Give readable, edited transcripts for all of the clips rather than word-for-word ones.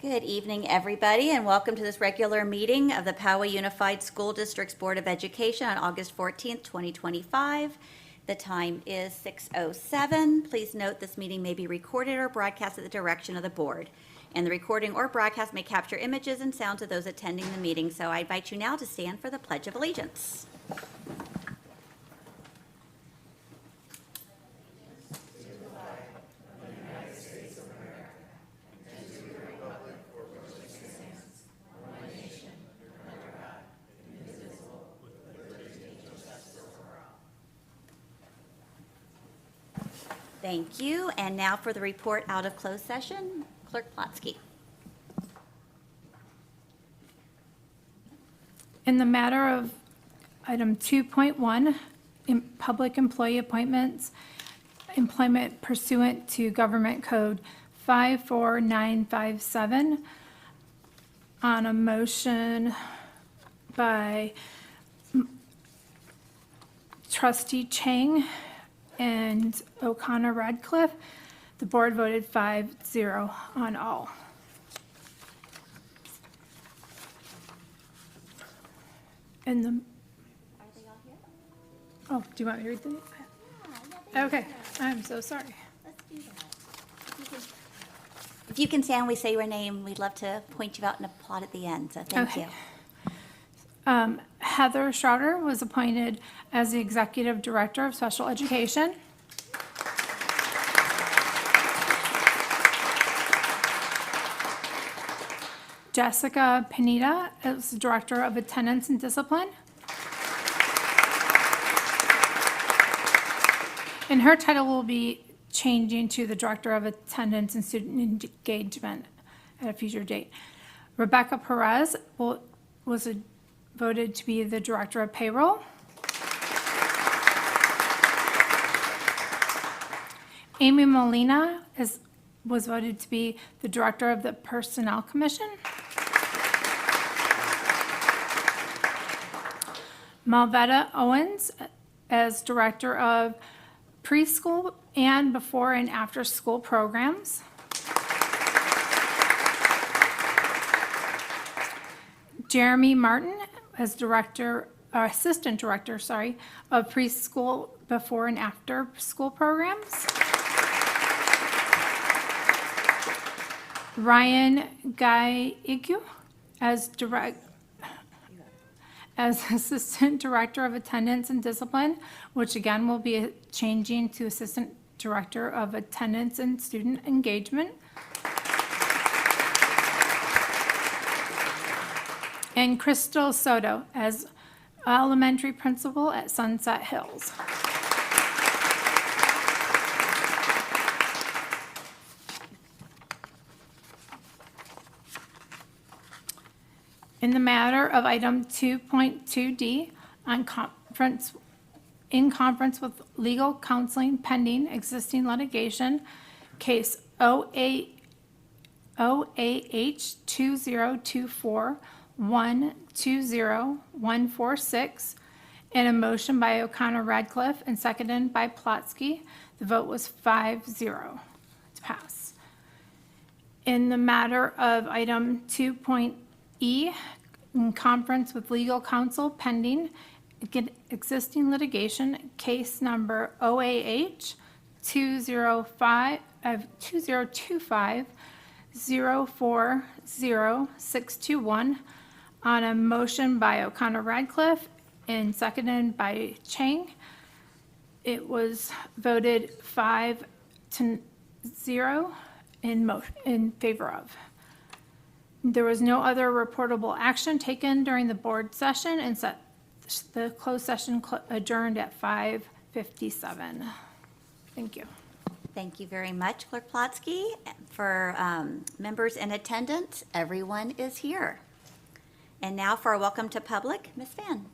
Good evening, everybody, and welcome to this regular meeting of the Poway Unified School District's Board of Education on August 14th, 2025. The time is 6:07. Please note this meeting may be recorded or broadcast at the direction of the board, and the recording or broadcast may capture images and sounds of those attending the meeting. So I invite you now to stand for the Pledge of Allegiance. Thank you. And now for the report out of closed session, Clerk Plotsky. In the matter of item 2.1, public employee appointments, employment pursuant to Government Code 54957, on a motion by Trustee Chang and O'Connor Radcliffe, the board voted 5-0 on all. And the, Are they all here? oh, do you want me to read them? Okay, I'm so sorry. Let's do that. If you can stand, we say your name. We'd love to point you out and applaud at the end, so thank Okay. you. Heather Schroeder was appointed as the Executive Director of Special Education. Jessica Pineda as the Director of Attendance and Discipline. And her title will be changing to the Director of Attendance and Student Engagement at a future date. Rebecca Perez was voted to be the Director of Payroll. Amy Molina was voted to be the Director of the Personnel Commission. Malvetta Owens as Director of Preschool and Before and After School Programs. Jeremy Martin as Assistant Director, of Preschool Before and After School Programs. Ryan Guy-Igu as Assistant Director of Attendance and Discipline, which again will be changing to Assistant Director of Attendance and Student Engagement. And Crystal Soto as Elementary Principal at Sunset Hills. In the matter of item 2.2D, in conference with legal counseling pending existing litigation, case OAH 2024-120146, and a motion by O'Connor Radcliffe and seconded by Plotsky, the vote was 5-0 to pass. In the matter of item 2.E, in conference with legal counsel pending existing litigation, case number OAH 2025-040621, on a motion by O'Connor Radcliffe and seconded by Chang. It was voted 5-0 in favor of. There was no other reportable action taken during the board session, and the closed session adjourned at 5:57. Thank you. Thank you very much, Clerk Plotsky. For members in attendance, everyone is here. And now for a welcome to public, Ms. Phan.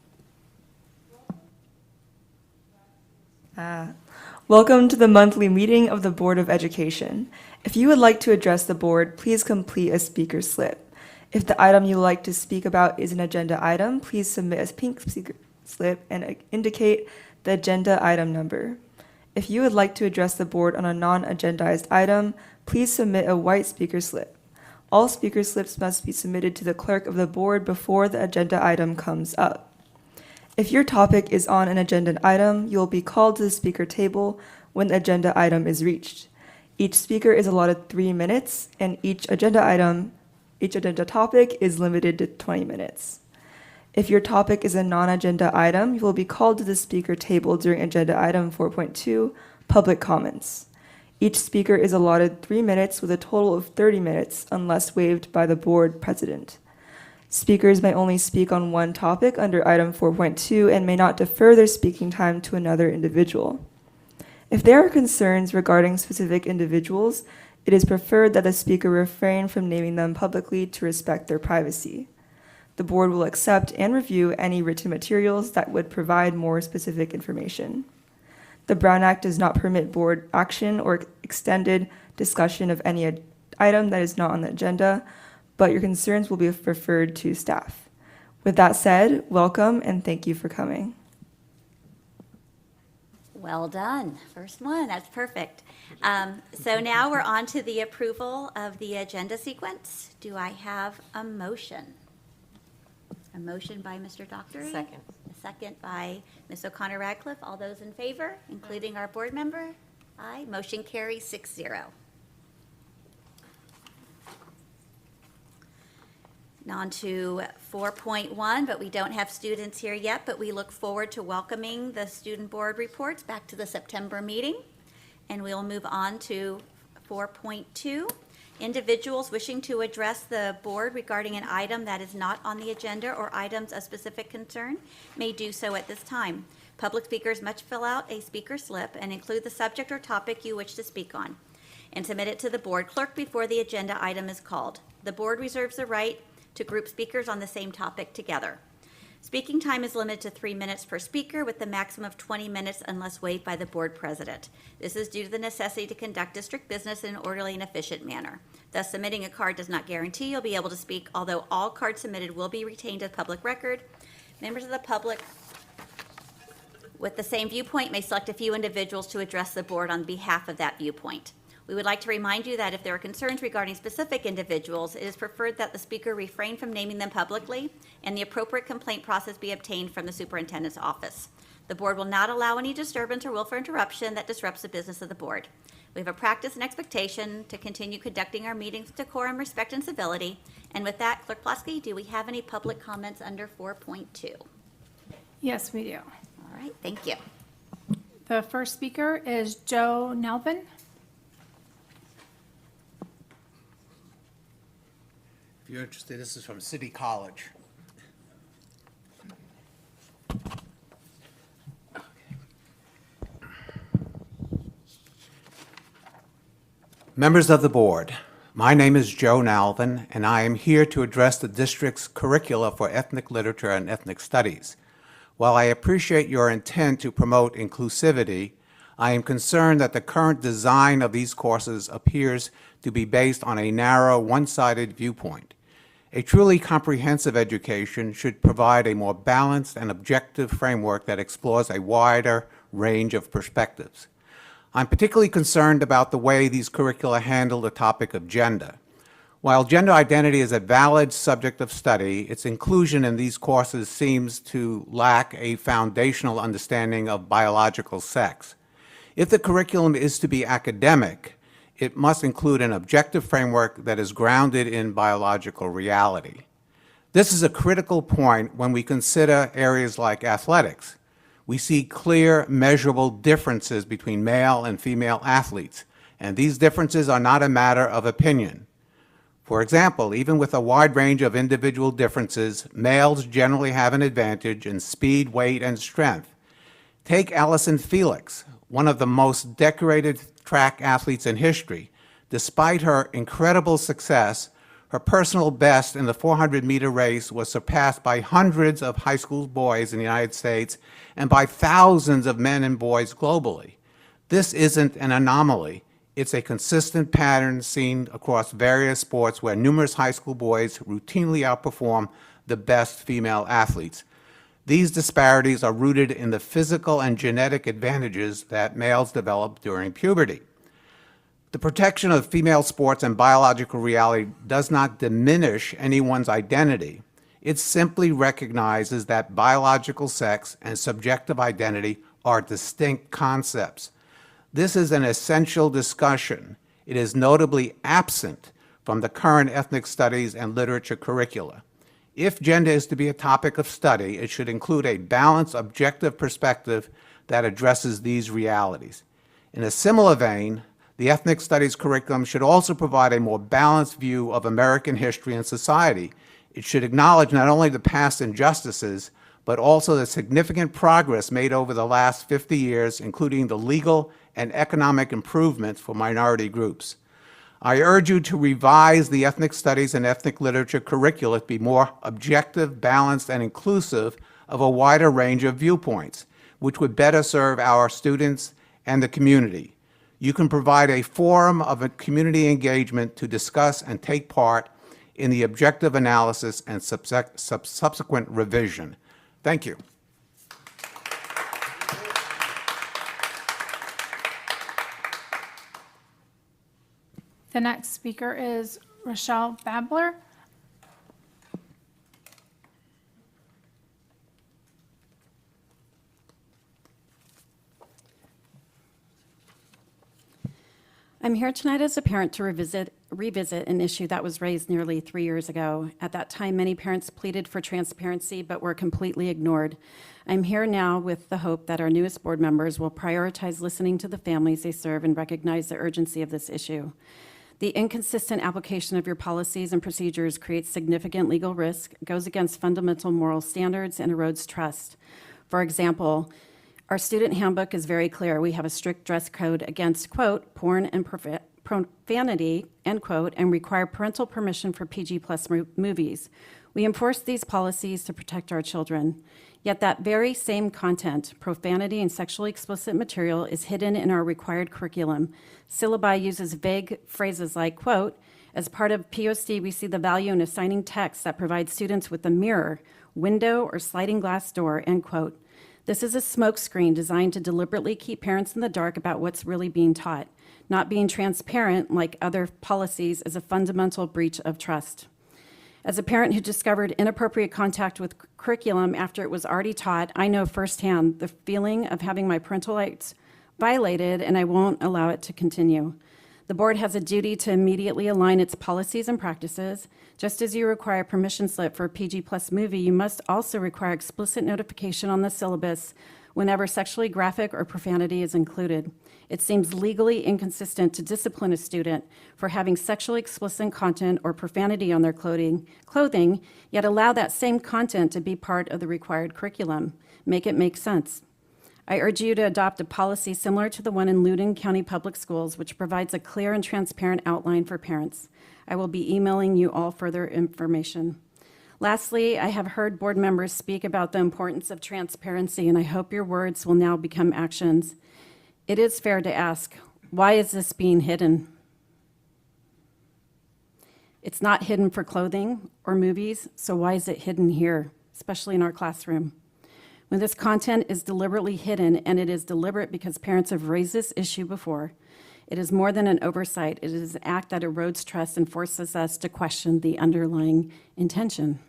Welcome to the monthly meeting of the Board of Education. If you would like to address the board, please complete a speaker slip. If the item you would like to speak about is an agenda item, please submit a pink speaker slip and indicate the agenda item number. If you would like to address the board on a non-agendized item, please submit a white speaker slip. All speaker slips must be submitted to the clerk of the board before the agenda item comes up. If your topic is on an agenda item, you will be called to the speaker table when the agenda item is reached. Each speaker is allotted 3 minutes, and each agenda topic is limited to 20 minutes. If your topic is a non-agenda item, you will be called to the speaker table during agenda item 4.2, public comments. Each speaker is allotted 3 minutes with a total of 30 minutes unless waived by the board president. Speakers may only speak on one topic under item 4.2 and may not defer their speaking time to another individual. If there are concerns regarding specific individuals, it is preferred that the speaker refrain from naming them publicly to respect their privacy. The board will accept and review any written materials that would provide more specific information. The Brown Act does not permit board action or extended discussion of any item that is not on the agenda, but your concerns will be referred to staff. With that said, welcome and thank you for coming. Well done. First one, that's perfect. So now we're on to the approval of the agenda sequence. Do I have a motion? A motion by Mr. Dockery? Second. A second by Ms. O'Connor Radcliffe. All those in favor, including our board member? Aye. Motion carries 6-0. On to 4.1, but we don't have students here yet, but we look forward to welcoming the student board reports back to the September meeting. And we'll move on to 4.2. Individuals wishing to address the board regarding an item that is not on the agenda or items of specific concern may do so at this time. Public speakers must fill out a speaker slip and include the subject or topic you wish to speak on and submit it to the board clerk before the agenda item is called. The board reserves the right to group speakers on the same topic together. Speaking time is limited to 3 minutes per speaker with the maximum of 20 minutes unless waived by the board president. This is due to the necessity to conduct district business in an orderly and efficient manner. Thus, submitting a card does not guarantee you'll be able to speak, although all cards submitted will be retained as public record. Members of the public with the same viewpoint may select a few individuals to address the board on behalf of that viewpoint. We would like to remind you that if there are concerns regarding specific individuals, it is preferred that the speaker refrain from naming them publicly and the appropriate complaint process be obtained from the superintendent's office. The board will not allow any disturbance or willful interruption that disrupts the business of the board. We have a practice and expectation to continue conducting our meetings with decorum, respect, and civility. And with that, Clerk Ploski, do we have any public comments under 4.2? Yes, we do. All right, thank you. The first speaker is Joe Nelvin. If you're interested, this is from City College. Members of the board, my name is Joe Nalvin, and I am here to address the district's curricula for ethnic literature and ethnic studies. While I appreciate your intent to promote inclusivity, I am concerned that the current design of these courses appears to be based on a narrow, one-sided viewpoint. A truly comprehensive education should provide a more balanced and objective framework that explores a wider range of perspectives. I'm particularly concerned about the way these curricula handle the topic of gender. While gender identity is a valid subject of study, its inclusion in these courses seems to lack a foundational understanding of biological sex. If the curriculum is to be academic, it must include an objective framework that is grounded in biological reality. This is a critical point when we consider areas like athletics. We see clear, measurable differences between male and female athletes, and these differences are not a matter of opinion. For example, even with a wide range of individual differences, males generally have an advantage in speed, weight, and strength. Take Allison Felix, one of the most decorated track athletes in history. Despite her incredible success, her personal best in the 400-meter race was surpassed by hundreds of high school boys in the United States and by thousands of men and boys globally. This isn't an anomaly. It's a consistent pattern seen across various sports where numerous high school boys routinely outperform the best female athletes. These disparities are rooted in the physical and genetic advantages that males develop during puberty. The protection of female sports and biological reality does not diminish anyone's identity. It simply recognizes that biological sex and subjective identity are distinct concepts. This is an essential discussion. It is notably absent from the current ethnic studies and literature curricula. If gender is to be a topic of study, it should include a balanced, objective perspective that addresses these realities. In a similar vein, the ethnic studies curriculum should also provide a more balanced view of American history and society. It should acknowledge not only the past injustices, but also the significant progress made over the last 50 years, including the legal and economic improvements for minority groups. I urge you to revise the ethnic studies and ethnic literature curricula to be more objective, balanced, and inclusive of a wider range of viewpoints, which would better serve our students and the community. You can provide a forum of a community engagement to discuss and take part in the objective analysis and subsequent revision. Thank you. The next speaker is Rochelle Babler. I'm here tonight as a parent to revisit an issue that was raised nearly 3 years ago. At that time, many parents pleaded for transparency but were completely ignored. I'm here now with the hope that our newest board members will prioritize listening to the families they serve and recognize the urgency of this issue. The inconsistent application of your policies and procedures creates significant legal risk, goes against fundamental moral standards, and erodes trust. For example, our student handbook is very clear. We have a strict dress code against, quote, porn and profanity, end quote, and require parental permission for PG+ movies. We enforce these policies to protect our children. Yet that very same content, profanity and sexually explicit material, is hidden in our required curriculum. Syllabi uses vague phrases like, quote, as part of PUSD, we see the value in assigning texts that provide students with a mirror, window, or sliding glass door, end quote. This is a smokescreen designed to deliberately keep parents in the dark about what's really being taught. Not being transparent, like other policies, is a fundamental breach of trust. As a parent who discovered inappropriate contact with curriculum after it was already taught, I know firsthand the feeling of having my parental rights violated, and I won't allow it to continue. The board has a duty to immediately align its policies and practices. Just as you require a permission slip for a PG+ movie, you must also require explicit notification on the syllabus whenever sexually graphic or profanity is included. It seems legally inconsistent to discipline a student for having sexually explicit content or profanity on their clothing, yet allow that same content to be part of the required curriculum. Make it make sense. I urge you to adopt a policy similar to the one in Loudoun County Public Schools, which provides a clear and transparent outline for parents. I will be emailing you all further information. Lastly, I have heard board members speak about the importance of transparency, and I hope your words will now become actions. It is fair to ask, why is this being hidden? It's not hidden for clothing or movies, so why is it hidden here, especially in our classroom? When this content is deliberately hidden, and it is deliberate because parents have raised this issue before, it is more than an oversight. It is an act that erodes trust and forces us to question the underlying intention.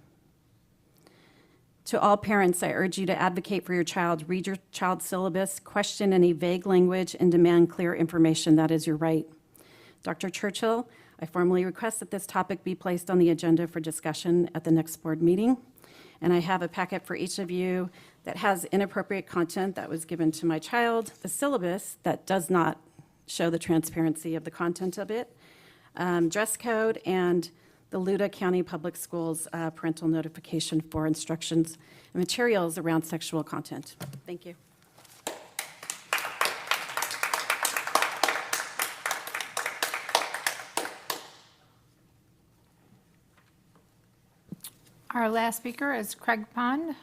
To all parents, I urge you to advocate for your child, read your child's syllabus, question any vague language, and demand clear information. That is your right. Dr. Churchill, I formally request that this topic be placed on the agenda for discussion at the next board meeting. And I have a packet for each of you that has inappropriate content that was given to my child, the syllabus that does not show the transparency of the content of it, dress code, and the Loudoun County Public Schools parental notification for instructions and materials around sexual content. Thank you. Our last speaker is Craig Pond.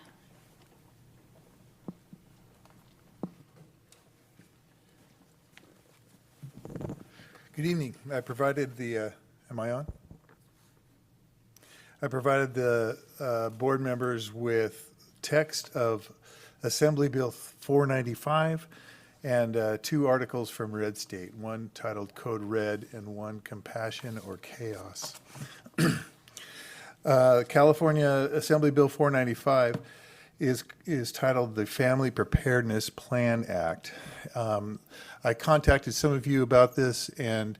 Good evening. I provided the, am I on? I provided the board members with text of Assembly Bill 495 and 2 articles from Red State, one titled Code Red and one Compassion or Chaos. California Assembly Bill 495 is titled the Family Preparedness Plan Act. I contacted some of you about this, and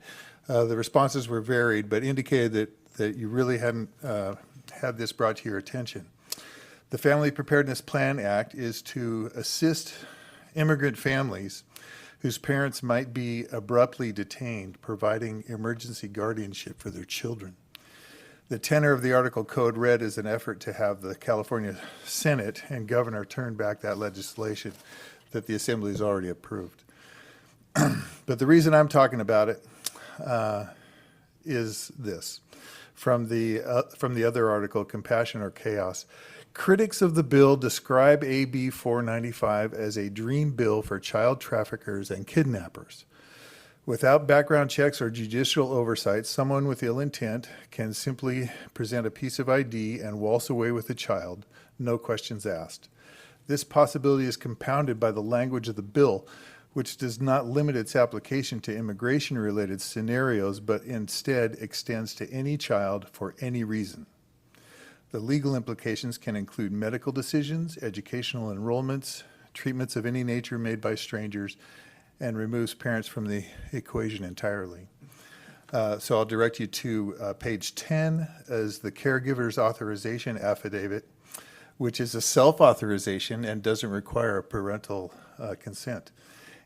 the responses were varied, but indicated that you really hadn't had this brought to your attention. The Family Preparedness Plan Act is to assist immigrant families whose parents might be abruptly detained, providing emergency guardianship for their children. The tenor of the article Code Red is an effort to have the California Senate and governor turn back that legislation that the Assembly has already approved. But the reason I'm talking about it is this. From the other article, Compassion or Chaos, critics of the bill describe AB 495 as a dream bill for child traffickers and kidnappers. Without background checks or judicial oversight, someone with ill intent can simply present a piece of ID and waltz away with the child, no questions asked. This possibility is compounded by the language of the bill, which does not limit its application to immigration-related scenarios, but instead extends to any child for any reason. The legal implications can include medical decisions, educational enrollments, treatments of any nature made by strangers, and removes parents from the equation entirely. So I'll direct you to page 10 as the caregiver's authorization affidavit, which is a self-authorization and doesn't require parental consent.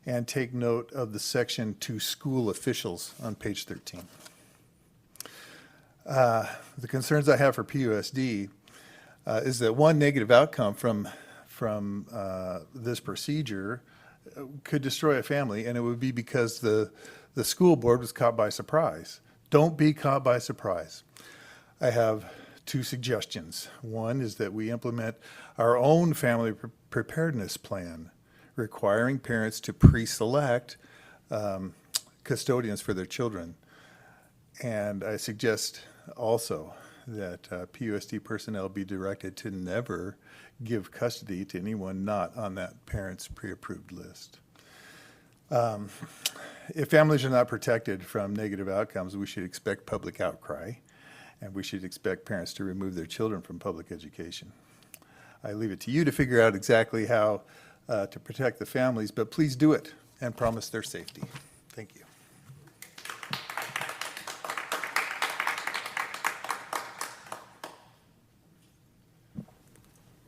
And take note of the section to school officials on page 13. The concerns I have for PUSD is that one negative outcome from this procedure could destroy a family, and it would be because the school board was caught by surprise. Don't be caught by surprise. I have 2 suggestions. One is that we implement our own family preparedness plan, requiring parents to pre-select custodians for their children. And I suggest also that PUSD personnel be directed to never give custody to anyone not on that parent's pre-approved list. If families are not protected from negative outcomes, we should expect public outcry, and we should expect parents to remove their children from public education. I leave it to you to figure out exactly how to protect the families, but please do it and promise their safety. Thank you.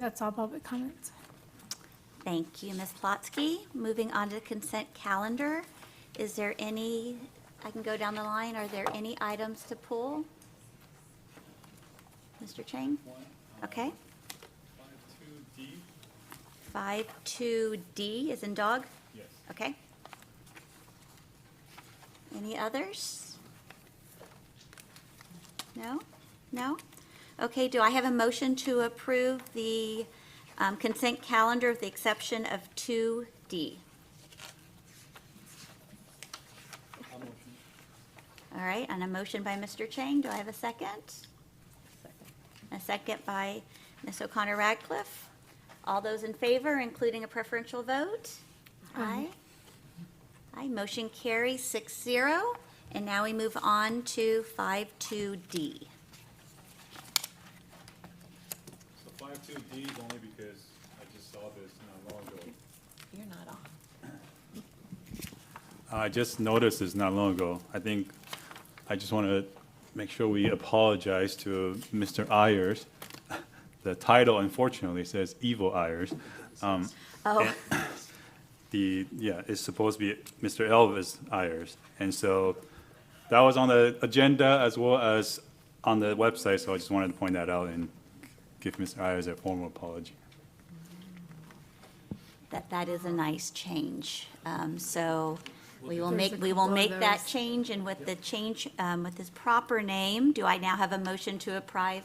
That's all public comments. Thank you, Ms. Plotsky. Moving on to the consent calendar. Is there any, I can go down the line, are there any items to pull? Mr. Chang? Okay. 52D is in dog? Yes. Okay. Any others? No? No? Okay, do I have a motion to approve the consent calendar with the exception of 2D? All right, and a motion by Mr. Chang. Do I have a second? A second by Ms. O'Connor Radcliffe. All those in favor, including a preferential vote? Aye. Aye, motion carries 6-0. And now we move on to 52D. So 52D is only because I just saw this not long ago. You're not on. I just noticed this not long ago. I just want to make sure we apologize to Mr. Ayers. The title unfortunately says Evil Ayers. Oh, It's supposed to be Mr. Elvis Ayers. And so that was on the agenda as well as on the website, so I just wanted to point that out and give Mr. Ayers a formal apology. that is a nice change. So we will There's make, a we will couple of make that those. change, and with the change, with his proper name, do I now have a motion to approve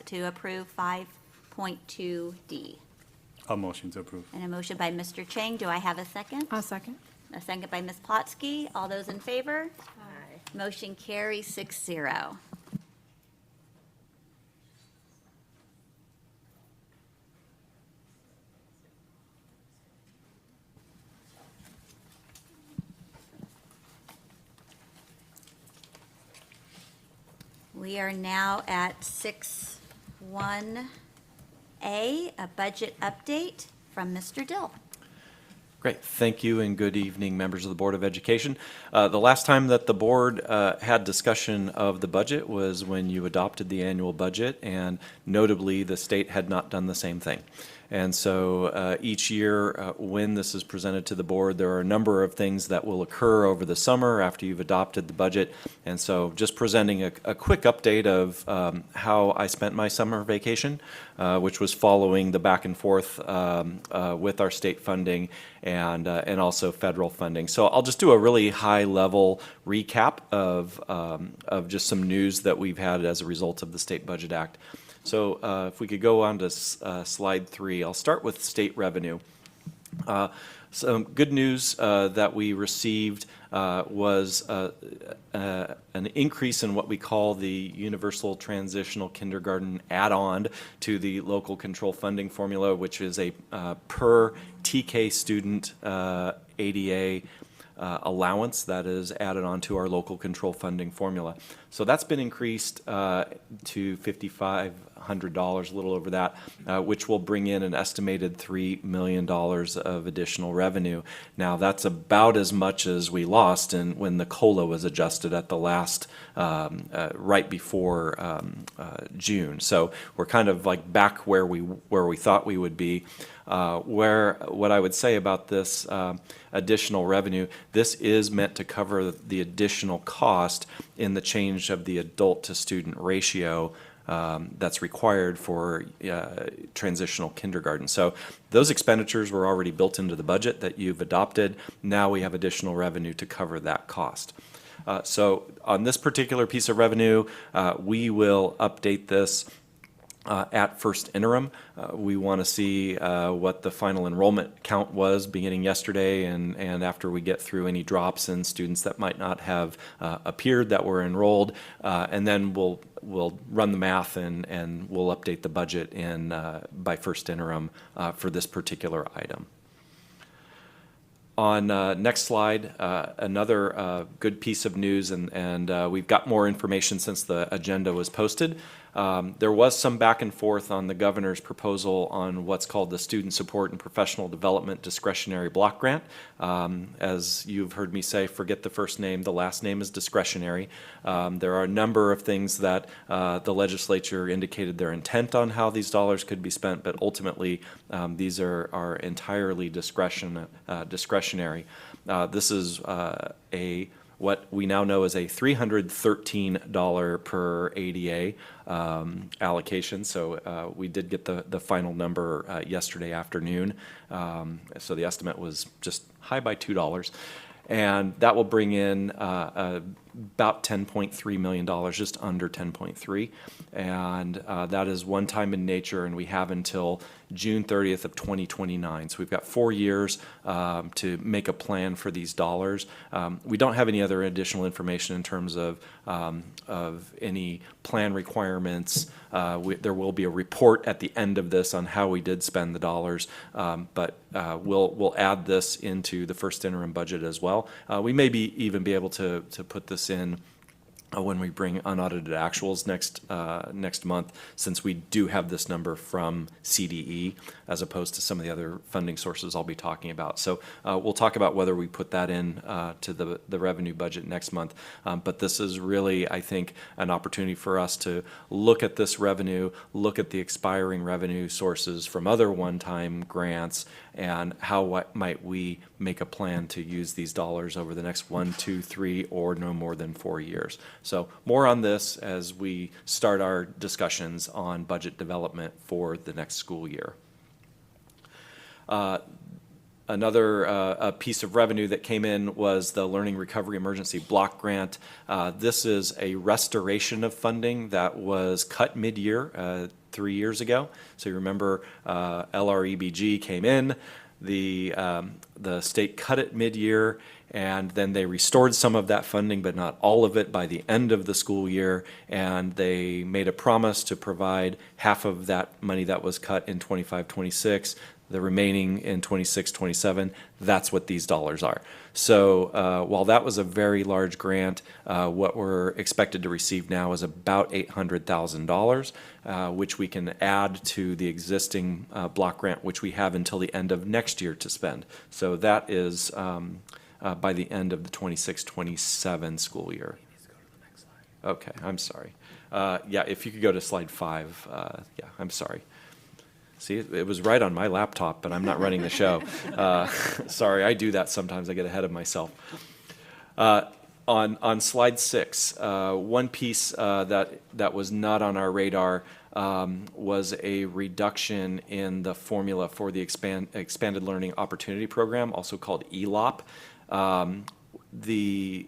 5.2D? A motion to approve. And a motion by Mr. Chang. Do I have a second? I'll second. A second by Ms. Plotsky. All those in favor? Aye. Motion carries 6-0. We are now at 6-1A, a budget update from Mr. Dill. Great. Thank you and good evening, members of the Board of Education. The last time that the board had discussion of the budget was when you adopted the annual budget, and notably, the state had not done the same thing. And so each year when this is presented to the board, there are a number of things that will occur over the summer after you've adopted the budget. And so just presenting a quick update of how I spent my summer vacation, which was following the back and forth with our state funding and also federal funding. So I'll just do a really high level recap of just some news that we've had as a result of the State Budget Act. So if we could go on to slide 3, I'll start with state revenue. Some good news that we received was an increase in what we call the Universal Transitional Kindergarten add-on to the local control funding formula, which is a per TK student ADA allowance that is added onto our local control funding formula. So that's been increased to $5,500, a little over that, which will bring in an estimated $3 million of additional revenue. Now, that's about as much as we lost when the COLA was adjusted at the last, right before June. So we're kind of like back where we thought we would be. What I would say about this additional revenue, this is meant to cover the additional cost in the change of the adult to student ratio that's required for transitional kindergarten. So those expenditures were already built into the budget that you've adopted. Now we have additional revenue to cover that cost. So on this particular piece of revenue, we will update this at first interim. We want to see what the final enrollment count was beginning yesterday and after we get through any drops in students that might not have appeared that were enrolled, and then we'll run the math and we'll update the budget by first interim for this particular item. On next slide, another good piece of news, and we've got more information since the agenda was posted. There was some back and forth on the governor's proposal on what's called the Student Support and Professional Development Discretionary Block Grant. As you've heard me say, forget the first name, the last name is discretionary. There are a number of things that the legislature indicated their intent on how these dollars could be spent, but ultimately these are entirely discretionary. This is what we now know is a $313 per ADA allocation. So we did get the final number yesterday afternoon. So the estimate was just high by $2. And that will bring in about $10.3 million, just under 10.3. And that is one time in nature, and we have until June 30th of 2029. So we've got 4 years to make a plan for these dollars. We don't have any other additional information in terms of any plan requirements. There will be a report at the end of this on how we did spend the dollars, but we'll add this into the first interim budget as well. We may even be able to put this in when we bring unaudited actuals next month, since we do have this number from CDE as opposed to some of the other funding sources I'll be talking about. So we'll talk about whether we put that in to the revenue budget next month. But this is really, I think, an opportunity for us to look at this revenue, look at the expiring revenue sources from other one-time grants, and how might we make a plan to use these dollars over the next 1, 2, 3, or no more than 4 years. So more on this as we start our discussions on budget development for the next school year. Another piece of revenue that came in was the Learning Recovery Emergency Block Grant. This is a restoration of funding that was cut mid-year 3 years ago. So you remember LREBG came in, the state cut it mid-year, And then they restored some of that funding, but not all of it by the end of the school year. And they made a promise to provide half of that money that was cut in 25-26, the remaining in 26-27. That's what these dollars are. So while that was a very large grant, what we're expected to receive now is about $800,000, which we can add to the existing block grant, which we have until the end of next year to spend. So that is by the end of the 26-27 school year. Okay, I'm sorry. Yeah, if you could go to slide 5. Yeah, I'm sorry. See, it was right on my laptop, but I'm not running the show. Sorry, I do that sometimes. I get ahead of myself. On slide 6, one piece that was not on our radar was a reduction in the formula for the Expanded Learning Opportunity Program, also called ELOP. The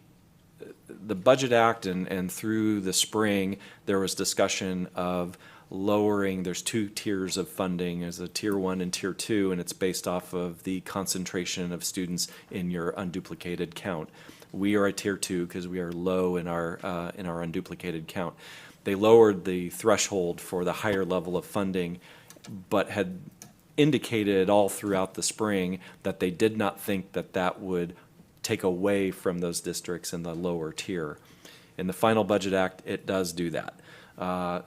Budget Act and through the spring, there was discussion of lowering. There's 2 tiers of funding. There's a tier 1 and tier 2, and it's based off of the concentration of students in your unduplicated count. We are at tier 2 because we are low in our unduplicated count. They lowered the threshold for the higher level of funding, but had indicated all throughout the spring that they did not think that that would take away from those districts in the lower tier. In the final Budget Act, it does do that.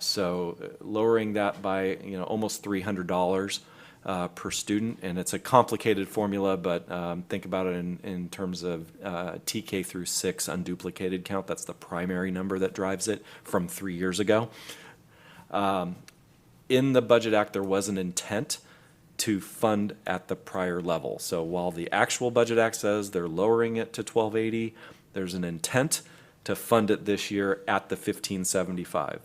So lowering that by almost $300 per student, and it's a complicated formula, but think about it in terms of TK through 6 unduplicated count. That's the primary number that drives it from 3 years ago. In the Budget Act, there was an intent to fund at the prior level. So while the actual Budget Act says they're lowering it to 1280, there's an intent to fund it this year at the 1575.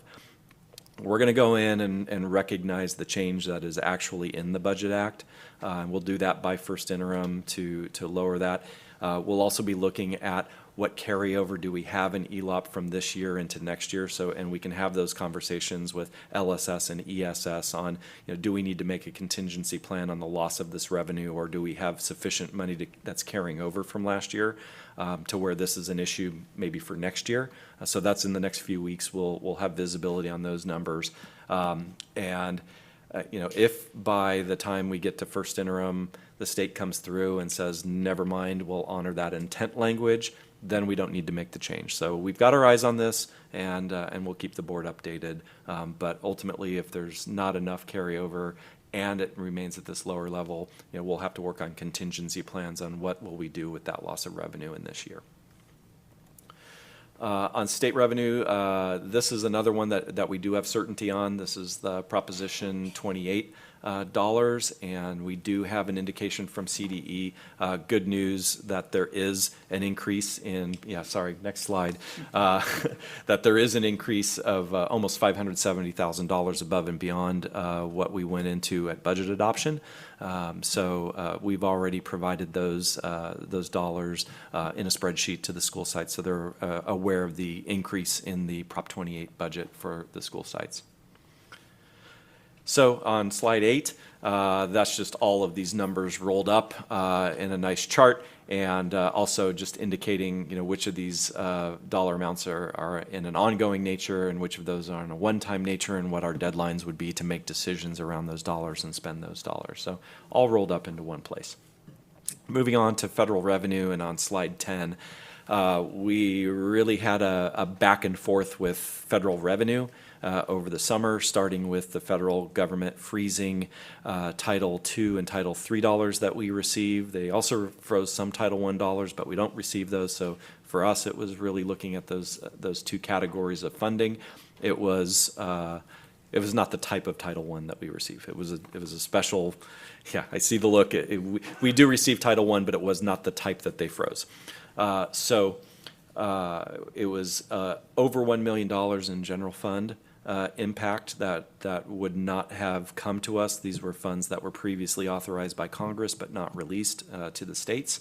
We're going to go in and recognize the change that is actually in the Budget Act. We'll do that by first interim to lower that. We'll also be looking at what carryover do we have in ELOP from this year into next year. And we can have those conversations with LSS and ESS on, do we need to make a contingency plan on the loss of this revenue, or do we have sufficient money that's carrying over from last year to where this is an issue maybe for next year. So that's in the next few weeks. We'll have visibility on those numbers. If by the time we get to first interim, the state comes through and says, never mind, we'll honor that intent language, then we don't need to make the change. So we've got our eyes on this, and we'll keep the board updated. But ultimately, if there's not enough carryover and it remains at this lower level, we'll have to work on contingency plans on what will we do with that loss of revenue in this year. On state revenue, this is another one that we do have certainty on. This is the Proposition 28 dollars, and we do have an indication from CDE. Good news that there is an increase in, next slide, that there is an increase of almost $570,000 above and beyond what we went into at budget adoption. So we've already provided those dollars in a spreadsheet to the school sites, so they're aware of the increase in the Prop 28 budget for the school sites. So on slide 8, that's just all of these numbers rolled up in a nice chart, and also just indicating which of these dollar amounts are in an ongoing nature and which of those are in a one-time nature, and what our deadlines would be to make decisions around those dollars and spend those dollars. So all rolled up into one place. Moving on to federal revenue, and on slide 10, we really had a back and forth with federal revenue over the summer, starting with the federal government freezing Title II and Title III dollars that we received. They also froze some Title I dollars, but we don't receive those. So for us, it was really looking at those 2 categories of funding. It was not the type of Title I that we received. It was a special. Yeah, I see the look. We do receive Title I, but it was not the type that they froze. So it was over $1 million in general fund impact that would not have come to us. These were funds that were previously authorized by Congress but not released to the states.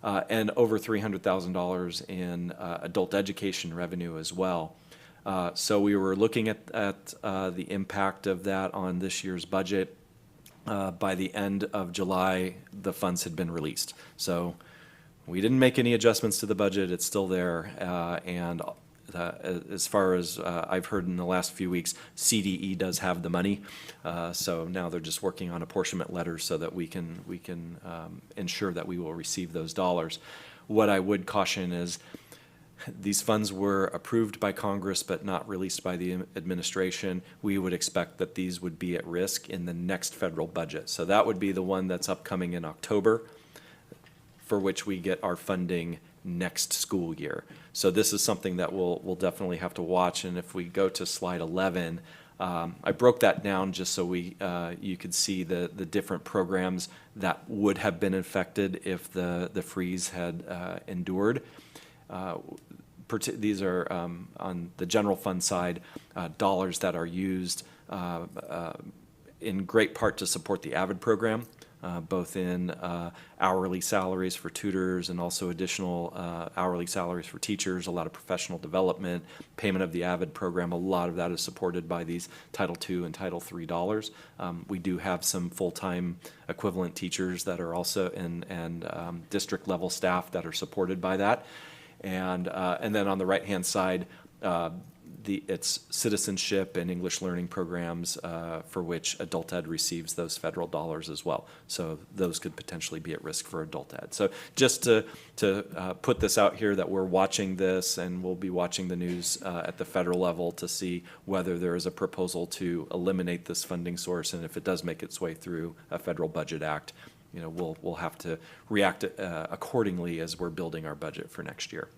And over $300,000 in adult education revenue as well. So we were looking at the impact of that on this year's budget. By the end of July, the funds had been released. So We didn't make any adjustments to the budget. It's still there. And as far as I've heard in the last few weeks, CDE does have the money. So now they're just working on apportionment letters so that we can ensure that we will receive those dollars. What I would caution is these funds were approved by Congress but not released by the administration. We would expect that these would be at risk in the next federal budget. So that would be the one that's upcoming in October, for which we get our funding next school year. So this is something that we'll definitely have to watch. And if we go to slide 11, I broke that down just so you could see the different programs that would have been affected if the freeze had endured. These are on the general fund side, dollars that are used in great part to support the AVID program, both in hourly salaries for tutors and also additional hourly salaries for teachers, a lot of professional development, payment of the AVID program. A lot of that is supported by these Title II and Title III dollars. We do have some full-time equivalent teachers that are also and district level staff that are supported by that. And then on the right-hand side, it's citizenship and English learning programs for which adult ed receives those federal dollars as well. So those could potentially be at risk for adult ed. So just to put this out here that we're watching this, and we'll be watching the news at the federal level to see whether there is a proposal to eliminate this funding source, and if it does make its way through a federal budget act, we'll have to react accordingly as we're building our budget for next year.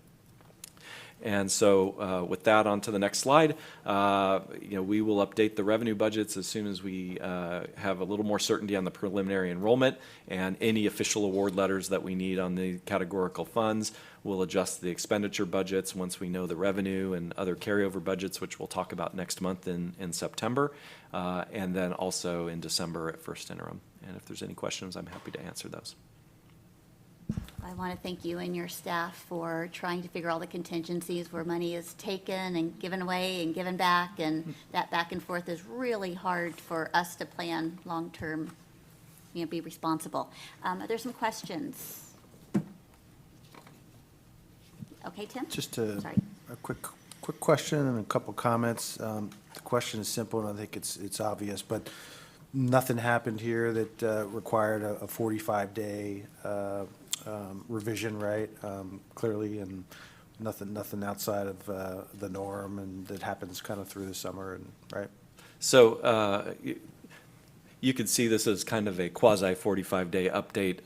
And so with that, on to the next slide. We will update the revenue budgets as soon as we have a little more certainty on the preliminary enrollment and any official award letters that we need on the categorical funds. We'll adjust the expenditure budgets once we know the revenue and other carryover budgets, which we'll talk about next month in September, and then also in December at first interim. And if there's any questions, I'm happy to answer those. I want to thank you and your staff for trying to figure all the contingencies where money is taken and given away and given back, and that back and forth is really hard for us to plan long-term, be responsible. Are there some questions? Okay, Tim? Just a Sorry. quick question and a couple comments. The question is simple, and I think it's obvious, but nothing happened here that required a 45-day revision, right? Clearly, and nothing outside of the norm, and that happens kind of through the summer, and right? So you could see this as kind of a quasi 45-day update.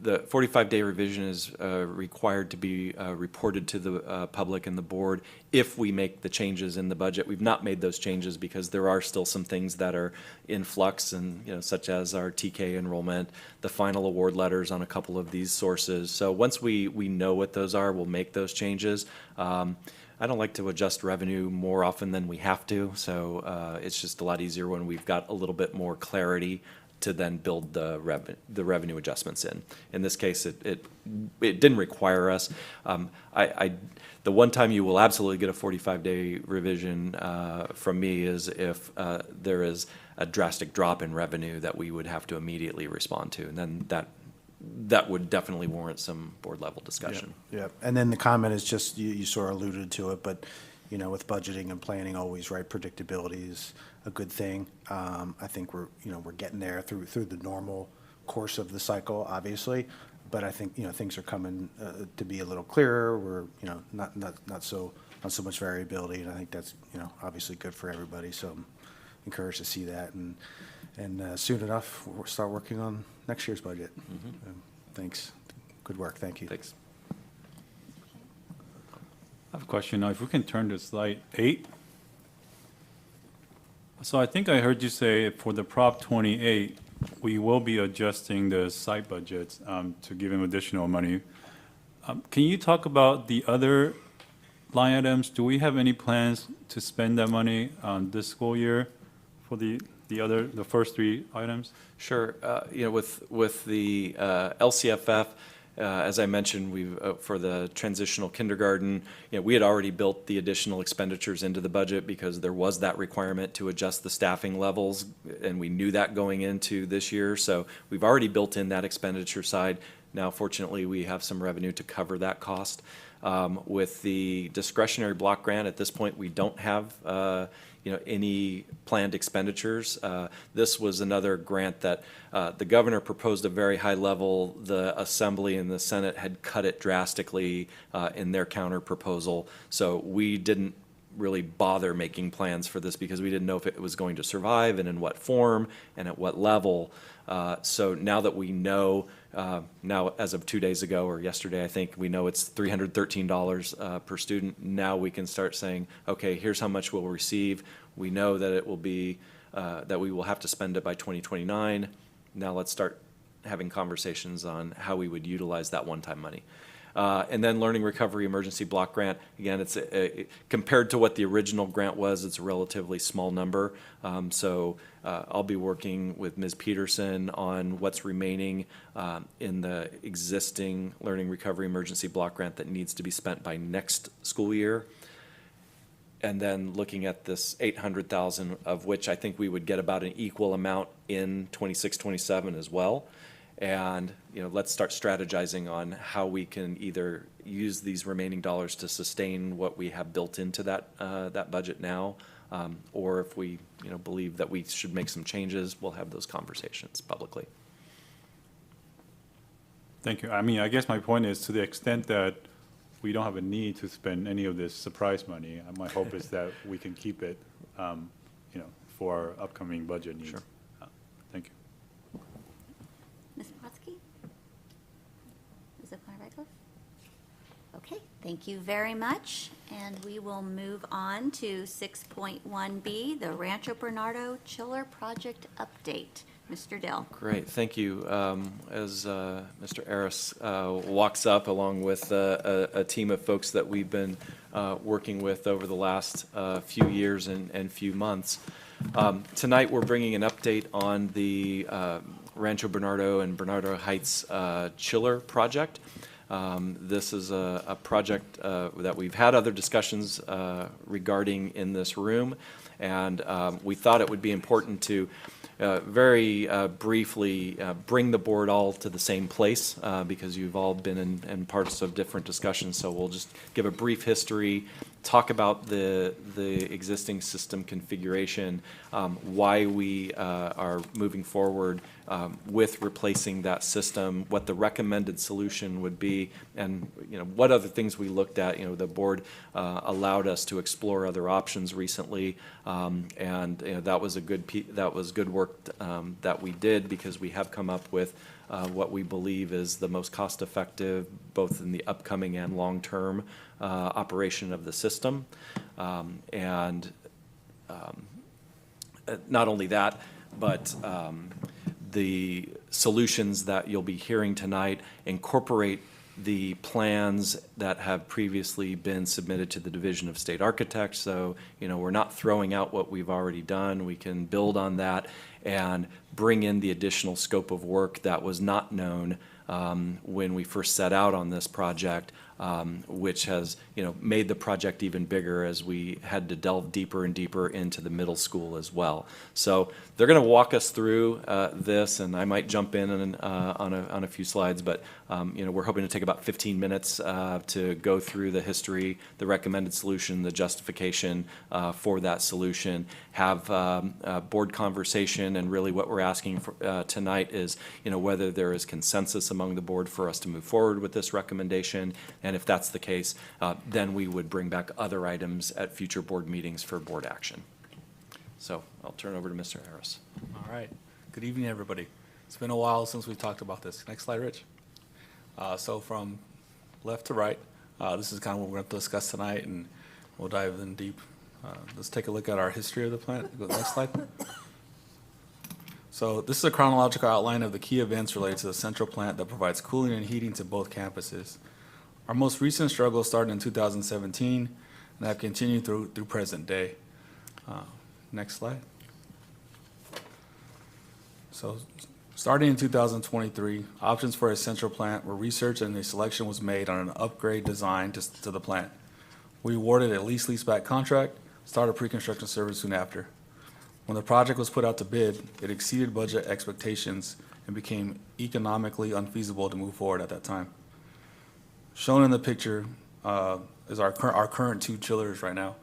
The 45-day revision is required to be reported to the public and the board if we make the changes in the budget. We've not made those changes because there are still some things that are in flux, and such as our TK enrollment, the final award letters on a couple of these sources. So once we know what those are, we'll make those changes. I don't like to adjust revenue more often than we have to, so it's just a lot easier when we've got a little bit more clarity to then build the revenue adjustments in. In this case, it didn't require us. The one time you will absolutely get a 45-day revision from me is if there is a drastic drop in revenue that we would have to immediately respond to, and then that would definitely warrant some board level discussion. Yeah. And then the comment is just, you sort of alluded to it, but, with budgeting and planning always, right, predictability is a good thing. I think we're getting there through the normal course of the cycle, obviously, but I think, things are coming to be a little clearer. We're, not so much variability, and I think that's, obviously good for everybody. So I'm encouraged to see that, and soon enough, we'll start working on next year's budget. Mm-hmm. Thanks. Good work. Thank you. Thanks. I have a question now. If we can turn to slide 8. So I think I heard you say for the Prop 28, we will be adjusting the site budgets to give them additional money. Can you talk about the other line items? Do we have any plans to spend that money this school year for the first 3 items? Sure. With the LCFF, as I mentioned, for the transitional kindergarten, we had already built the additional expenditures into the budget because there was that requirement to adjust the staffing levels, and we knew that going into this year. So we've already built in that expenditure side. Now, fortunately, we have some revenue to cover that cost. With the discretionary block grant, at this point, we don't have any planned expenditures. This was another grant that the governor proposed a very high level. The Assembly and the Senate had cut it drastically in their counter proposal. So we didn't really bother making plans for this because we didn't know if it was going to survive and in what form and at what level. So now that we know, now as of 2 days ago or yesterday, I think, we know it's $313 per student. Now we can start saying, okay, here's how much we'll receive. We know that it will be, that we will have to spend it by 2029. Now let's start having conversations on how we would utilize that one-time money. And then Learning Recovery Emergency Block Grant, again, it's compared to what the original grant was, it's a relatively small number. So I'll be working with Ms. Peterson on what's remaining in the existing Learning Recovery Emergency Block Grant that needs to be spent by next school year. And then looking at this 800,000, of which I think we would get about an equal amount in 26-27 as well. And, let's start strategizing on how we can either use these remaining dollars to sustain what we have built into that budget now, or if we, believe that we should make some changes, we'll have those conversations publicly. Thank you. I mean, I guess my point is, to the extent that we don't have a need to spend any of this surprise money, my hope is that we can keep it, for our upcoming budget needs. Sure. Thank you. Ms. Plotsky? Ms. O'Connor-Radcliffe? Okay, thank you very much. And we will move on to 6.1B, the Rancho Bernardo Chiller Project Update. Mr. Dill. Great, thank you. As Mr. Aris walks up, along with a team of folks that we've been working with over the last few years and few months, tonight we're bringing an update on the Rancho Bernardo and Bernardo Heights chiller project. This is a project that we've had other discussions regarding in this room, and we thought it would be important to very briefly bring the board all to the same place, because you've all been in parts of different discussions. So we'll just give a brief history, talk about the existing system configuration, why we are moving forward with replacing that system, what the recommended solution would be, and what other things we looked at. The board allowed us to explore other options recently, and that was good work that we did, because we have come up with what we believe is the most cost-effective, both in the upcoming and long-term operation of the system. And not only that, but the solutions that you'll be hearing tonight incorporate the plans that have previously been submitted to the Division of State Architects. So, we're not throwing out what we've already done. We can build on that and bring in the additional scope of work that was not known when we first set out on this project, which has made the project even bigger as we had to delve deeper and deeper into the middle school as well. So they're going to walk us through this, and I might jump in on a few slides, but we're hoping to take about 15 minutes to go through the history, the recommended solution, the justification for that solution, have a board conversation, and really what we're asking for tonight is whether there is consensus among the board for us to move forward with this recommendation. And if that's the case, then we would bring back other items at future board meetings for board action. So I'll turn over to Mr. Harris. All right. Good evening, everybody. It's been a while since we've talked about this. Next slide, Rich. So from left to right, this is kind of what we're going to discuss tonight, and we'll dive in deep. Let's take a look at our history of the plant. Go to the next slide. So this is a chronological outline of the key events related to the central plant that provides cooling and heating to both campuses. Our most recent struggles started in 2017 and have continued through present day. Next slide. So starting in 2023, options for a central plant were researched, and a selection was made on an upgrade design to the plant. We awarded a lease-back contract, started pre-construction service soon after. When the project was put out to bid, it exceeded budget expectations and became economically unfeasible to move forward at that time. Shown in the picture is our current 2 chillers right now.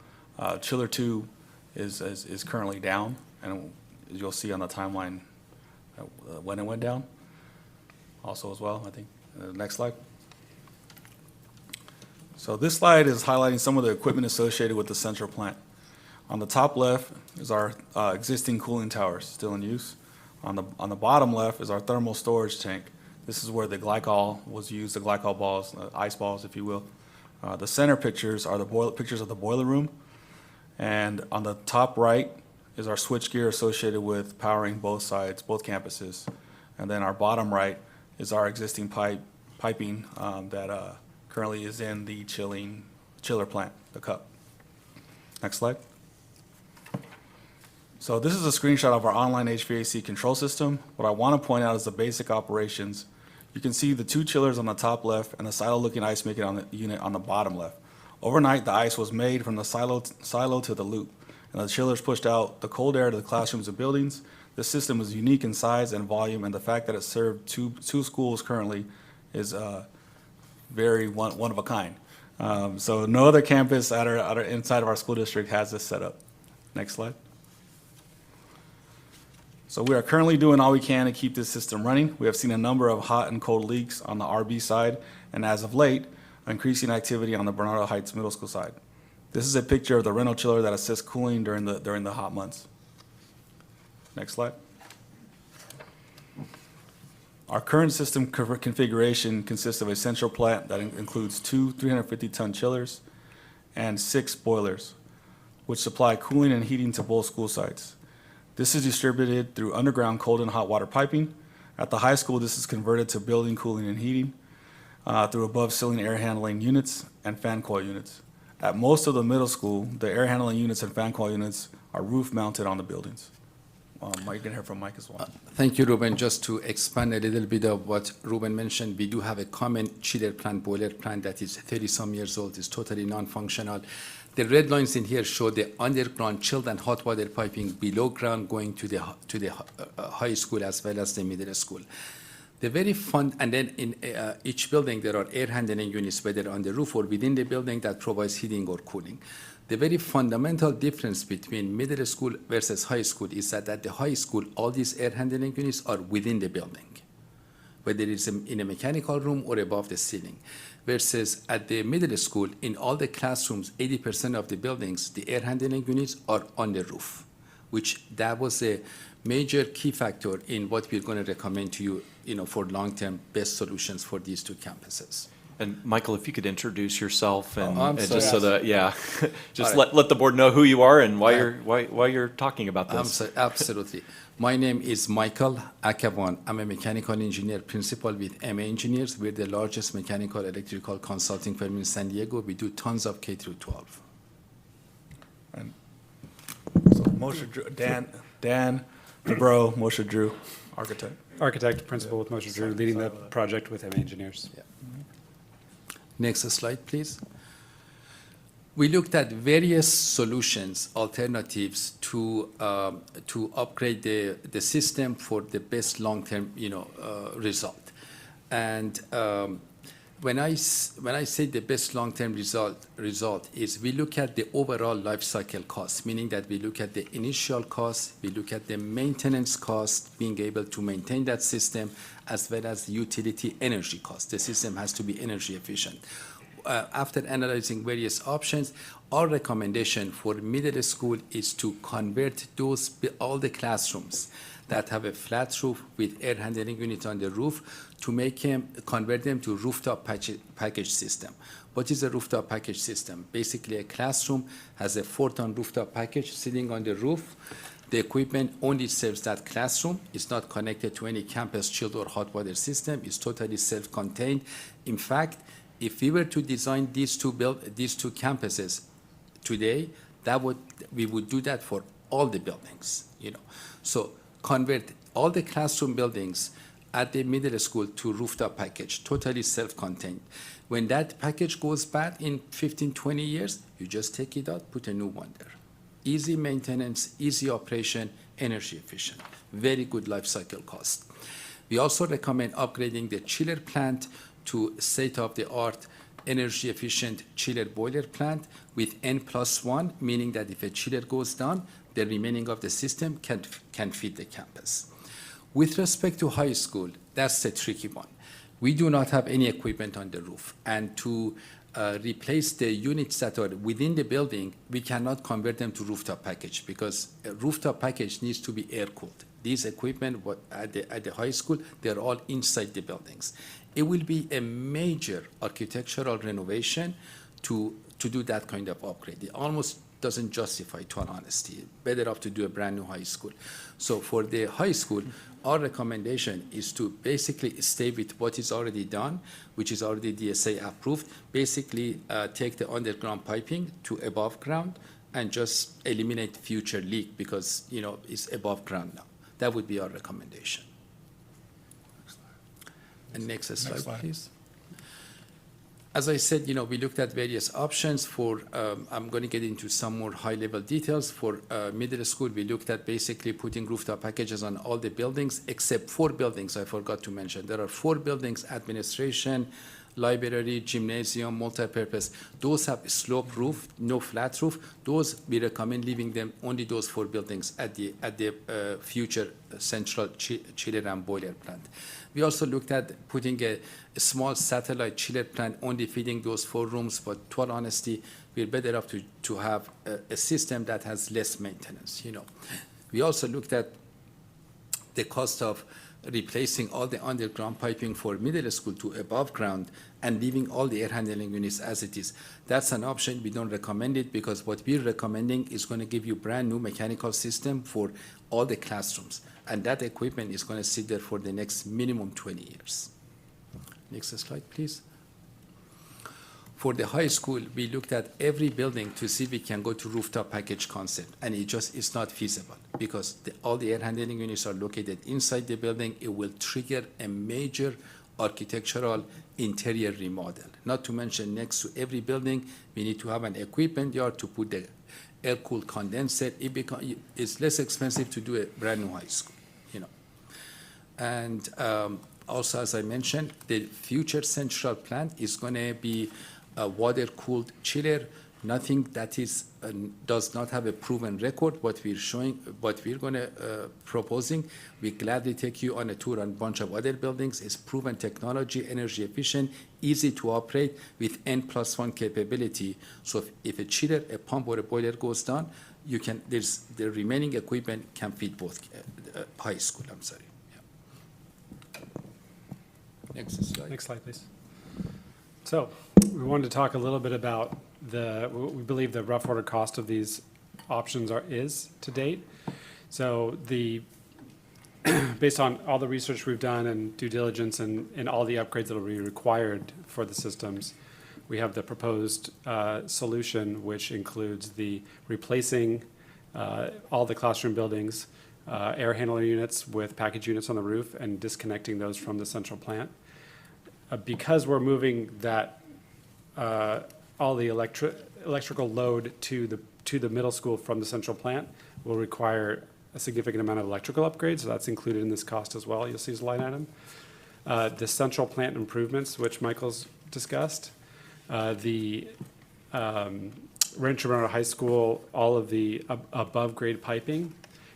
Chiller 2 is currently down, and you'll see on the timeline when it went down also as well, I think. Next slide. So this slide is highlighting some of the equipment associated with the central plant. On the top left is our existing cooling towers still in use. On the bottom left is our thermal storage tank. This is where the glycol was used, the glycol balls, ice balls, if you will. The center pictures are the pictures of the boiler room. And on the top right is our switchgear associated with powering both sides, both campuses. And then our bottom right is our existing piping that currently is in the chiller plant, the cup. Next slide. So this is a screenshot of our online HVAC control system. What I want to point out is the basic operations. You can see the 2 chillers on the top left and the silo-looking ice maker on the unit on the bottom left. Overnight, the ice was made from the silo to the loop, and the chillers pushed out the cold air to the classrooms and buildings. This system is unique in size and volume, and the fact that it served two schools currently is very one of a kind. So no other campus inside of our school district has this set up. Next slide. So we are currently doing all we can to keep this system running. We have seen a number of hot and cold leaks on the RB side, and as of late, increasing activity on the Bernardo Heights Middle School side. This is a picture of the rental chiller that assists cooling during the hot months. Next slide. Our current system configuration consists of a central plant that includes 2 350-ton chillers and 6 boilers, which supply cooling and heating to both school sites. This is distributed through underground cold and hot water piping. At the high school, this is converted to building cooling and heating through above ceiling air handling units and fan coil units. At most of the middle school, the air handling units and fan coil units are roof mounted on the buildings. You can hear from Mike as well. Thank you, Ruben. Just to expand a little bit of what Ruben mentioned, we do have a common chiller plant, boiler plant that is 30-some years old, is totally non-functional. The red lines in here show the underground chilled and hot water piping below ground going to the high school as well as the middle school. The very fun, and then in each building there are air handling units, whether on the roof or within the building, that provides heating or cooling. The very fundamental difference between middle school versus high school is that at the high school, all these air handling units are within the building, whether it's in a mechanical room or above the ceiling. Versus at the middle school, in all the classrooms, 80% of the buildings, the air handling units are on the roof, which that was a major key factor in what we're going to recommend to you, for long-term best solutions for these 2 campuses. And Michael, if you could introduce yourself and I'm just sorry. so that, yeah, just All right. let the board know who you are and why you're talking about this. Absolutely. My name is Michael Akavan. I'm a mechanical engineer principal with MA Engineers. We're the largest mechanical electrical consulting firm in San Diego. We do tons of K through 12. And so Moshe Drew, Dan DeBro, Moshe Drew, architect. Architect, principal with Moshe Drew, leading the project with MA Engineers. Yeah. Next slide, please. We looked at various solutions, alternatives to upgrade the system for the best long-term, result. And when I say the best long-term result is we look at the overall life cycle cost, meaning that we look at the initial cost, we look at the maintenance cost, being able to maintain that system, as well as the utility energy cost. The system has to be energy efficient. After analyzing various options, our recommendation for middle school is to convert all the classrooms that have a flat roof with air handling unit on the roof to convert them to rooftop package system. What is a rooftop package system? Basically, a classroom has a 4-ton rooftop package sitting on the roof. The equipment only serves that classroom. It's not connected to any campus chilled or hot water system. It's totally self-contained. In fact, if we were to design these two campuses today, we would do that for all the buildings. So convert all the classroom buildings at the middle school to rooftop package, totally self-contained. When that package goes bad in 15, 20 years, you just take it out, put a new one there. Easy maintenance, easy operation, energy efficient. Very good life cycle cost. We also recommend upgrading the chiller plant to state-of-the-art energy-efficient chiller boiler plant with N+1, meaning that if a chiller goes down, the remaining of the system can feed the campus. With respect to high school, that's the tricky one. We do not have any equipment on the roof, and to replace the units that are within the building, we cannot convert them to rooftop package because a rooftop package needs to be air-cooled. These equipment at the high school, they're all inside the buildings. It will be a major architectural renovation to do that kind of upgrade. It almost doesn't justify, to all honesty. Better off to do a brand new high school. So for the high school, our recommendation is to basically stay with what is already done, which is already DSA approved. Basically, take the underground piping to above ground and just eliminate future leak because, it's above ground now. That would be our recommendation. And next slide, please. As I said, we looked at various options for, I'm going to get into some more high-level details. For middle school, we looked at basically putting rooftop packages on all the buildings, except 4 buildings I forgot to mention. There are 4 buildings: administration, library, gymnasium, multipurpose. Those have sloped roof, no flat roof. Those, we recommend leaving them, only those 4 buildings at the future central chiller and boiler plant. We also looked at putting a small satellite chiller plant only feeding those 4 rooms, but to all honesty, we're better off to have a system that has less maintenance, We also looked at the cost of replacing all the underground piping for middle school to above ground and leaving all the air handling units as it is. That's an option. We don't recommend it because what we're recommending is going to give you brand new mechanical system for all the classrooms. And that equipment is going to sit there for the next minimum 20 years. Next slide, please. For the high school, we looked at every building to see if we can go to rooftop package concept, and it's not feasible because all the air handling units are located inside the building. It will trigger a major architectural interior remodel. Not to mention, next to every building, we need to have an equipment yard to put the air-cooled condenser. It's less expensive to do a brand new high school, And also, as I mentioned, the future central plant is going to be a water-cooled chiller, nothing that does not have a proven record. What we're going to proposing, we gladly take you on a tour on a bunch of other buildings. It's proven technology, energy efficient, easy to operate with N+1 capability. So if a chiller, a pump, or a boiler goes down, the remaining equipment can feed both high school. I'm sorry. Yeah. Next slide. Next slide, please. So we wanted to talk a little bit about what we believe the rough order cost of these options is to date. So based on all the research we've done and due diligence and all the upgrades that will be required for the systems, we have the proposed solution, which includes the replacing all the classroom buildings, air handler units with package units on the roof, and disconnecting those from the central plant. Because we're moving all the electrical load to the middle school from the central plant will require a significant amount of electrical upgrades, so that's included in this cost as well. You'll see as a line item. The central plant improvements, which Michael's discussed, the Rancho Bernardo High School, all of the above grade piping,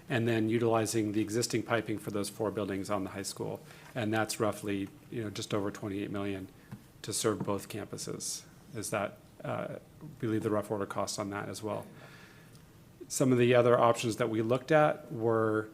and then utilizing the existing piping for those 4 buildings on the high school. And that's roughly, just over $28 million to serve both campuses. Is that, believe the rough order cost on that as well. Some of the other options that we looked at were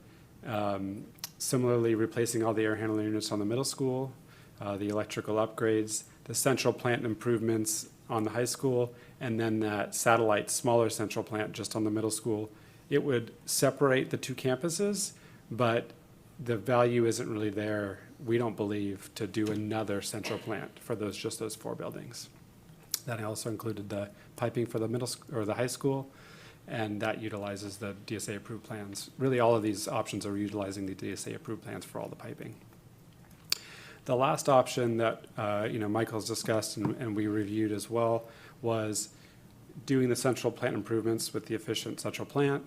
similarly replacing all the air handling units on the middle school, the electrical upgrades, the central plant improvements on the high school, and then that satellite smaller central plant just on the middle school. It would separate the 2 campuses, but the value isn't really there, we don't believe, to do another central plant for just those 4 buildings. That also included the piping for the the high school, and that utilizes the DSA approved plans. Really, all of these options are utilizing the DSA approved plans for all the piping. The last option that Michael's discussed and we reviewed as well was doing the central plant improvements with the efficient central plant,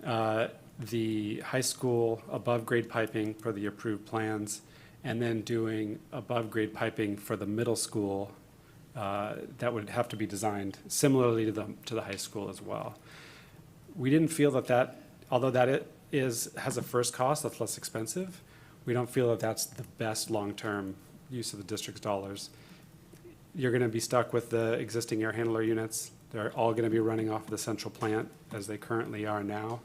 the high school above-grade piping for the approved plans, and then doing above-grade piping for the middle school that would have to be designed similarly to the high school as well. We didn't feel that, although that has a first cost that's less expensive, we don't feel that that's the best long-term use of the district's dollars. You're going to be stuck with the existing air handler units. They're all going to be running off of the central plant as they currently are now,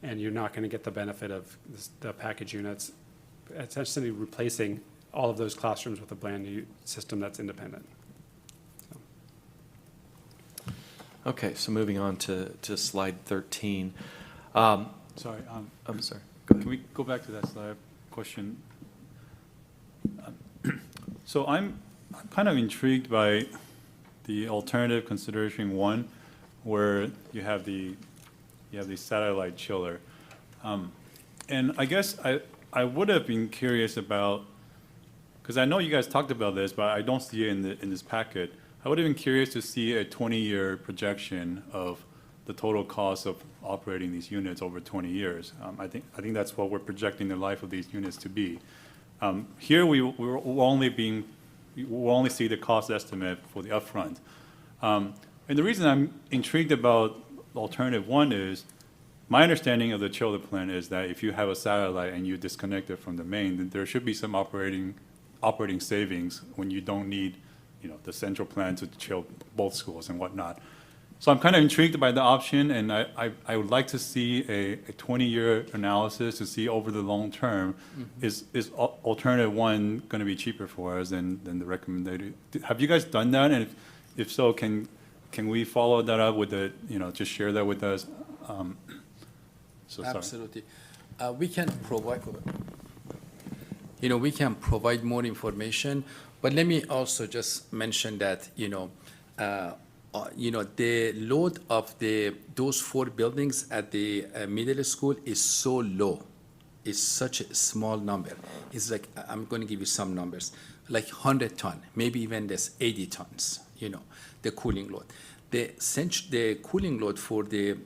and you're not going to get the benefit of the package units, essentially replacing all of those classrooms with a brand-new system that's independent. Okay, so moving on to slide 13. Sorry, I'm sorry. can we go back to that slide question? So I'm kind of intrigued by the alternative consideration one, where you have the satellite chiller. And I guess I would have been curious about, because I know you guys talked about this, but I don't see it in this packet. I would have been curious to see a 20-year projection of the total cost of operating these units over 20 years. I think that's what we're projecting the life of these units to be. Here we'll only see the cost estimate for the upfront. And the reason I'm intrigued about alternative one is, my understanding of the chiller plant is that if you have a satellite and you disconnect it from the main, then there should be some operating savings when you don't need, the central plant to chill both schools and whatnot. So I'm kind of intrigued by the option, and I would like to see a 20-year analysis to see over the long term, is alternative one going to be cheaper for us than the recommended? Have you guys done that? And if so, can we follow that up with just share that with us? Sorry. Absolutely. We can provide more information, but let me also just mention that, the load of those 4 buildings at the middle school is so low. It's such a small number. It's like, I'm going to give you some numbers, like 100 ton, maybe even less, 80 tons, the cooling load. The cooling load for the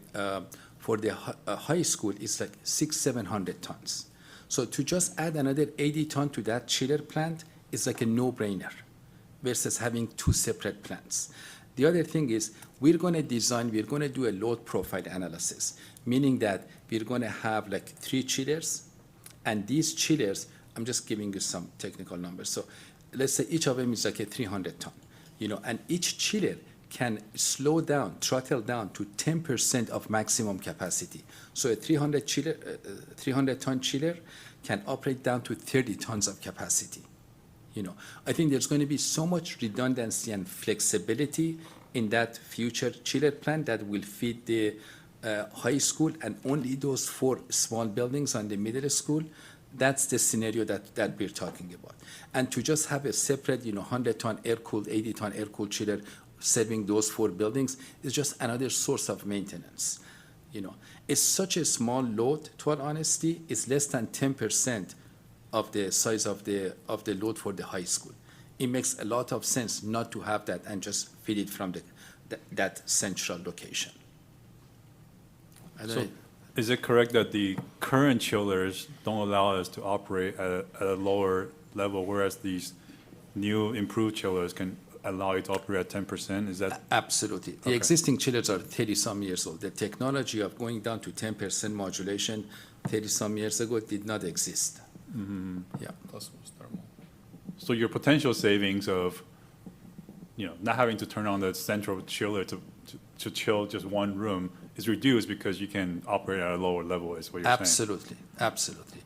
high school is like 600-700 tons. So to just add another 80 ton to that chiller plant is like a no-brainer versus having 2 separate plants. The other thing is, we're going to do a load profile analysis, meaning that we're going to have like 3 chillers, and these chillers, I'm just giving you some technical numbers. So let's say each of them is like a 300 ton, and each chiller can throttle down to 10% of maximum capacity. So a 300 ton chiller can operate down to 30 tons of capacity. I think there's going to be so much redundancy and flexibility in that future chiller plant that will feed the high school and only those 4 small buildings on the middle school. That's the scenario that we're talking about. And to just have a separate, 100-ton air-cooled, 80-ton air-cooled chiller serving those 4 buildings is just another source of maintenance. It's such a small load, to all honesty, it's less than 10% of the size of the load for the high school. It makes a lot of sense not to have that and just feed it from that central location. So is it correct that the current chillers don't allow us to operate at a lower level, whereas these new improved chillers can allow you to operate at 10%? Is that? Absolutely. The existing chillers are 30-some years old. The technology of going down to 10% modulation 30-some years ago did not exist. Mm-hmm. Yeah. So your potential savings of, not having to turn on the central chiller to chill just one room is reduced because you can operate at a lower level, is what you're saying? Absolutely.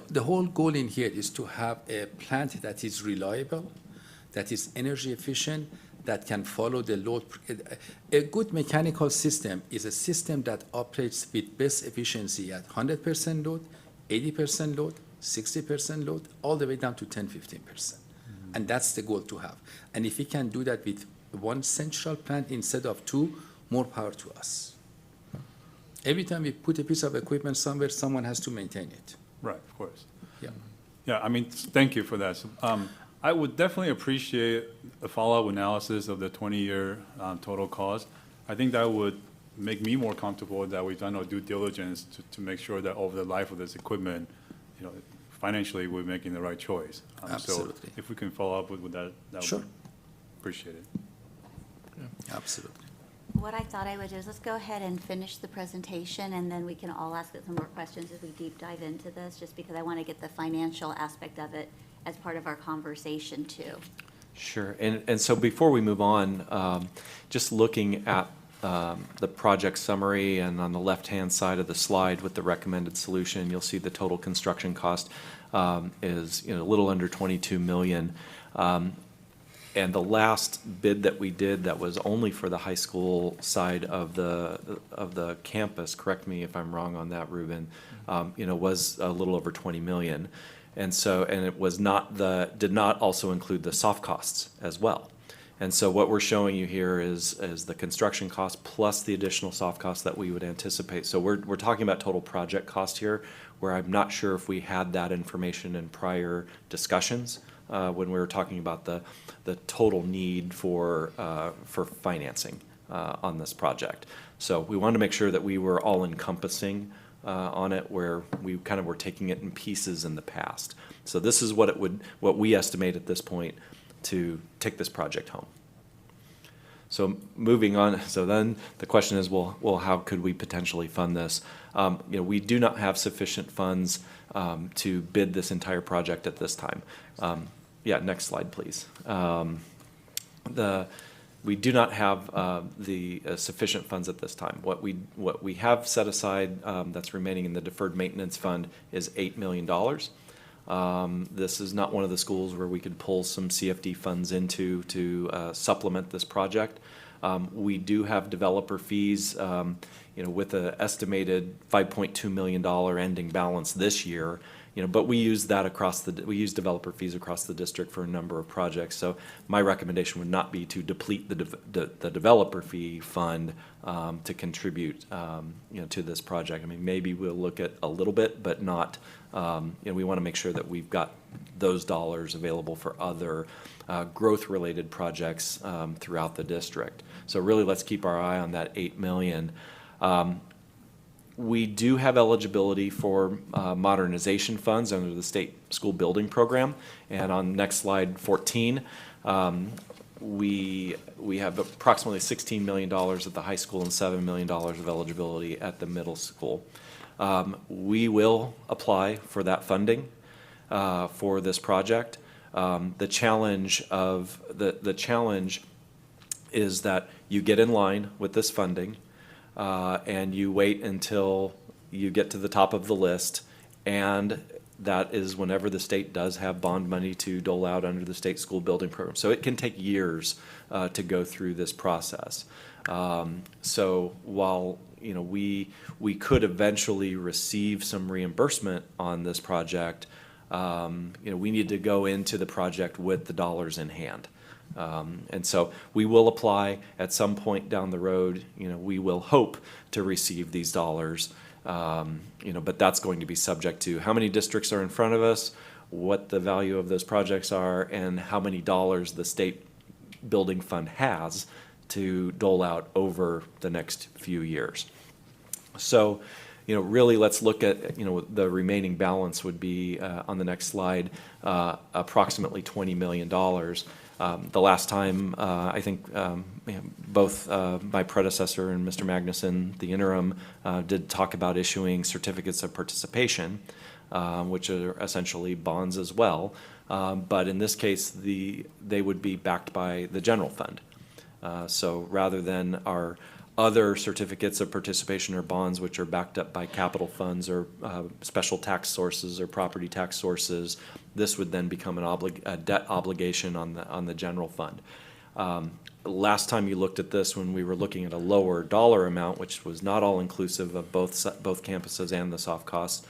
The whole goal in here is to have a plant that is reliable, that is energy efficient, that can follow the load. A good mechanical system is a system that operates with best efficiency at 100% load, 80% load, 60% load, all the way down to 10-15%. And that's the goal to have. And if we can do that with one central plant instead of 2, more power to us. Every time we put a piece of equipment somewhere, someone has to maintain it. Right, of course. Yeah. Yeah, thank you for that. So, I would definitely appreciate a follow-up analysis of the 20-year total cost. I think that would make me more comfortable that we've done our due diligence to make sure that over the life of this equipment, financially, we're making the right choice. Absolutely. So if we can follow up with that, that Sure. would appreciate it. Absolutely. What I thought I would do is let's go ahead and finish the presentation, and then we can all ask some more questions as we deep dive into this, just because I want to get the financial aspect of it as part of our conversation too. Sure. And so before we move on, just looking at the project summary, and on the left-hand side of the slide with the recommended solution, you'll see the total construction cost is a little under 22 million. And the last bid that we did that was only for the high school side of the campus, correct me if I'm wrong on that, Ruben, was a little over 20 million. And it was did not also include the soft costs as well. And so what we're showing you here is the construction cost plus the additional soft costs that we would anticipate. So we're talking about total project cost here, where I'm not sure if we had that information in prior discussions when we were talking about the total need for financing on this project. So we wanted to make sure that we were all encompassing on it, where we kind of were taking it in pieces in the past. So this is what we estimate at this point to take this project home. So moving on, so then the question is, well, how could we potentially fund this? We do not have sufficient funds to bid this entire project at this time. Yeah, next slide, please. We do not have the sufficient funds at this time. What we have set aside that's remaining in the deferred maintenance fund is $8 million. This is not one of the schools where we could pull some CFD funds into to supplement this project. We do have developer fees, with an estimated $5.2 million ending balance this year. But we use that we use developer fees across the district for a number of projects. So my recommendation would not be to deplete the developer fee fund to contribute, to this project. I mean, maybe we'll look at a little bit, but not. We want to make sure that we've got those dollars available for other growth-related projects throughout the district. So really, let's keep our eye on that $8 million. We do have eligibility for modernization funds under the state school building program. And on next slide 14, we have approximately $16 million at the high school and $7 million of eligibility at the middle school. We will apply for that funding for this project. The challenge is that you get in line with this funding, and you wait until you get to the top of the list, and that is whenever the state does have bond money to dole out under the state school building program. So it can take years to go through this process. So while we could eventually receive some reimbursement on this project, we need to go into the project with the dollars in hand. And so we will apply at some point down the road. We will hope to receive these dollars, but that's going to be subject to how many districts are in front of us, what the value of those projects are, and how many dollars the state building fund has to dole out over the next few years. So, really let's look at, the remaining balance would be on the next slide, approximately $20 million. The last time, I think both my predecessor and Mr. Magnuson, the interim, did talk about issuing certificates of participation, which are essentially bonds as well. But in this case, they would be backed by the general fund. So rather than our other certificates of participation or bonds, which are backed up by capital funds or special tax sources or property tax sources, this would then become a debt obligation on the general fund. Last time you looked at this, when we were looking at a lower dollar amount, which was not all inclusive of both campuses and the soft costs,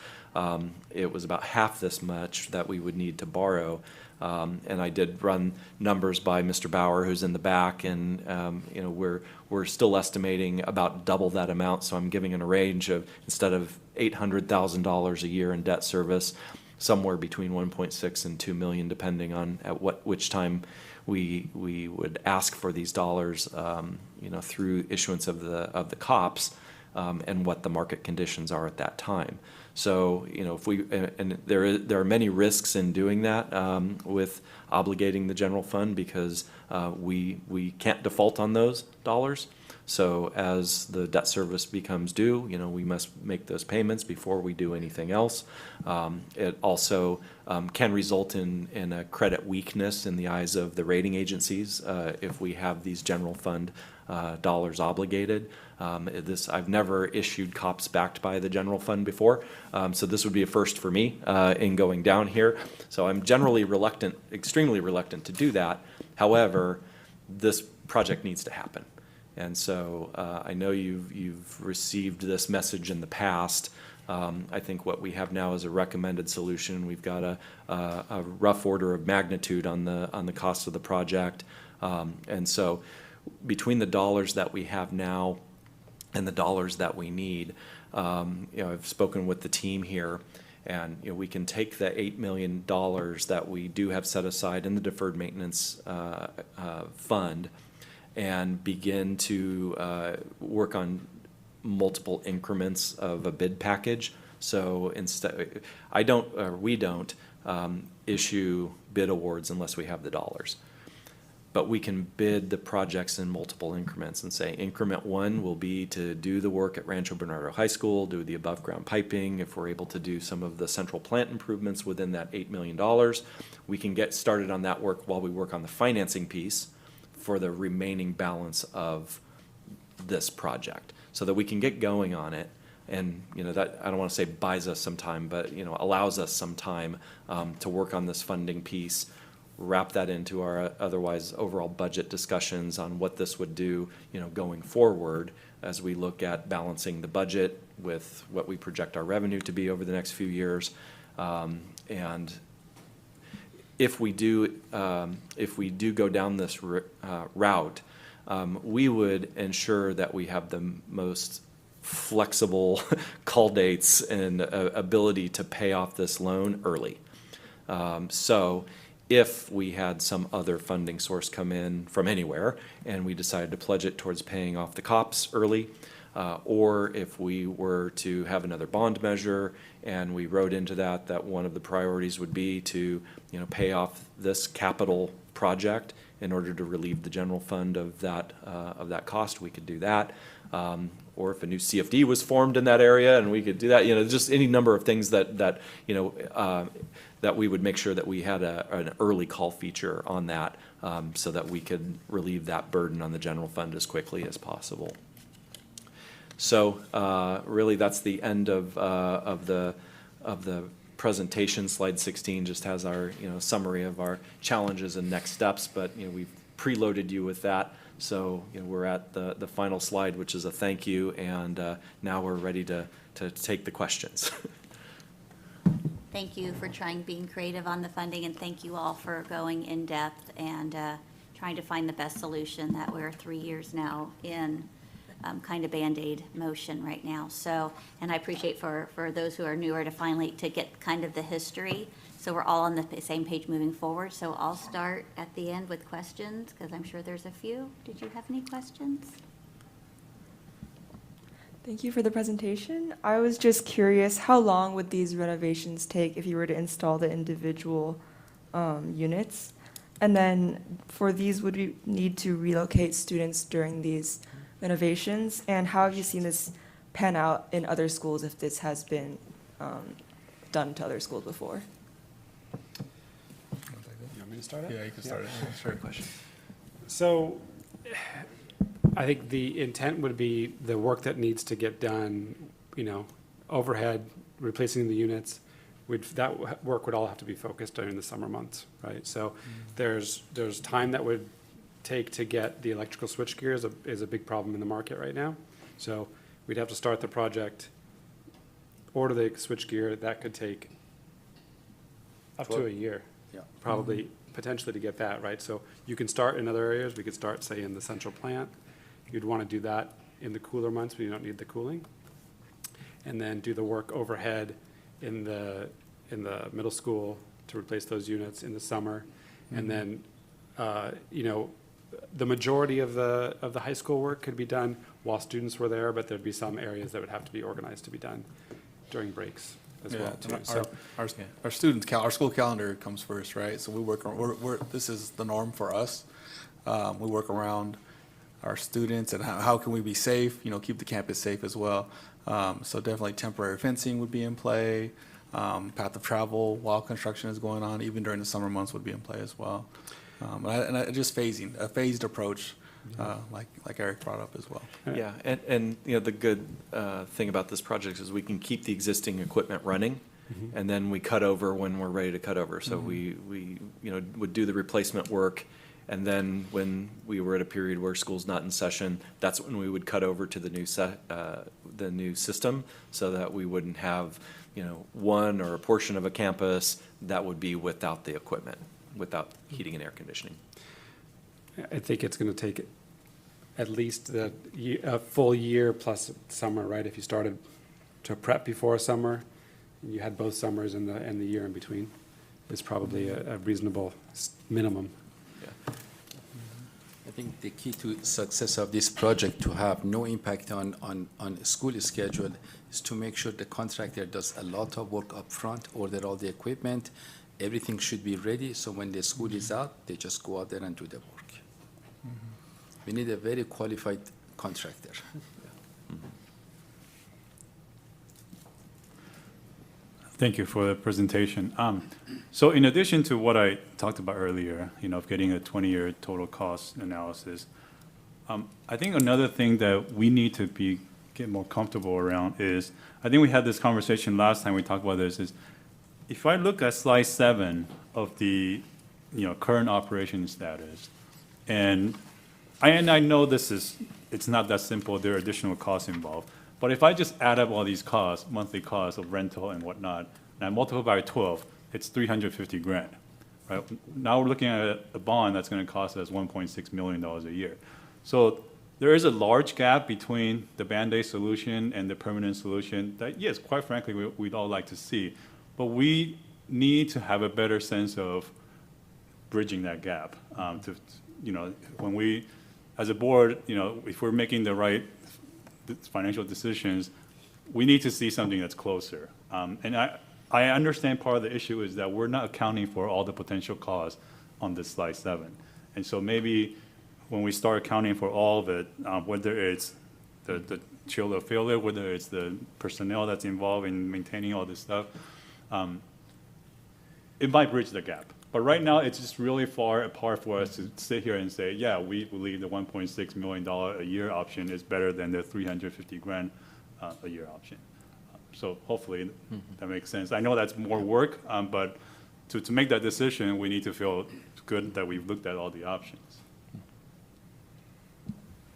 it was about half this much that we would need to borrow. And I did run numbers by Mr. Bauer, who's in the back, and we're still estimating about double that amount. So I'm giving it a range of, instead of $800,000 a year in debt service, somewhere between 1.6 and 2 million, depending on which time we would ask for these dollars, through issuance of the COPS, and what the market conditions are at that time. So, if we, and there are many risks in doing that, with obligating the general fund, because we can't default on those dollars. So as the debt service becomes due, we must make those payments before we do anything else. It also can result in a credit weakness in the eyes of the rating agencies if we have these general fund dollars obligated. I've never issued COPS backed by the general fund before, so this would be a first for me in going down here. So I'm generally reluctant, extremely reluctant to do that. However, this project needs to happen. And so I know you've received this message in the past. I think what we have now is a recommended solution. We've got a rough order of magnitude on the cost of the project. And so between the dollars that we have now and the dollars that we need, I've spoken with the team here, and we can take the $8 million that we do have set aside in the deferred maintenance fund and begin to work on multiple increments of a bid package. So instead, we don't issue bid awards unless we have the dollars. But we can bid the projects in multiple increments and say increment 1 will be to do the work at Rancho Bernardo High School, do the above ground piping. If we're able to do some of the central plant improvements within that $8 million, we can get started on that work while we work on the financing piece for the remaining balance of this project, so that we can get going on it. And that, I don't want to say buys us some time, but allows us some time to work on this funding piece, wrap that into our otherwise overall budget discussions on what this would do going forward as we look at balancing the budget with what we project our revenue to be over the next few years. And if we do go down this route, we would ensure that we have the most flexible call dates and ability to pay off this loan early. So if we had some other funding source come in from anywhere and we decided to pledge it towards paying off the COPS early, or if we were to have another bond measure and we wrote into that one of the priorities would be to pay off this capital project in order to relieve the general fund of that cost, we could do that. Or if a new CFD was formed in that area and we could do that, just any number of things that we would make sure that we had an early call feature on that, so that we could relieve that burden on the general fund as quickly as possible. So really, that's the end of the presentation. Slide 16 just has our summary of our challenges and next steps, but we've preloaded you with that. So we're at the final slide, which is a thank you, and now we're ready to take the questions. Thank you for being creative on the funding, and thank you all for going in depth and trying to find the best solution that we're 3 years now in kind of Band-Aid motion right now. So, and I appreciate for those who are newer to get kind of the history, so we're all on the same page moving forward. So I'll start at the end with questions, because I'm sure there's a few. Did you have any questions? Thank you for the presentation. I was just curious, how long would these renovations take if you were to install the individual units? And then for these, would we need to relocate students during these renovations? And how have you seen this pan out in other schools if this has been done to other schools before? You want me to start it? Yeah, you can start it. Sure. Question. So I think the intent would be the work that needs to get done, overhead, replacing the units, that work would all have to be focused during the summer months, right? So there's time that would take to get the electrical switchgear is a big problem in the market right now. So we'd have to start the project, order the switchgear. That could take up to a year, probably, potentially, to get that, right? So you can start in other areas. We could start, say, in the central plant. You'd want to do that in the cooler months when you don't need the cooling. And then do the work overhead in the middle school to replace those units in the summer. And then you know, the majority of the high school work could be done while students were there, but there'd be some areas that would have to be organized to be done during breaks as Yeah, well, too. and So, our students, our school calendar comes first, right? So we work, this is the norm for us. We work around our students and how can we be safe, you know, keep the campus safe as well. So definitely temporary fencing would be in play. Path of travel while construction is going on, even during the summer months, would be in play as well. Just phasing, a phased approach, like Eric brought up as well. Yeah, and you know, the good thing about this project is we can keep the existing equipment running, and then we cut over when we're ready to cut over. So we you know, would do the replacement work, and then when we were at a period where school's not in session, that's when we would cut over to the new system, so that we wouldn't have, you know, one or a portion of a campus that would be without the equipment, without heating and air conditioning. I think it's going to take at least a full year plus summer, right? If you started to prep before summer, and you had both summers and the year in between, is probably a reasonable minimum. I think the key to success of this project, to have no impact on school schedule, is to make sure the contractor does a lot of work up front, order all the equipment, everything should be ready, so when the school is out, they just go out there and do the work. We need a very qualified contractor. Thank you for the presentation. So in addition to what I talked about earlier, you know, of getting a 20-year total cost analysis, I think another thing that we need to get more comfortable around is, I think we had this conversation last time we talked about this, is if I look at slide 7 of the, you know, current operation status, and I know it's not that simple, there are additional costs involved. But if I just add up all these costs, monthly costs of rental and whatnot, and I multiply by 12, it's 350 grand, right? Now we're looking at a bond that's going to cost us $1.6 million a year. So there is a large gap between the Band-Aid solution and the permanent solution that, yes, quite frankly, we'd all like to see. But we need to have a better sense of bridging that gap. You know, when we, as a board, you know, if we're making the right financial decisions, we need to see something that's closer. And I understand part of the issue is that we're not accounting for all the potential costs on this slide 7. And so maybe when we start accounting for all of it, whether it's the chiller failure, whether it's the personnel that's involved in maintaining all this stuff, it might bridge the gap. But right now, it's just really far apart for us to sit here and say, yeah, we believe the $1.6 million a year option is better than the 350 grand a year option. So hopefully that makes sense. I know that's more work, but to make that decision, we need to feel good that we've looked at all the options.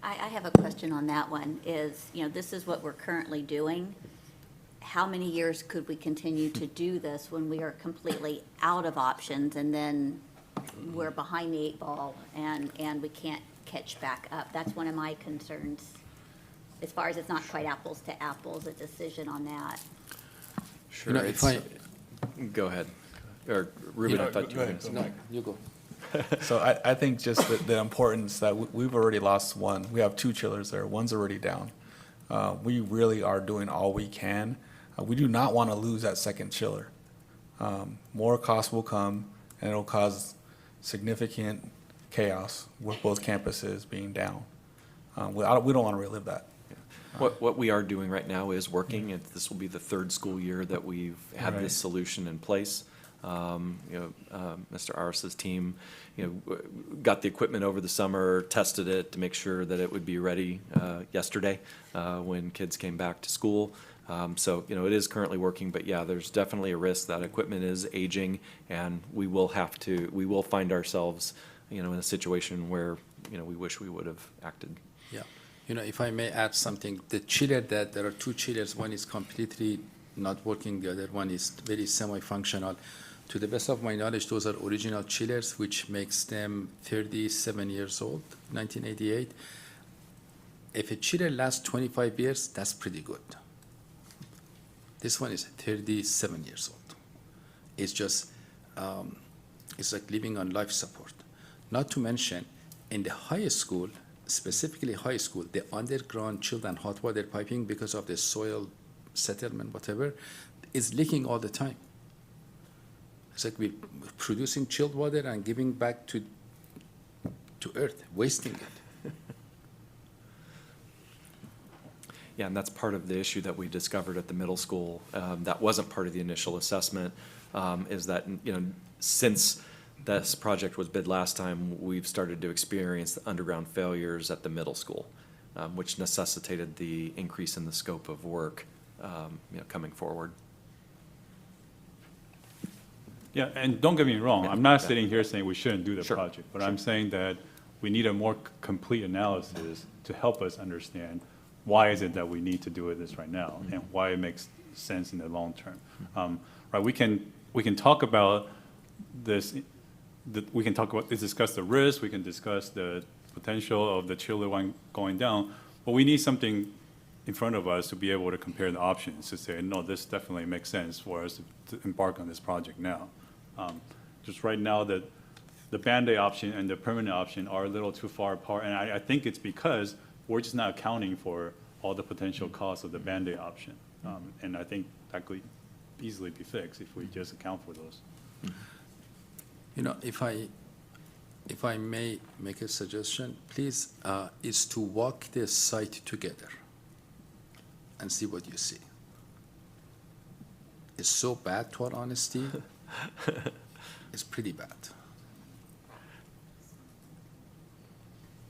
I have a question on that one, is, you know, this is what we're currently doing. How many years could we continue to do this when we are completely out of options, and then we're behind the 8 ball and we can't catch back up? That's one of my concerns, as far as it's not quite apples to apples, a decision on that. Sure. You know, if I- Go ahead. Or Ruben, I thought you were going to say. No, you go. So I think just the importance that we've already lost one. We have 2 chillers there. One's already down. We really are doing all we can. We do not want to lose that second chiller. More costs will come, and it'll cause significant chaos with both campuses being down. We don't want to relive that. What we are doing right now is working. This will be the 3rd school year that we've had this solution in place. You know, Mr. Aris's team, you know, got the equipment over the summer, tested it to make sure that it would be ready yesterday when kids came back to school. So, you know, it is currently working, but yeah, there's definitely a risk that equipment is aging, and we will find ourselves, you know, in a situation where, you know, we wish we would have acted. Yeah. You know, if I may add something, the chiller, that there are 2 chillers, one is completely not working, the other one is very semi-functional. To the best of my knowledge, those are original chillers, which makes them 37 years old, 1988. If a chiller lasts 25 years, that's pretty good. This one is 37 years old. It's just, it's like living on life support. Not to mention, in the high school, specifically high school, the underground chilled and hot water piping, because of the soil settlement, whatever, is leaking all the time. It's like we're producing chilled water and giving back to earth, wasting it. Yeah, and that's part of the issue that we discovered at the middle school, that wasn't part of the initial assessment, is that, since this project was bid last time, we've started to experience the underground failures at the middle school, which necessitated the increase in the scope of work, coming forward. Yeah, and don't get me wrong, I'm not sitting here saying we shouldn't do the Sure, project, but I'm saying that we need a more complete analysis to help us understand why is it that we need to do this right now, and why it makes sense in the long term. Right, we can talk about this, we can discuss the risk, we can discuss the potential of the chiller one going down, but we need something in front of us to be able to compare the options, to say, no, this definitely makes sense for us to embark on this project now. Just right now, the Band-Aid option and the permanent option are a little too far apart, and I think it's because we're just not accounting for all the potential costs of the Band-Aid option. And I think that could easily be fixed if we just account for those. If I may make a suggestion, please, is to walk the site together and see what you see. It's so bad, to our honesty. It's pretty bad.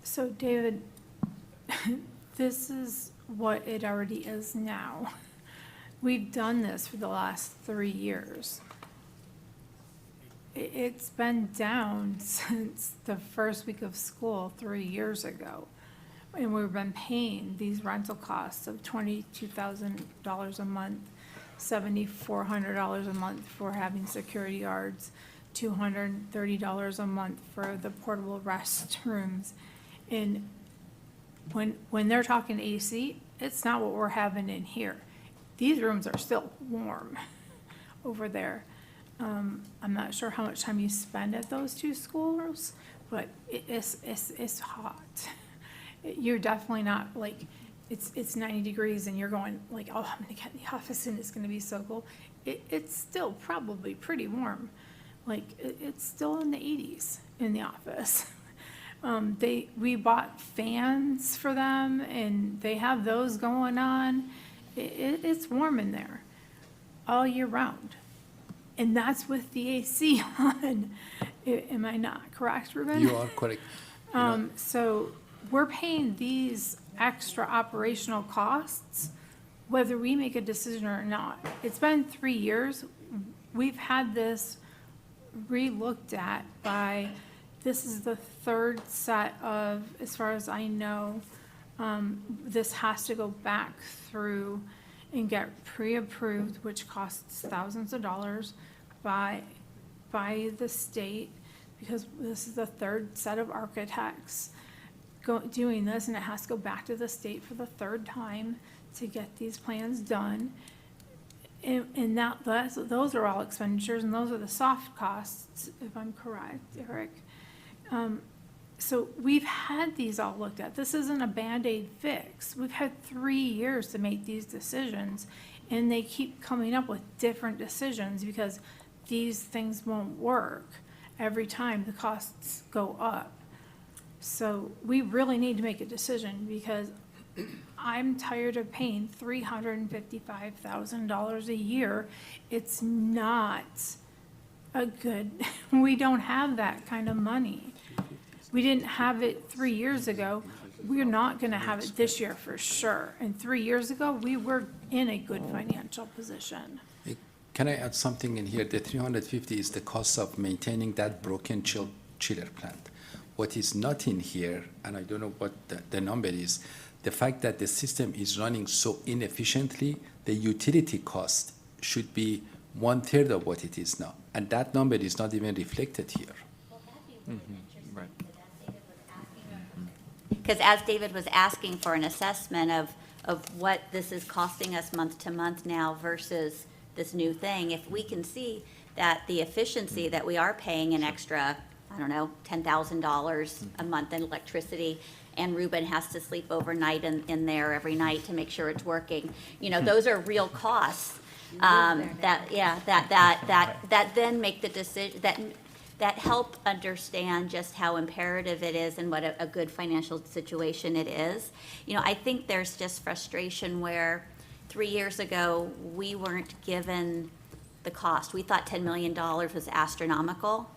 So David, this is what it already is now. We've done this for the last 3 years. It's been down since the first week of school 3 years ago. And we've been paying these rental costs of $22,000 a month, $7,400 a month for having security guards, $230 a month for the portable restrooms. And when they're talking AC, it's not what we're having in here. These rooms are still warm over there. I'm not sure how much time you spend at those two schools, but it's hot. You're definitely not like, it's 90 degrees and you're going like, oh, I'm gonna get in the office and it's gonna be so cool. It's still probably pretty warm. Like, it's still in the 80s in the office. We bought fans for them and they have those going on. It's warm in there all year round. And that's with the AC on. Am I not correct, Ruben? You are correct. So we're paying these extra operational costs, whether we make a decision or not. It's been 3 years. We've had this re-looked at this is the third set of, as far as I know, this has to go back through and get pre-approved, which costs thousands of dollars by the state, because this is the third set of architects doing this, and it has to go back to the state for the third time to get these plans done. And those are all expenditures, and those are the soft costs, if I'm correct, Eric. So we've had these all looked at. This isn't a Band-Aid fix. We've had 3 years to make these decisions, and they keep coming up with different decisions because these things won't work every time the costs go up. So we really need to make a decision because I'm tired of paying $355,000 a year. It's not a good, we don't have that kind of money. We didn't have it 3 years ago. We're not going to have it this year for sure. And 3 years ago, we were in a good financial position. Can I add something in here? The 350 is the cost of maintaining that broken chiller plant. What is not in here, and I don't know what the number is, the fact that the system is running so inefficiently, the utility cost should be 1/3 of what it is now. And that number is not even reflected here. Right. Because as David was asking for an assessment of what this is costing us month to month now versus this new thing, if we can see that the efficiency that we are paying an extra I don't know, $10,000 a month in electricity, and Ruben has to sleep overnight in there every night to make sure it's working. You know, those are real costs, that then make the decision, that help understand just how imperative it is and what a good financial situation it is. You know, I think there's just frustration where 3 years ago, we weren't given the cost. We thought $10 million was astronomical,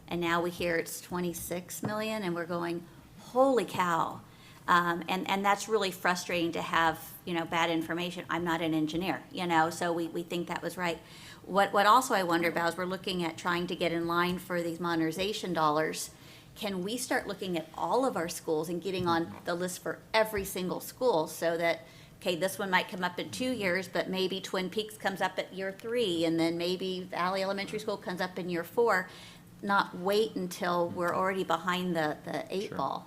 and now we hear it's 26 million, and we're going, holy cow. And that's really frustrating to have, you know, bad information. I'm not an engineer, you know, so we think that was right. What also I wonder about is we're looking at trying to get in line for these modernization dollars. Can we start looking at all of our schools and getting on the list for every single school so that, okay, this one might come up in 2 years, but maybe Twin Peaks comes up at year 3, and then maybe Valley Elementary School comes up in year 4, not wait until we're already behind the 8 ball.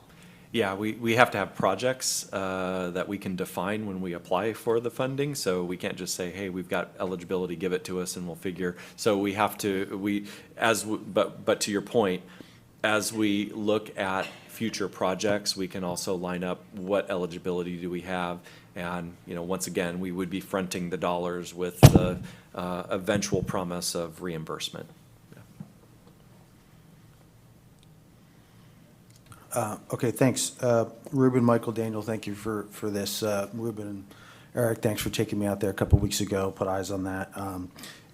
Yeah, we have to have projects that we can define when we apply for the funding. So we can't just say, hey, we've got eligibility, give it to us and we'll figure. So we have to, but to your point, as we look at future projects, we can also line up what eligibility do we have. And, you know, once again, we would be fronting the dollars with the eventual promise of reimbursement. Okay, thanks. Ruben, Michael, Daniel, thank you for this. Ruben and Eric, thanks for taking me out there a couple weeks ago, put eyes on that.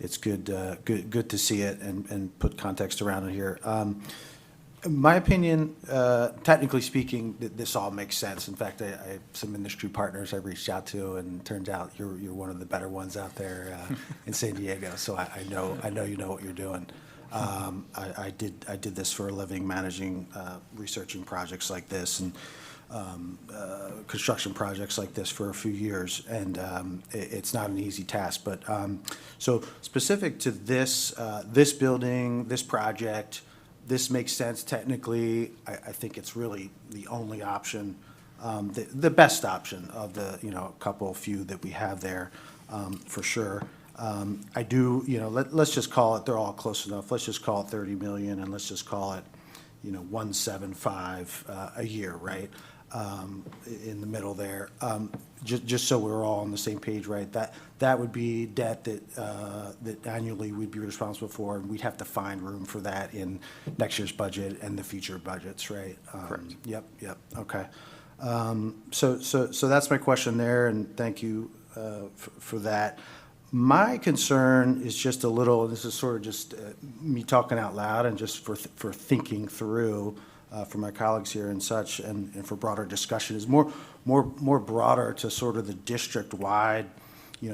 It's good to see it and put context around it here. In my opinion, technically speaking, this all makes sense. In fact, I have some industry partners I reached out to, and it turns out you're one of the better ones out there in San Diego. So I know you know what you're doing. I did this for a living, managing, researching projects like this and construction projects like this for a few years, and it's not an easy task. But so specific to this this building, this project, this makes sense technically. I think it's really the only option, the best option of the few that we have there, for sure. I do, let's just call it, they're all close enough. Let's just call it 30 million, and let's just call it, 175 a year, right? In the middle there, just so we're all on the same page, right? That would be debt that annually we'd be responsible for, and we'd have to find room for that in next year's budget and the future budgets, right? Correct. Yep, okay. So that's my question there, and thank you for that. My concern is just a little, this is sort of just me talking out loud and just for thinking through for my colleagues here and such, and for broader discussion, is more broader to sort of the district-wide,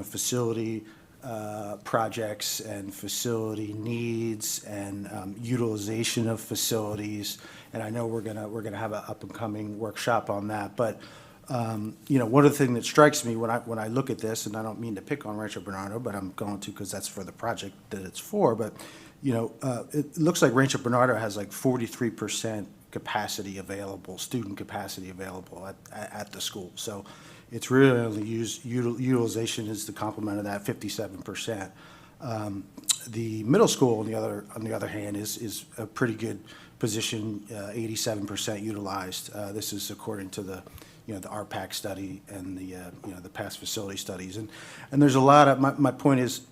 facility projects and facility needs and utilization of facilities. And I know we're gonna have an up-and-coming workshop on that, but one of the things that strikes me when I look at this, and I don't mean to pick on Rancho Bernardo, but I'm going to because that's for the project that it's for, but, it looks like Rancho Bernardo has like 43% capacity available, student capacity available at the school. So it's really utilization is the complement of that 57%. The middle school, on the other hand, is a pretty good position, 87% utilized. This is according to the the RPAC study and the past facility studies. And there's a lot of, my point is,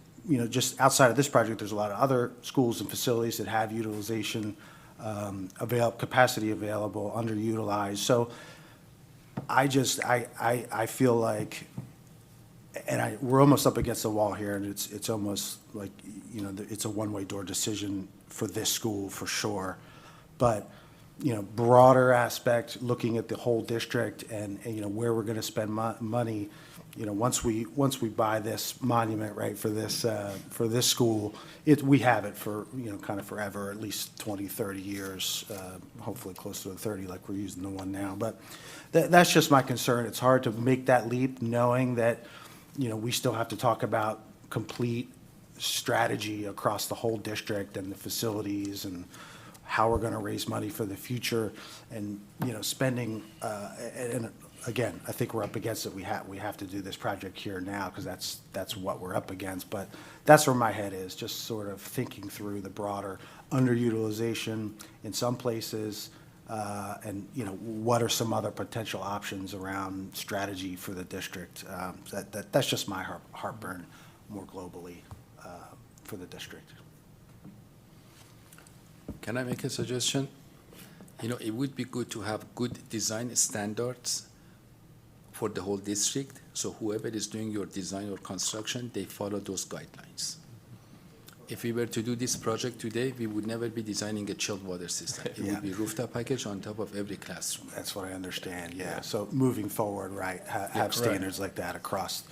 just outside of this project, there's a lot of other schools and facilities that have utilization, capacity available, underutilized. So I feel like, and we're almost up against the wall here, and it's almost like, it's a one-way door decision for this school for sure. But broader aspect, looking at the whole district and where we're going to spend money, once we buy this monument, right, for this school, we have it for kind of forever, at least 20, 30 years, hopefully close to 30, like we're using the one now. But that's just my concern. It's hard to make that leap, knowing that we still have to talk about complete strategy across the whole district and the facilities and how we're going to raise money for the future, and spending and again, I think we're up against it. We have to do this project here now because that's what we're up against. But that's where my head is, just sort of thinking through the broader underutilization in some places, and, you know, what are some other potential options around strategy for the district? That's just my heartburn more globally for the district. Can I make a suggestion? You know, it would be good to have good design standards for the whole district, so whoever is doing your design or construction, they follow those guidelines. If we were to do this project today, we would never be designing a chilled water system. It Yeah. would be rooftop package on top of every classroom. That's what I understand, yeah. So moving forward, right, have standards like that across,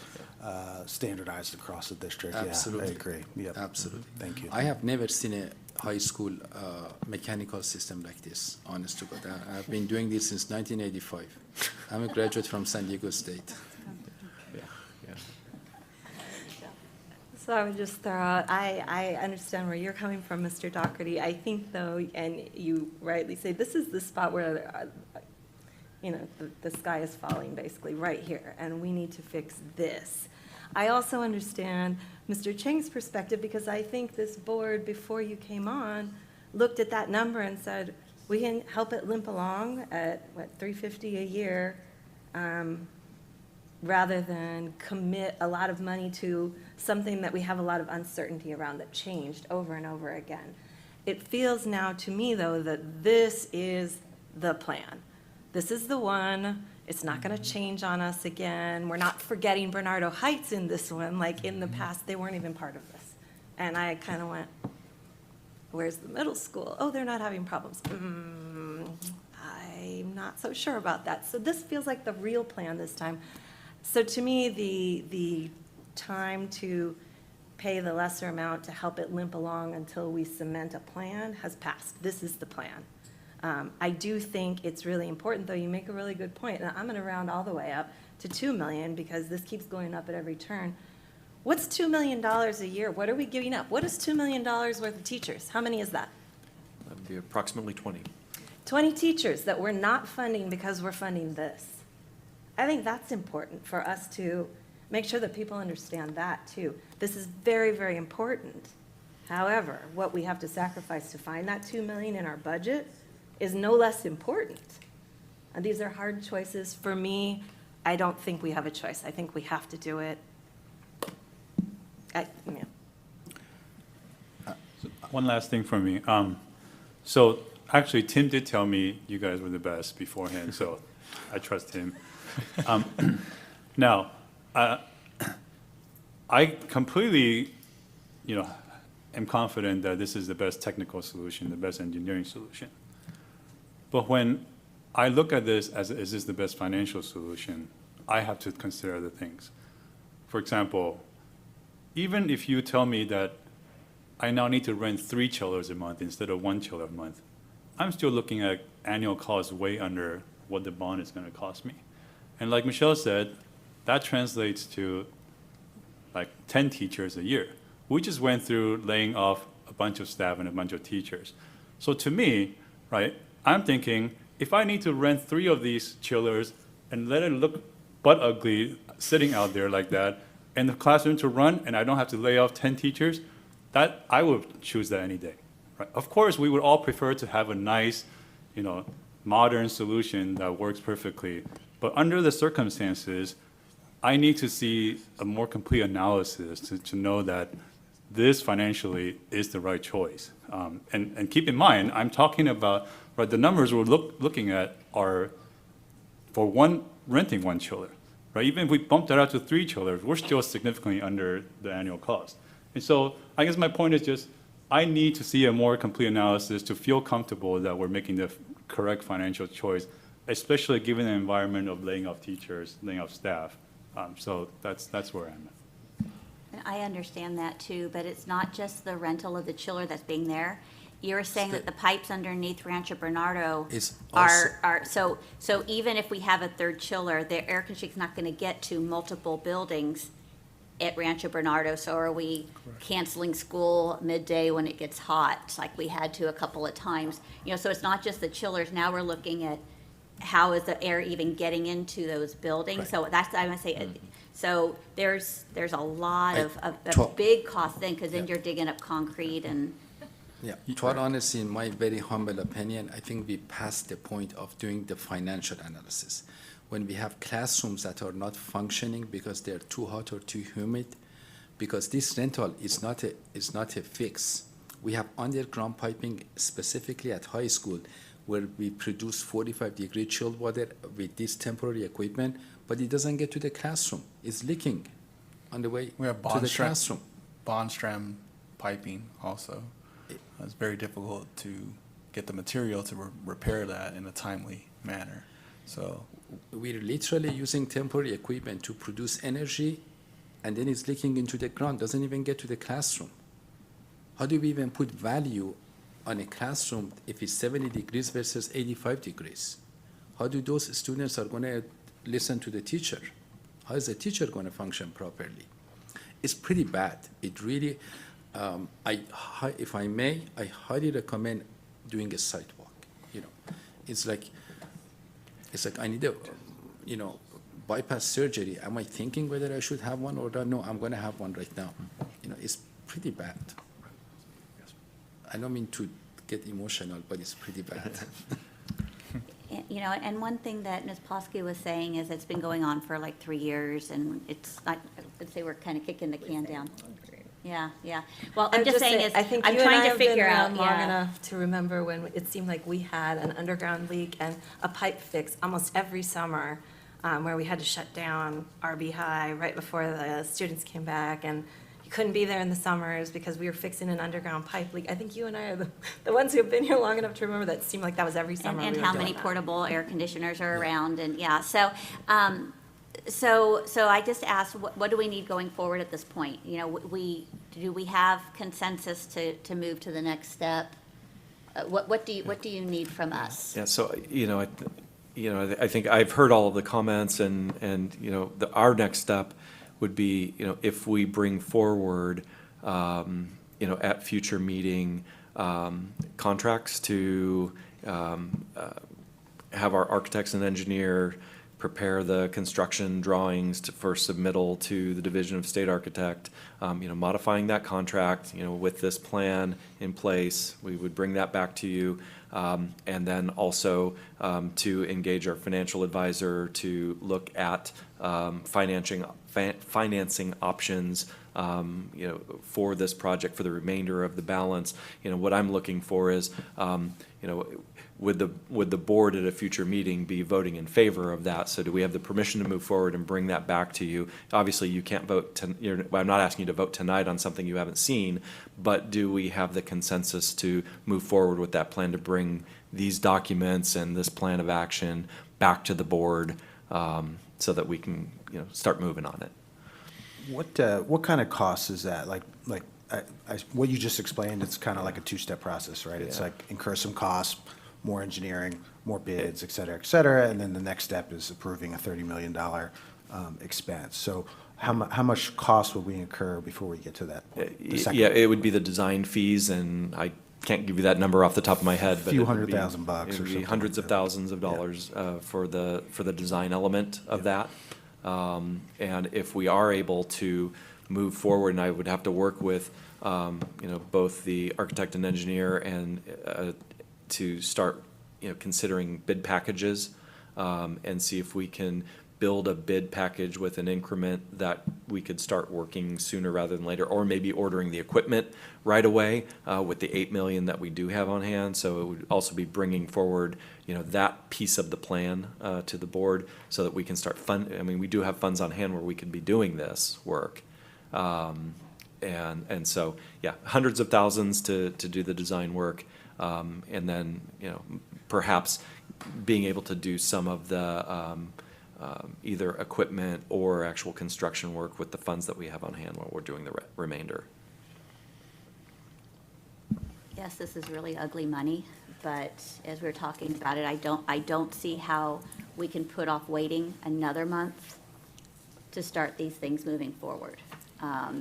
standardized across the district. Absolutely. Yeah, I agree. Yep. Absolutely. Thank you. I have never seen a high school mechanical system like this, honest to God. I've been doing this since 1985. I'm a graduate from San Diego State. So I would just throw out, I understand where you're coming from, Mr. Doherty. I think, though, and you rightly say, this is the spot where, you know, the sky is falling, basically, right here, and we need to fix this. I also understand Mr. Cheng's perspective, because I think this board, before you came on, looked at that number and said, we can help it limp along at, what, $350 a year, rather than commit a lot of money to something that we have a lot of uncertainty around that changed over and over again. It feels now to me, though, that this is the plan. This is the one. It's not going to change on us again. We're not forgetting Bernardo Heights in this one. Like in the past, they weren't even part of this. And I kind of went, where's the middle school? Oh, they're not having problems. I'm not so sure about that. So this feels like the real plan this time. So to me, the time to pay the lesser amount to help it limp along until we cement a plan has passed. This is the plan. I do think it's really important, though. You make a really good point, and I'm going to round all the way up to $2 million because this keeps going up at every turn. What's $2 million a year? What are we giving up? What is $2 million worth of teachers? How many is that? That would be approximately 20. 20 teachers that we're not funding because we're funding this. I think that's important for us to make sure that people understand that, too. This is very, very important. However, what we have to sacrifice to find that $2 million in our budget is no less important. And these are hard choices. For me, I don't think we have a choice. I think we have to do it. One last thing for me. So actually, Tim did tell me you guys were the best beforehand, so I trust him. Now, I completely, am confident that this is the best technical solution, the best engineering solution. But when I look at this as, is this the best financial solution, I have to consider other things. For example, even if you tell me that I now need to rent 3 chillers a month instead of 1 chiller a month, I'm still looking at annual costs way under what the bond is going to cost me. And like Michelle said, that translates to like 10 teachers a year. We just went through laying off a bunch of staff and a bunch of teachers. So to me, right, I'm thinking, if I need to rent 3 of these chillers and let it look butt ugly sitting out there like that, and the classroom to run, and I don't have to lay off 10 teachers, that I would choose that any day. Right? Of course, we would all prefer to have a nice, modern solution that works perfectly. But under the circumstances, I need to see a more complete analysis to know that this financially is the right choice. And keep in mind, I'm talking about, right, the numbers we're looking at are for renting 1 chiller. Right? Even if we bump that out to 3 chillers, we're still significantly under the annual cost. And so I guess my point is just, I need to see a more complete analysis to feel comfortable that we're making the correct financial choice, especially given the environment of laying off teachers, laying off staff. So that's where I'm at. And I understand that too, but it's not just the rental of the chiller that's being there. You're saying that the pipes underneath Rancho Bernardo are, so even if we have a 3rd chiller, the air conditioning's not gonna get to multiple buildings at Rancho Bernardo, so are we canceling school midday when it gets hot, like we had to a couple of times? So it's not just the chillers, now we're looking at how is the air even getting into those buildings? So that's, I would say, so there's a lot of big cost then, because then you're digging up concrete and, Yeah, quite honestly, in my very humble opinion, I think we passed the point of doing the financial analysis. When we have classrooms that are not functioning because they're too hot or too humid, because this rental is not a fix. We have underground piping specifically at high school where we produce 45-degree chilled water with this temporary equipment, but it doesn't get to the classroom. It's leaking on the way We have to the classroom. Bondstram piping also. It's very difficult to get the material to repair that in a timely manner. So We're literally using temporary equipment to produce energy, and then it's leaking into the ground, doesn't even get to the classroom. How do we even put value on a classroom if it's 70 degrees versus 85 degrees? How do those students are going to listen to the teacher? How is the teacher going to function properly? It's pretty bad. It really, if I may, I highly recommend doing a site walk. You know, it's like I need a, bypass surgery. Am I thinking whether I should have one or not? No, I'm going to have one right now. It's pretty bad. I don't mean to get emotional, but it's pretty bad. and one thing that Ms. Plosky was saying is it's been going on for like 3 years, and it's not, I'd say we're kind of kicking the can down. Yeah. Well, I'm just saying is, I think I'm you and I trying to have been figure out, around long enough to remember when it seemed like we had an underground leak and a pipe fix almost every summer, where we had to shut down RB High right before the students came back, and you couldn't be there in the summers because we were fixing an underground pipe leak. I think you and I are the ones who have been here long enough to remember that it seemed like that was every summer. And we were how doing many that. portable air conditioners are around, and so I just asked, what do we need going forward at this point? Do we have consensus to move to the next step? What do you need from us? Yeah, so, I think I've heard all of the comments, and our next step would be, if we bring forward, at future meeting, contracts to have our architects and engineer prepare the construction drawings for submittal to the Division of State Architect, modifying that contract, with this plan in place, we would bring that back to you. And then also to engage our financial advisor to look at financing options, for this project for the remainder of the balance. What I'm looking for is, would the board at a future meeting be voting in favor of that? So do we have the permission to move forward and bring that back to you? Obviously, you can't vote, I'm not asking you to vote tonight on something you haven't seen, but do we have the consensus to move forward with that plan to bring these documents and this plan of action back to the board, so that we can, start moving on it? What kind of cost is that? Like what you just explained, it's kind of like a two-step process, right? It's Yeah. like incur some costs, more engineering, more bids, et cetera, and then the next step is approving a $30 million expense. So how much cost will we incur before we get to that point? The second- Yeah, it would be the design fees, and I can't give you that number off the top of my head, but Few it would be- $100,000 or It would be something hundreds like of that. thousands of dollars for the design element of that. And if we are able to move forward, and I would have to work with, both the architect and engineer and to start, considering bid packages, and see if we can build a bid package with an increment that we could start working sooner rather than later, or maybe ordering the equipment right away with the $8 million that we do have on hand. So it would also be bringing forward, that piece of the plan to the board so that we can start we do have funds on hand where we could be doing this work. And so, yeah, hundreds of thousands to do the design work. And then, perhaps being able to do some of the either equipment or actual construction work with the funds that we have on hand while we're doing the remainder. Yes, this is really ugly money, but as we're talking about it, I don't see how we can put off waiting another month to start these things moving forward.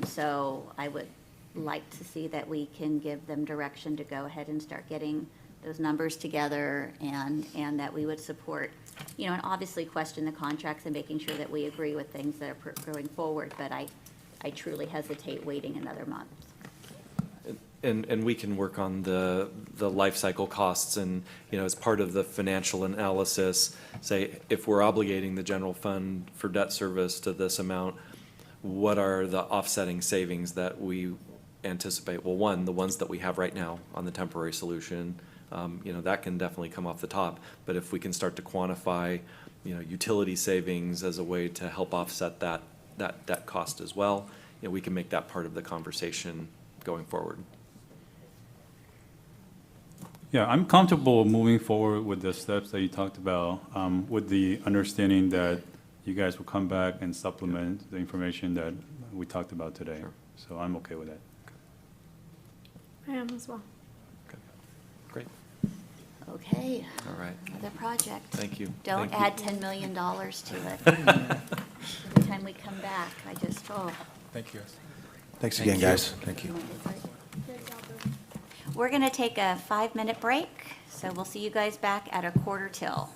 So I would like to see that we can give them direction to go ahead and start getting those numbers together and that we would support, and obviously question the contracts and making sure that we agree with things that are going forward, but I truly hesitate waiting another month. And we can work on the life cycle costs and, as part of the financial analysis, say, if we're obligating the general fund for debt service to this amount, what are the offsetting savings that we anticipate? Well, one, the ones that we have right now on the temporary solution, that can definitely come off the top. But if we can start to quantify, utility savings as a way to help offset that cost as well, we can make that part of the conversation going forward. Yeah, I'm comfortable moving forward with the steps that you talked about, with the understanding that you guys will come back and supplement the information that we talked about today. Sure. So I'm okay with that. I am as well. Okay. Great. Okay. All right. Another project. Thank you. Don't Thank you. add $10 million to it. Every time we come back, Thank you, guys. Thanks Thank again, you. guys. Thank you. We're going to take a 5-minute break, so we'll see you guys back at 1:45.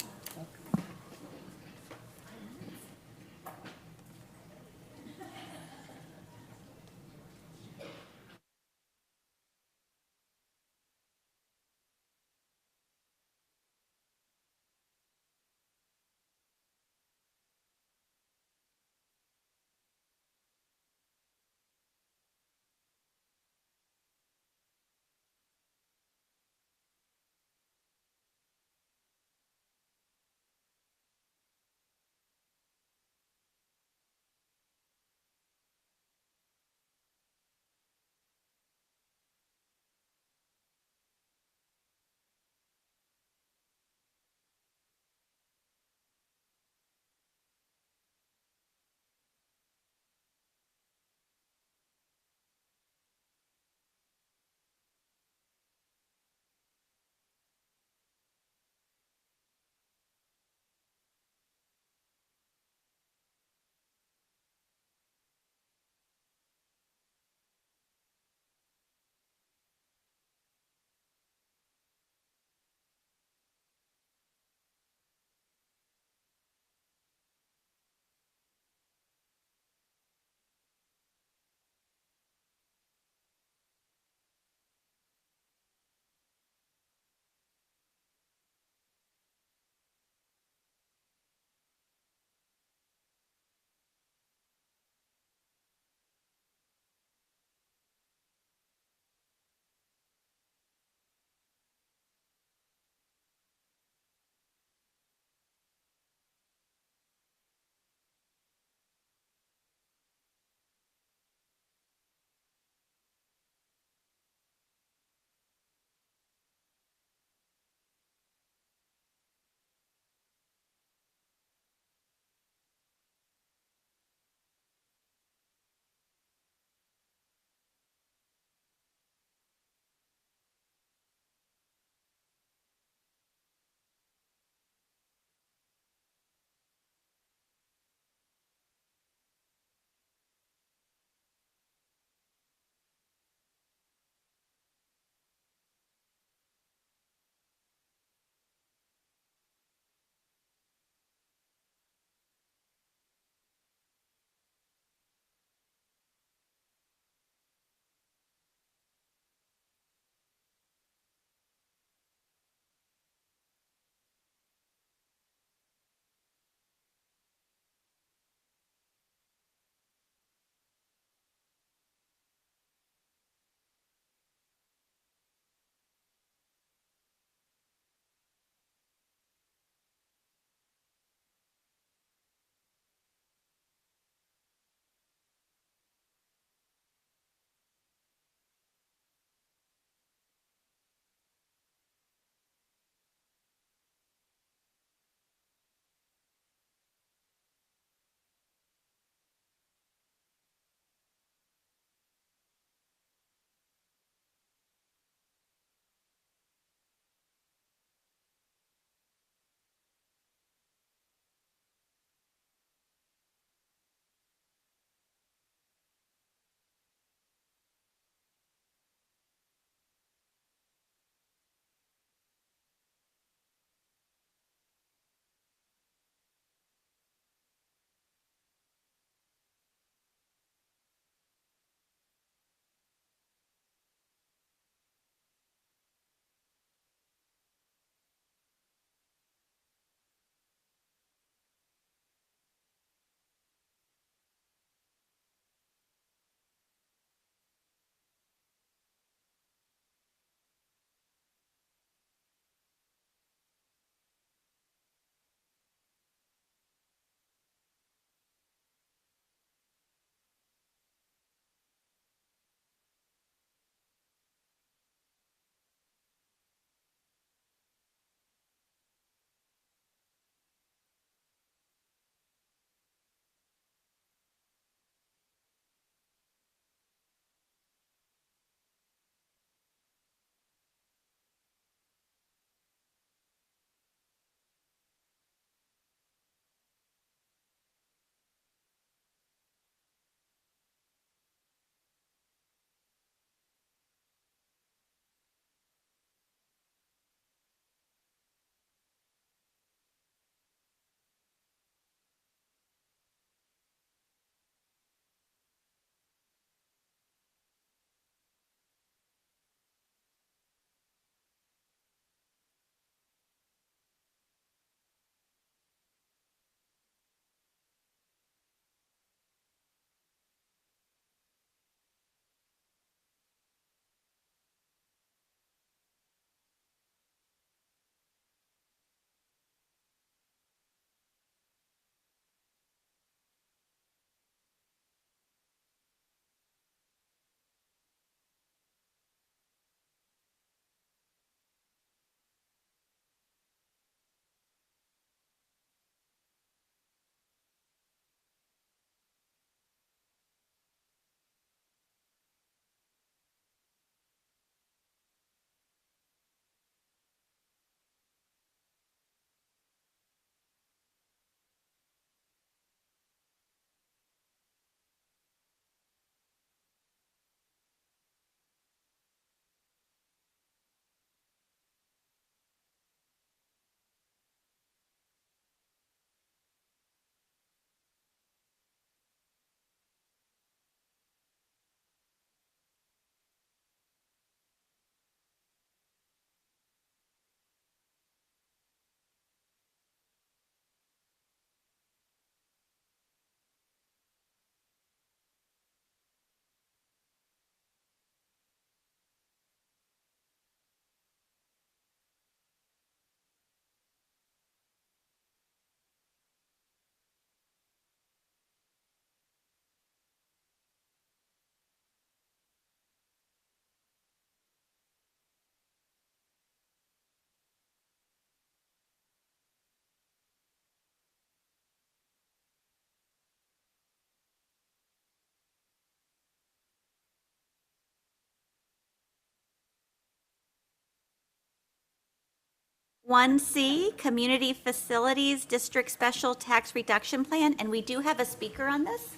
1C, Community Facilities District Special Tax Reduction Plan, and we do have a speaker on this.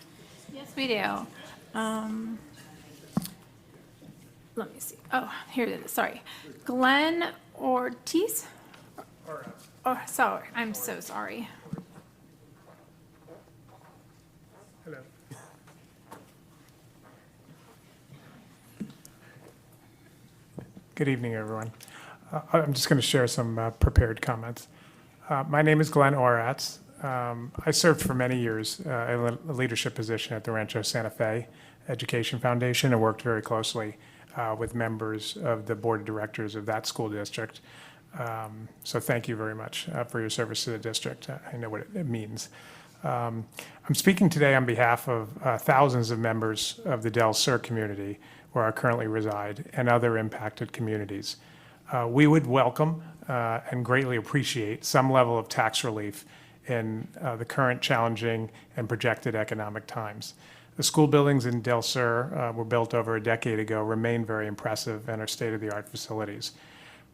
Yes, we do. Let me see. Oh, here it is. Sorry. Glenn Ortiz? Oh, sorry. I'm so sorry. Hello. Good evening, everyone. I'm just going to share some prepared comments. My name is Glenn Oratz. I served for many years in a leadership position at the Rancho Santa Fe Education Foundation and worked very closely with members of the board of directors of that school district. So thank you very much for your service to the district. I know what it means. I'm speaking today on behalf of thousands of members of the Del Sur community where I currently reside and other impacted communities. We would welcome and greatly appreciate some level of tax relief in the current challenging and projected economic times. The school buildings in Del Sur were built over a decade ago, remain very impressive, and are state-of-the-art facilities.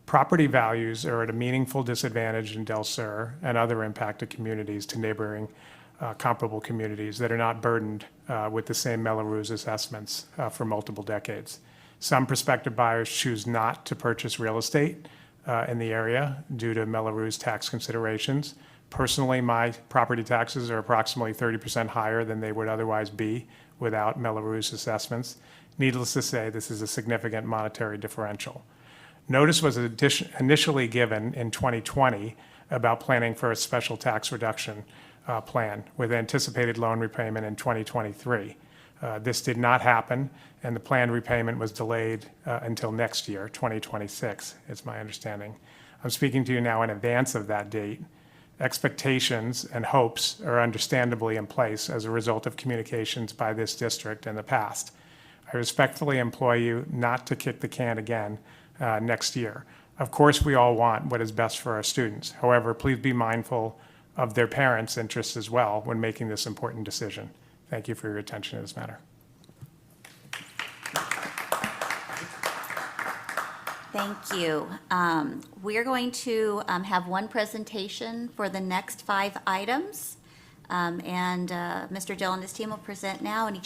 Property values are at a meaningful disadvantage in Del Sur and other impacted communities to neighboring comparable communities that are not burdened with the same Mello-Roos assessments for multiple decades. Some prospective buyers choose not to purchase real estate in the area due to Mello-Roos tax considerations. Personally, my property taxes are approximately 30% higher than they would otherwise be without Mello-Roos assessments. Needless to say, this is a significant monetary differential. Notice was initially given in 2020 about planning for a special tax reduction plan with anticipated loan repayment in 2023. This did not happen, and the planned repayment was delayed until next year, 2026, is my understanding. I'm speaking to you now in advance of that date. Expectations and hopes are understandably in place as a result of communications by this district in the past. I respectfully implore you not to kick the can again next year. Of course, we all want what is best for our students. However, please be mindful of their parents' interests as well when making this important decision. Thank you for your attention to this matter. Thank you. We are going to have one presentation for the next 5 items. Mr. Dill and his team will present now, and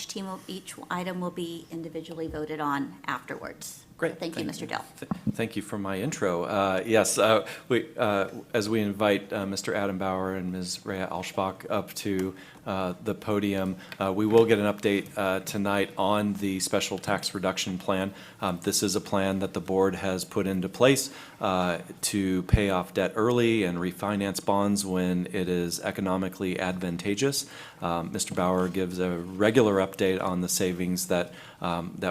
each item will be individually voted on afterwards. Great. Thank you, Mr. Dill. Thank you for my intro. Yes, as we invite Mr. Adam Bauer and Ms. Rhea Alschbach up to the podium, we will get an update tonight on the special tax reduction plan. This is a plan that the board has put into place to pay off debt early and refinance bonds when it is economically advantageous. Mr. Bauer gives a regular update on the savings that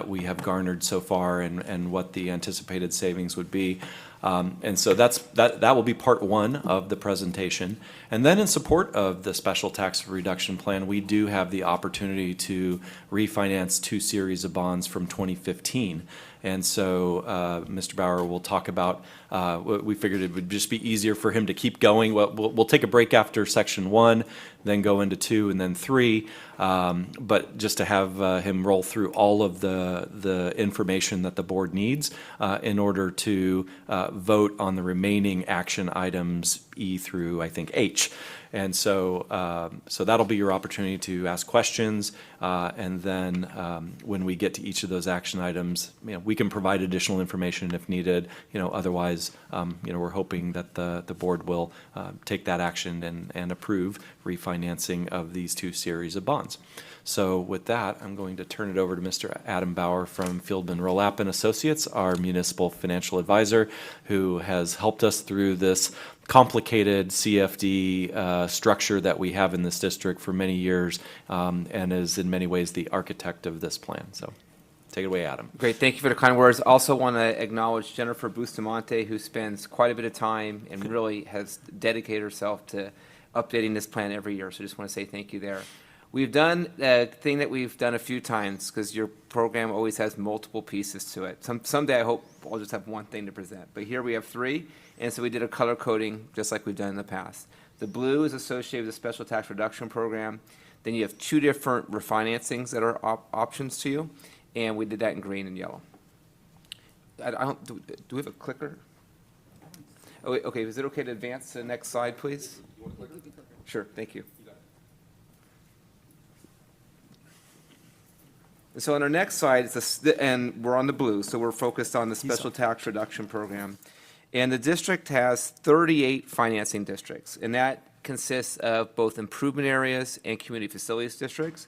we have garnered so far and what the anticipated savings would be. And so that will be part 1 of the presentation. And then in support of the special tax reduction plan, we do have the opportunity to refinance 2 series of bonds from 2015. And so Mr. Bauer will talk about, we figured it would just be easier for him to keep going. We'll take a break after section 1, then go into 2 and then 3. But just to have him roll through all of the information that the board needs in order to vote on the remaining action items E through, I think, H. And so that'll be your opportunity to ask questions. And then when we get to each of those action items, we can provide additional information if needed. Otherwise, we're hoping that the board will take that action and approve refinancing of these 2 series of bonds. So with that, I'm going to turn it over to Mr. Adam Bauer from Fieldman Rolap and Associates, our municipal financial advisor, who has helped us through this complicated CFD structure that we have in this district for many years, and is in many ways the architect of this plan. So take it away, Adam. Great. Thank you for the kind words. Also want to acknowledge Jennifer Bustamante, who spends quite a bit of time and really has dedicated herself to updating this plan every year. So just want to say thank you there. We've done a thing that we've done a few times because your program always has multiple pieces to it. Someday I hope I'll just have one thing to present. But here we have 3, and so we did a color coding just like we've done in the past. The blue is associated with the special tax reduction program. Then you have 2 different refinancings that are options to you, and we did that in green and yellow. Do we have a clicker? Oh, wait, okay, is it okay to advance to the next slide, please? Sure, thank you. So on our next slide, and we're on the blue, so we're focused on the special tax reduction program. And the district has 38 financing districts, and that consists of both improvement areas and community facilities districts.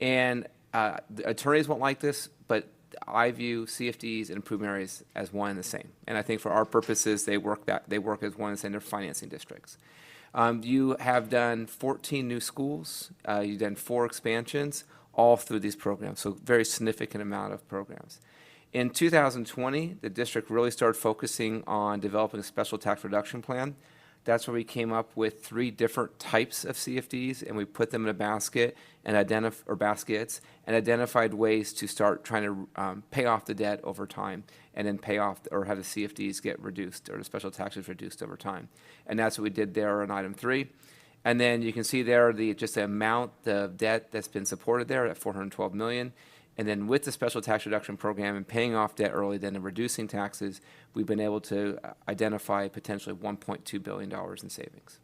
And the attorneys won't like this, but I view CFDs and improvement areas as one and the same. And I think for our purposes, they work as one and the same. They're financing districts. You have done 14 new schools. You've done 4 expansions, all through these programs. So very significant amount of programs. In 2020, the district really started focusing on developing a special tax reduction plan. That's where we came up with 3 different types of CFDs, and we put them in a basket and baskets, and identified ways to start trying to pay off the debt over time, and then pay off or have the CFDs get reduced or the special taxes reduced over time. And that's what we did there on item 3. And then you can see there just the amount of debt that's been supported there at $412 million. And then with the special tax reduction program and paying off debt early, then reducing taxes, we've been able to identify potentially $1.2 billion in savings.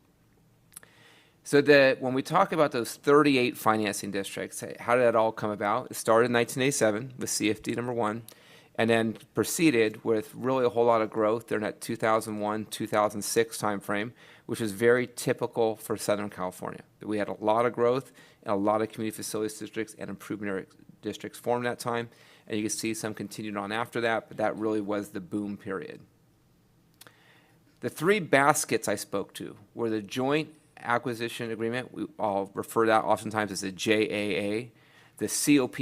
So when we talk about those 38 financing districts, how did that all come about? It started in 1987 with CFD number 1, and then proceeded with really a whole lot of growth during that 2001, 2006 timeframe, which was very typical for Southern California. We had a lot of growth and a lot of community facilities districts and improvement area districts formed that time, and you can see some continued on after that, but that really was the boom period. The 3 baskets I spoke to were the joint acquisition agreement. I'll refer to that oftentimes as a JAA. The COP,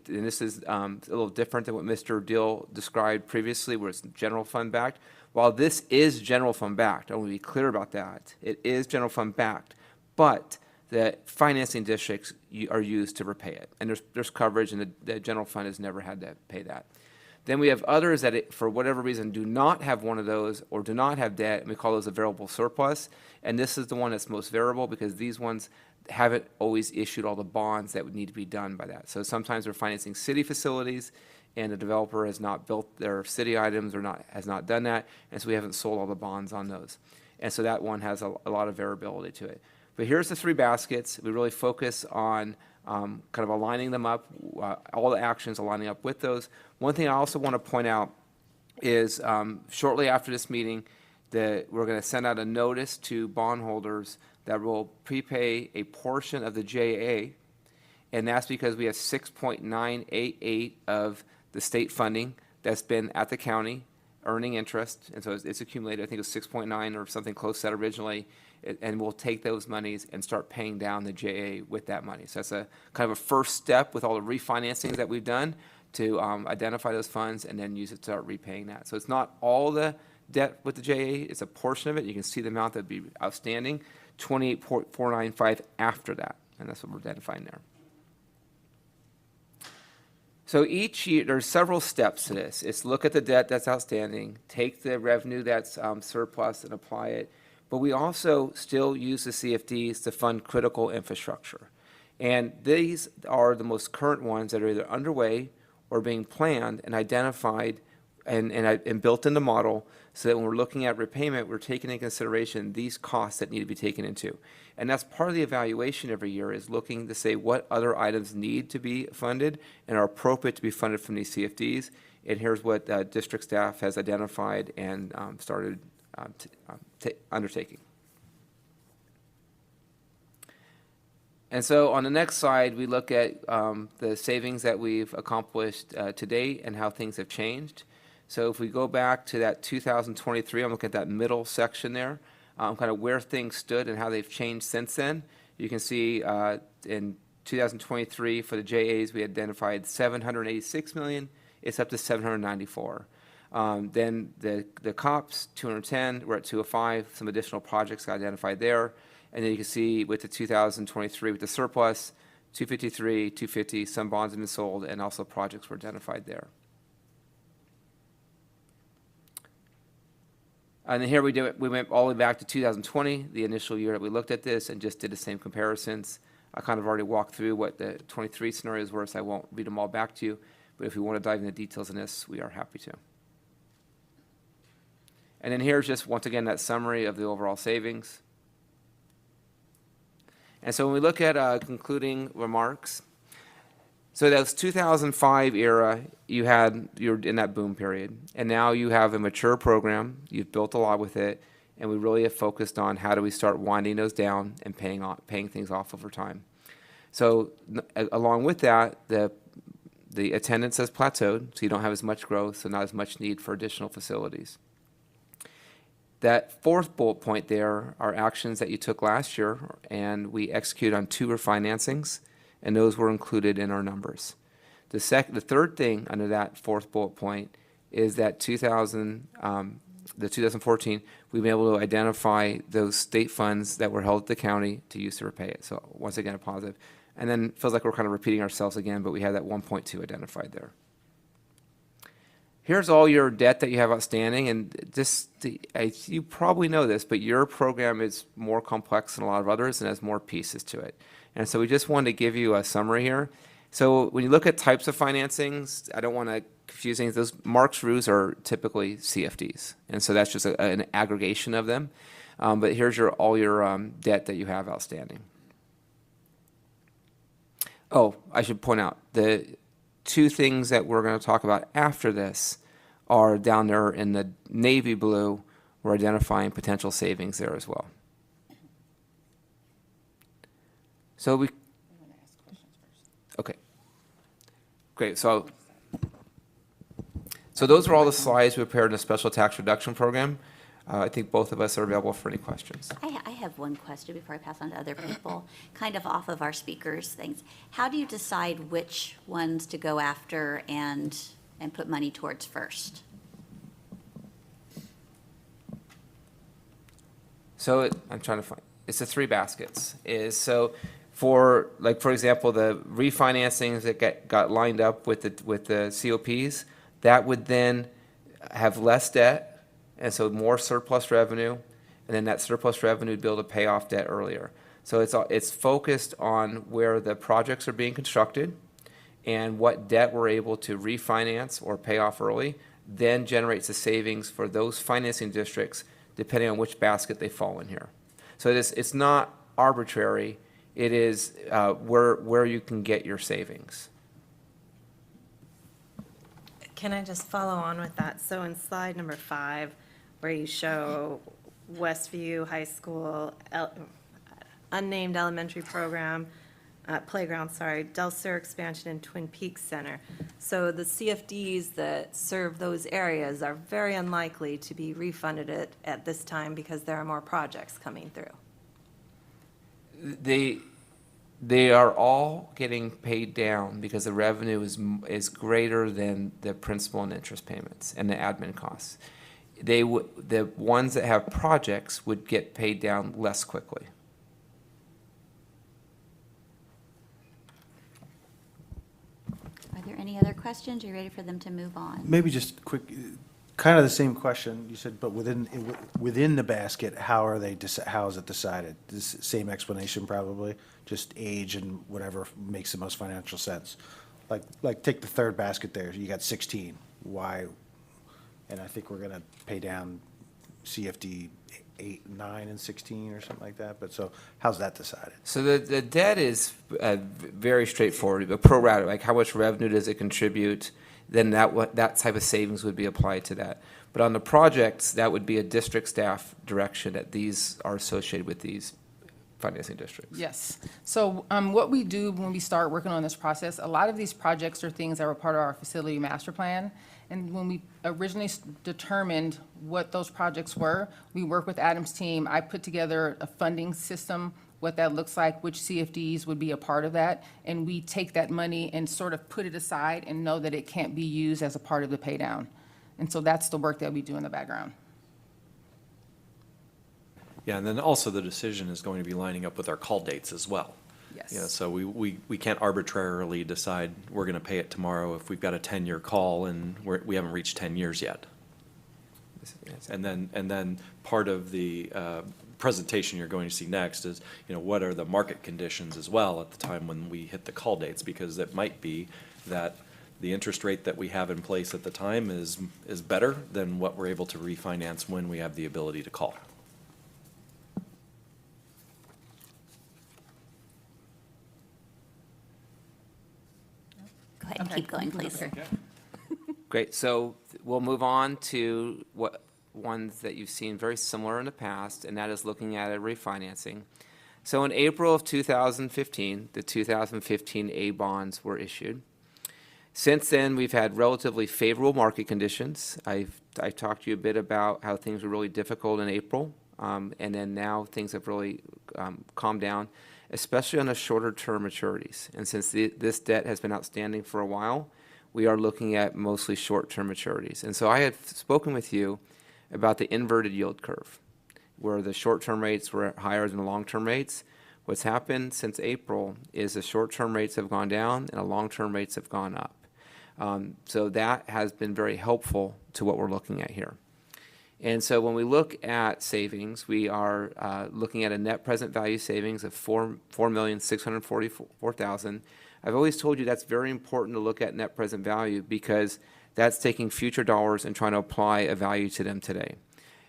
and this is a little different than what Mr. Dill described previously, where it's general fund backed. While this is general fund backed, I want to be clear about that. It is general fund backed, but the financing districts are used to repay it. And there's coverage, and the general fund has never had to pay that. Then we have others that, for whatever reason, do not have one of those or do not have debt, and we call those a variable surplus. And this is the one that's most variable because these ones haven't always issued all the bonds that would need to be done by that. So sometimes we're financing city facilities, and the developer has not built their city items or has not done that, and so we haven't sold all the bonds on those. And so that one has a lot of variability to it. But here's the 3 baskets. We really focus on kind of aligning them up, all the actions aligning up with those. One thing I also want to point out is shortly after this meeting, we're going to send out a notice to bondholders that will prepay a portion of the JA, and that's because we have 6.988 of the state funding that's been at the county earning interest, and so it's accumulated. I think it was 6.9 or something close to that originally, and we'll take those monies and start paying down the JA with that money. So that's a kind of a first step with all the refinancing that we've done to identify those funds and then use it to start repaying that. So it's not all the debt with the JA, it's a portion of it. You can see the amount that would be outstanding, 28.495 after that, and that's what we're identifying there. So each year, there's several steps to this. It's look at the debt that's outstanding, take the revenue that's surplus and apply it. But we also still use the CFDs to fund critical infrastructure. And these are the most current ones that are either underway or being planned and identified and built in the model so that when we're looking at repayment, we're taking into consideration these costs that need to be taken into. And that's part of the evaluation every year, is looking to say what other items need to be funded and are appropriate to be funded from these CFDs. And here's what district staff has identified and started undertaking. And so on the next slide, we look at the savings that we've accomplished to date and how things have changed. So if we go back to that 2023, I'm looking at that middle section there, kind of where things stood and how they've changed since then. You can see in 2023 for the JAs, we identified $786 million. It's up to $794. Then the COPS, 210, we're at 205. Some additional projects got identified there. And then you can see with the 2023 with the surplus, 253, 250, some bonds have been sold, and also projects were identified there. And then here we went all the way back to 2020, the initial year that we looked at this, and just did the same comparisons. I kind of already walked through what the 23 scenarios were, so I won't read them all back to you. But if you want to dive into details in this, we are happy to. And then here's just, once again, that summary of the overall savings. And so when we look at concluding remarks, so that's 2005 era, you're in that boom period. And now you have a mature program, you've built a lot with it, and we really have focused on how do we start winding those down and paying things off over time. So along with that, the attendance has plateaued, so you don't have as much growth, so not as much need for additional facilities. That fourth bullet point there are actions that you took last year, and we executed on 2 refinancings, and those were included in our numbers. The third thing under that fourth bullet point is that the 2014, we've been able to identify those state funds that were held at the county to use to repay it. So once again, a positive. And then it feels like we're kind of repeating ourselves again, but we have that 1.2 identified there. Here's all your debt that you have outstanding, and you probably know this, but your program is more complex than a lot of others and has more pieces to it. And so we just wanted to give you a summary here. So when you look at types of financings, I don't want to confuse things. Those Marks Ruse are typically CFDs, and so that's just an aggregation of them. But here's all your debt that you have outstanding. Oh, I should point out, the 2 things that we're going to talk about after this are down there in the navy blue. We're identifying potential savings there as well. So okay, great. So those are all the slides we prepared in the special tax reduction program. I think both of us are available for any questions. I have one question before I pass on to other people, kind of off of our speakers' things. How do you decide which ones to go after and put money towards first? So I'm trying to find, it's the 3 baskets. For example, the refinancings that got lined up with the COPs, that would then have less debt, and so more surplus revenue, and then that surplus revenue would be able to pay off debt earlier. So it's focused on where the projects are being constructed and what debt we're able to refinance or pay off early, then generates the savings for those financing districts depending on which basket they fall in here. So it's not arbitrary. It is where you can get your savings. Can I just follow on with that? So in slide number 5, where you show Westview High School, unnamed elementary program, playground, Del Sur expansion and Twin Peaks Center. So the CFDs that serve those areas are very unlikely to be refunded at this time because there are more projects coming through. They are all getting paid down because the revenue is greater than the principal and interest payments and the admin costs. The ones that have projects would get paid down less quickly. Are there any other questions? Are you ready for them to move on? Maybe just quick, kind of the same question. You said, but within the basket, how is it decided? This same explanation probably, just age and whatever makes the most financial sense. Like take the 3rd basket there. You got 16. Why? And I think we're going to pay down CFD 8, 9, and 16 or something like that. But so how's that decided? So the debt is very straightforward. The pro rata, like how much revenue does it contribute? Then that type of savings would be applied to that. But on the projects, that would be a district staff direction that these are associated with these financing districts. Yes. So what we do when we start working on this process, a lot of these projects are things that were part of our facility master plan. And when we originally determined what those projects were, we worked with Adam's team. I put together a funding system, what that looks like, which CFDs would be a part of that. And we take that money and sort of put it aside and know that it can't be used as a part of the pay down. And so that's the work that we do in the background. Yeah, and then also the decision is going to be lining up with our call dates as well. Yes. Yeah, so we can't arbitrarily decide we're going to pay it tomorrow if we've got a 10-year call and we haven't reached 10 years yet. And then part of the presentation you're going to see next is, what are the market conditions as well at the time when we hit the call dates, because it might be that the interest rate that we have in place at the time is better than what we're able to refinance when we have the ability to call. Go ahead and keep going, please. Great, so we'll move on to ones that you've seen very similar in the past, and that is looking at a refinancing. So in April of 2015, the 2015 A bonds were issued. Since then, we've had relatively favorable market conditions. I've talked to you a bit about how things were really difficult in April, and then now things have really calmed down, especially on the shorter term maturities. And since this debt has been outstanding for a while, we are looking at mostly short-term maturities. And so I had spoken with you about the inverted yield curve, where the short-term rates were higher than the long-term rates. What's happened since April is the short-term rates have gone down and the long-term rates have gone up. So that has been very helpful to what we're looking at here. And so when we look at savings, we are looking at a net present value savings of $4,644,000. I've always told you that's very important to look at net present value because that's taking future dollars and trying to apply a value to them today.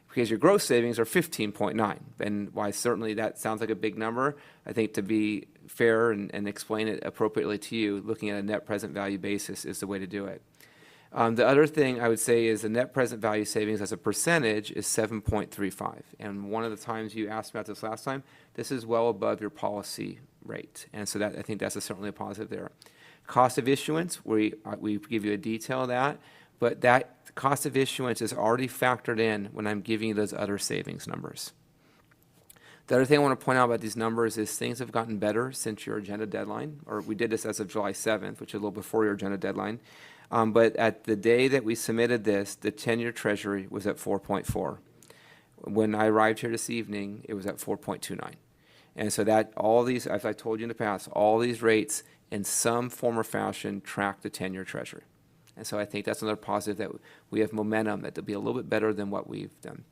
Because your gross savings are 15.9, and while certainly that sounds like a big number, I think to be fair and explain it appropriately to you, looking at a net present value basis is the way to do it. The other thing I would say is the net present value savings as a percentage is 7.35. And one of the times you asked about this last time, this is well above your policy rate. And so that I think that's certainly a positive there. Cost of issuance, we give you a detail of that, but that cost of issuance is already factored in when I'm giving you those other savings numbers. The other thing I want to point out about these numbers is things have gotten better since your agenda deadline, or we did this as of July 7th, which is a little before your agenda deadline. But at the day that we submitted this, the 10-year Treasury was at 4.4. When I arrived here this evening, it was at 4.29. And so that all these, as I told you in the past, all these rates in some form or fashion track the 10-year Treasury. And so I think that's another positive that we have momentum that will be a little bit better than what we've done.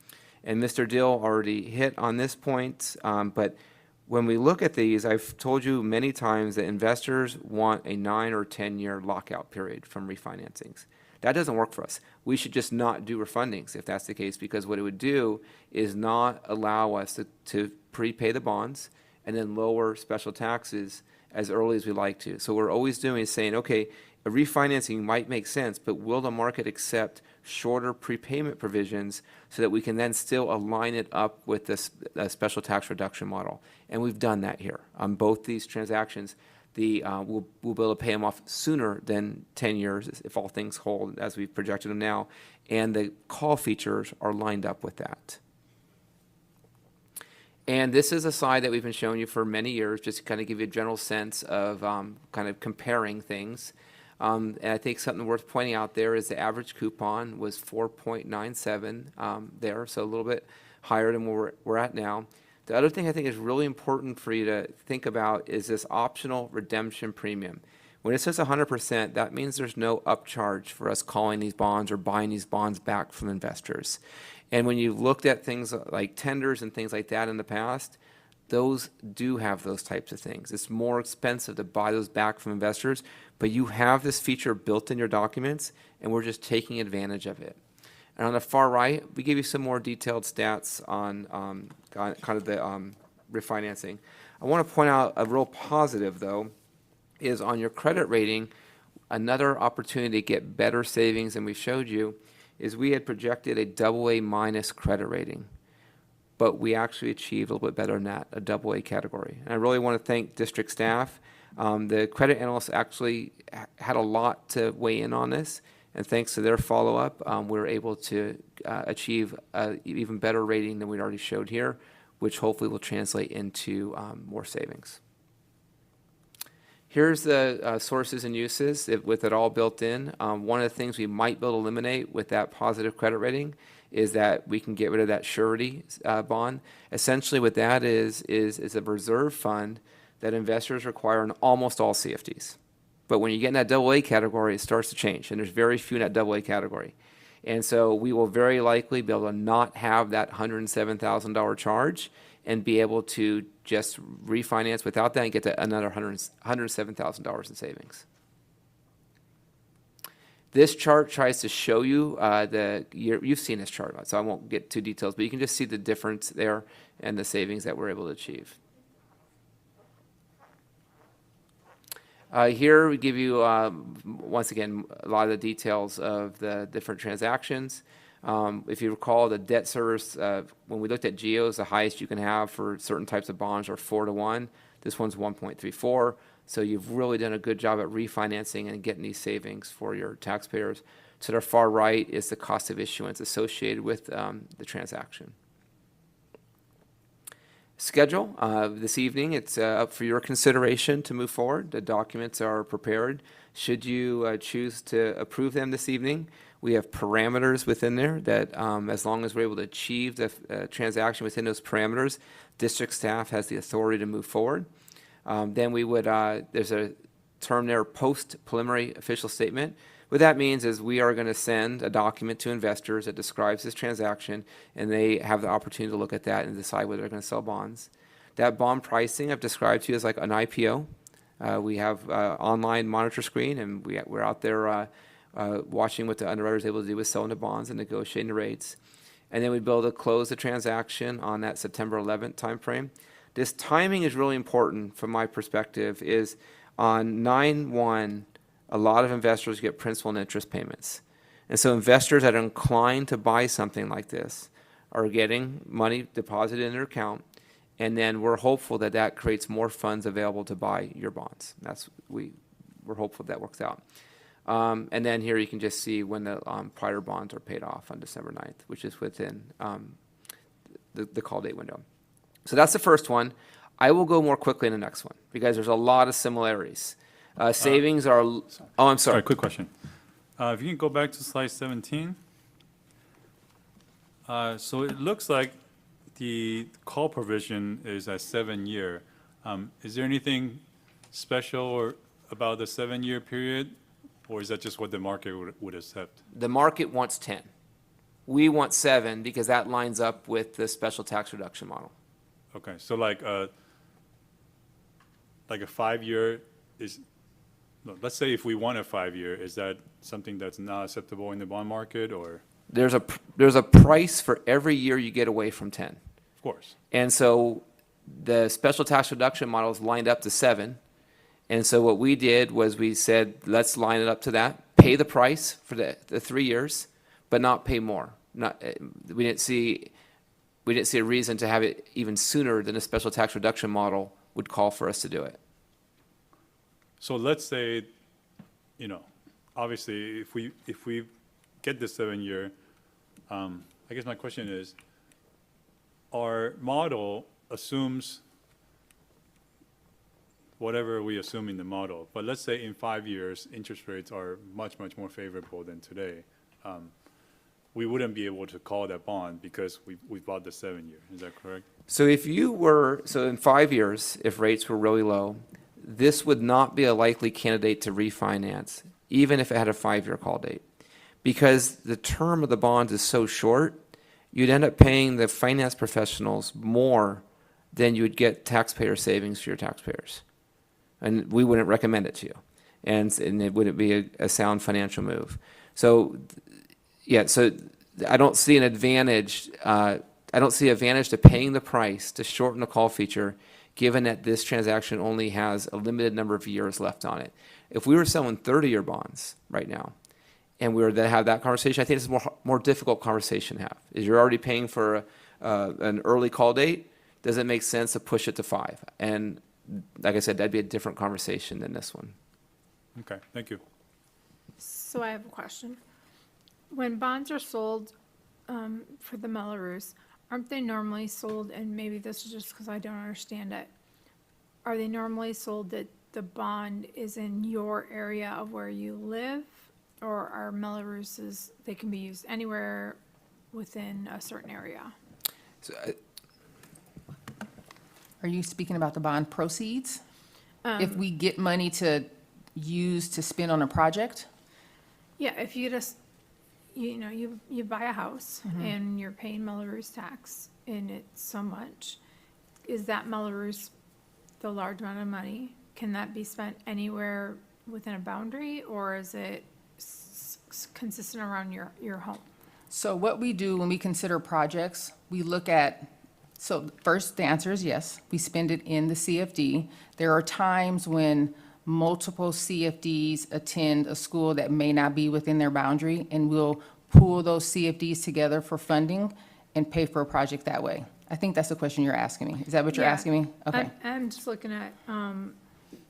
And Mr. Dill already hit on this point, but when we look at these, I've told you many times that investors want a 9 or 10-year lockout period from refinancings. That doesn't work for us. We should just not do refundings if that's the case, because what it would do is not allow us to prepay the bonds and then lower special taxes as early as we like to. So what we're always doing is saying, okay, a refinancing might make sense, but will the market accept shorter prepayment provisions so that we can then still align it up with this special tax reduction model? And we've done that here. On both these transactions, we'll be able to pay them off sooner than 10 years if all things hold as we've projected them now, and the call features are lined up with that. And this is a slide that we've been showing you for many years, just to kind of give you a general sense of kind of comparing things. And I think something worth pointing out there is the average coupon was 4.97 there, so a little bit higher than where we're at now. The other thing I think is really important for you to think about is this optional redemption premium. When it says 100%, that means there's no upcharge for us calling these bonds or buying these bonds back from investors. And when you've looked at things like tenders and things like that in the past, those do have those types of things. It's more expensive to buy those back from investors, but you have this feature built in your documents, and we're just taking advantage of it. And on the far right, we give you some more detailed stats on kind of the refinancing. I want to point out a real positive, though, is on your credit rating, another opportunity to get better savings than we showed you is we had projected a AA- credit rating, but we actually achieved a little bit better than that, a AA category. And I really want to thank district staff. The credit analysts actually had a lot to weigh in on this, and thanks to their follow-up, we were able to achieve an even better rating than we already showed here, which hopefully will translate into more savings. Here's the sources and uses with it all built in. One of the things we might be able to eliminate with that positive credit rating is that we can get rid of that surety bond. Essentially what that is a reserve fund that investors require in almost all CFDs. But when you get in that AA category, it starts to change, and there's very few in that AA category. And so we will very likely be able to not have that $107,000 charge and be able to just refinance without that and get to another $107,000 in savings. This chart tries to show you you've seen this chart, so I won't get too details, but you can just see the difference there and the savings that we're able to achieve. Here we give you, once again, a lot of the details of the different transactions. If you recall, the debt service, when we looked at GEOs, the highest you can have for certain types of bonds are 4-to-1. This one's 1.34. So you've really done a good job at refinancing and getting these savings for your taxpayers. To the far right is the cost of issuance associated with the transaction. Schedule, this evening, it's up for your consideration to move forward. The documents are prepared. Should you choose to approve them this evening, we have parameters within there that as long as we're able to achieve the transaction within those parameters, district staff has the authority to move forward. Then we would, there's a term there, post-preliminary official statement. What that means is we are going to send a document to investors that describes this transaction, and they have the opportunity to look at that and decide whether they're going to sell bonds. That bond pricing I've described to you as like an IPO. We have online monitor screen, and we're out there watching what the underwriter is able to do with selling the bonds and negotiating the rates. And then we'd be able to close the transaction on that September 11th timeframe. This timing is really important from my perspective, is on 9/1, a lot of investors get principal and interest payments. And so investors that are inclined to buy something like this are getting money deposited in their account, and then we're hopeful that that creates more funds available to buy your bonds. We're hopeful that works out. And then here you can just see when the prior bonds are paid off on December 9th, which is within the call date window. So that's the first one. I will go more quickly in the next one because there's a lot of similarities. Savings are, oh, I'm sorry. Quick question. If you can go back to slide 17. So it looks like the call provision is a 7-year. Is there anything special about the 7-year period, or is that just what the market would accept? The market wants 10. We want 7 because that lines up with the special tax reduction model. Okay, so like a 5-year is, no, let's say if we want a 5-year, is that something that's not acceptable in the bond market, or? There's a price for every year you get away from 10. Of course. And so the special tax reduction model is lined up to 7. And so what we did was we said, let's line it up to that, pay the price for the 3 years, but not pay more. We didn't see a reason to have it even sooner than the special tax reduction model would call for us to do it. So let's say, obviously, if we get the 7-year, I guess my question is, our model assumes whatever we assume in the model, but let's say in 5 years, interest rates are much, much more favorable than today. We wouldn't be able to call that bond because we bought the 7-year. Is that correct? So in 5 years, if rates were really low, this would not be a likely candidate to refinance, even if it had a 5-year call date. Because the term of the bond is so short, you'd end up paying the finance professionals more than you would get taxpayer savings for your taxpayers. And we wouldn't recommend it to you. And it wouldn't be a sound financial move. So, yeah, so I don't see an advantage. I don't see advantage to paying the price to shorten the call feature, given that this transaction only has a limited number of years left on it. If we were selling 30-year bonds right now, and we were to have that conversation, I think it's a more difficult conversation to have. Is you're already paying for an early call date, does it make sense to push it to 5? And like I said, that'd be a different conversation than this one. Okay, thank you. So I have a question. When bonds are sold for the Melrose, aren't they normally sold, and maybe this is just because I don't understand it, are they normally sold that the bond is in your area of where you live, or are Melroses, they can be used anywhere within a certain area? So, Are you speaking about the bond proceeds? If we get money to use to spend on a project? Yeah, if you just, you buy a house and you're paying Melrose tax and it's so much, is that Melrose the large amount of money? Can that be spent anywhere within a boundary, or is it consistent around your home? So what we do when we consider projects, we look at, so first, the answer is yes, we spend it in the CFD. There are times when multiple CFDs attend a school that may not be within their boundary, and we'll pool those CFDs together for funding and pay for a project that way. I think that's the question you're asking me. Is that what you're Yeah. asking me? Okay. I'm just looking at,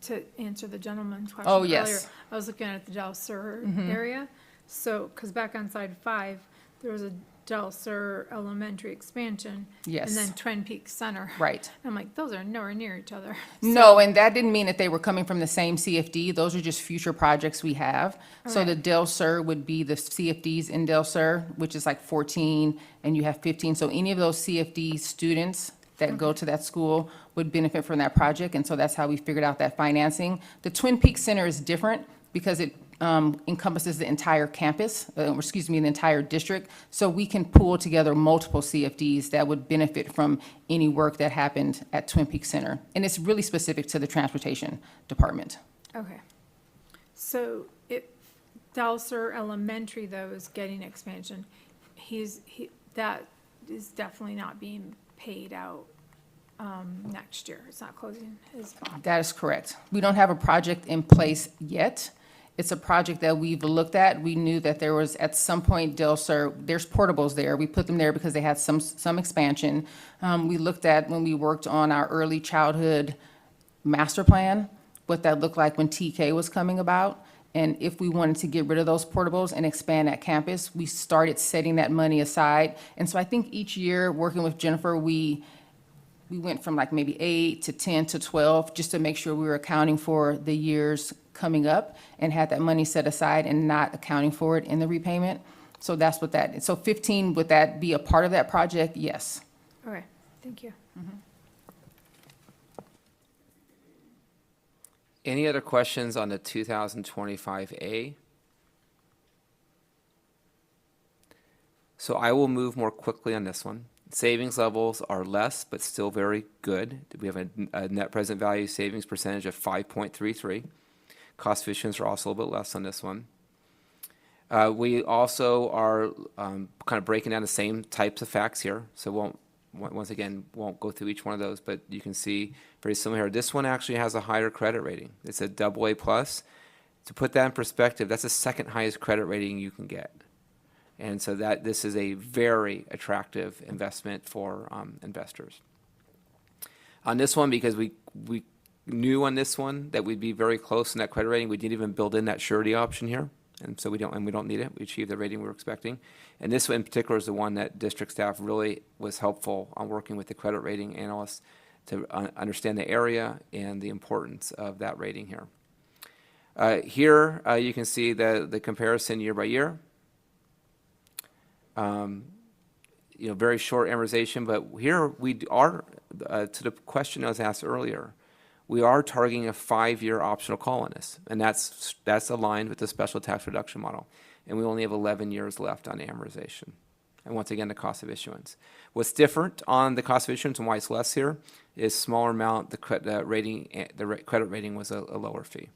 to answer the gentleman's question Oh, earlier. yes. I was looking at the Del Sur area. So, because back on side 5, there was a Del Sur Elementary expansion. Yes. And then Twin Peaks Center. Right. I'm like, those are nowhere near each other. No, and that didn't mean that they were coming from the same CFD. Those are just future projects we have. So the Okay. Del Sur would be the CFDs in Del Sur, which is like 14, and you have 15. So any of those CFD students that go to that school would benefit from that project, and so that's how we figured out that financing. The Twin Peaks Center is different because it encompasses the entire campus, the entire district. So we can pool together multiple CFDs that would benefit from any work that happened at Twin Peaks Center. And it's really specific to the transportation department. Okay. So if Del Sur Elementary, though, is getting expansion, that is definitely not being paid out next year. It's not closing his bond. That is correct. We don't have a project in place yet. It's a project that we've looked at. We knew that there was, at some point, Del Sur, there's portables there. We put them there because they had some expansion. We looked at, when we worked on our early childhood master plan, what that looked like when TK was coming about. And if we wanted to get rid of those portables and expand that campus, we started setting that money aside. And so I think each year, working with Jennifer, we went from like maybe 8 to 10 to 12, just to make sure we were accounting for the years coming up and had that money set aside and not accounting for it in the repayment. So that's what that is. So 15, would that be a part of that project? Yes. Okay, thank you. Any other questions on the 2025A? So I will move more quickly on this one. Savings levels are less, but still very good. We have a net present value savings percentage of 5.33. Cost efficiencies are also a little bit less on this one. We also are kind of breaking down the same types of facts here, so once again, won't go through each one of those, but you can see very similar here. This one actually has a higher credit rating. It's a AA+. To put that in perspective, that's the second highest credit rating you can get. And so this is a very attractive investment for investors. On this one, because we knew on this one that we'd be very close in that credit rating, we didn't even build in that surety option here. And so we don't need it. We achieved the rating we were expecting. And this one in particular is the one that district staff really was helpful on working with the credit rating analysts to understand the area and the importance of that rating here. Here you can see the comparison year by year. Very short amortization, but here we are, to the question I was asked earlier, we are targeting a 5-year optional call on this, and that's aligned with the special tax reduction model. And we only have 11 years left on amortization. And once again, the cost of issuance. What's different on the cost of issuance and why it's less here is smaller amount, the credit rating was a lower fee.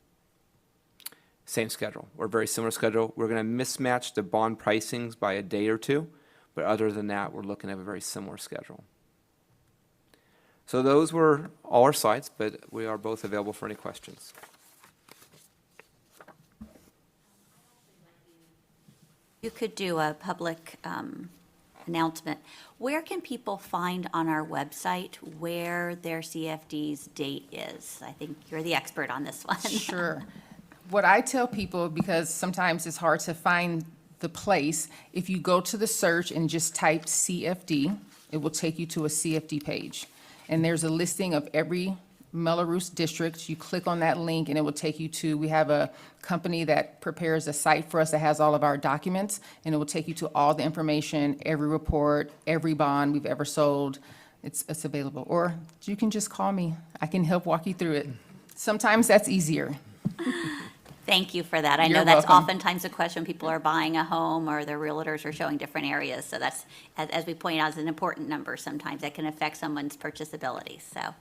Same schedule, or very similar schedule. We're going to mismatch the bond pricings by a day or two, but other than that, we're looking at a very similar schedule. So those were all our slides, but we are both available for any questions. You could do a public announcement. Where can people find on our website where their CFD's date is? I think you're the expert on this one. Sure. What I tell people, because sometimes it's hard to find the place, if you go to the search and just type CFD, it will take you to a CFD page. And there's a listing of every Melrose district. You click on that link and it will take you to, we have a company that prepares a site for us that has all of our documents, and it will take you to all the information, every report, every bond we've ever sold. It's available. Or you can just call me. I can help walk you through it. Sometimes that's easier. Thank you for that. I You're know that's welcome. oftentimes a question. People are buying a home or their realtors are showing different areas. So that's, as we point out, is an important number sometimes that can affect someone's purchasability. So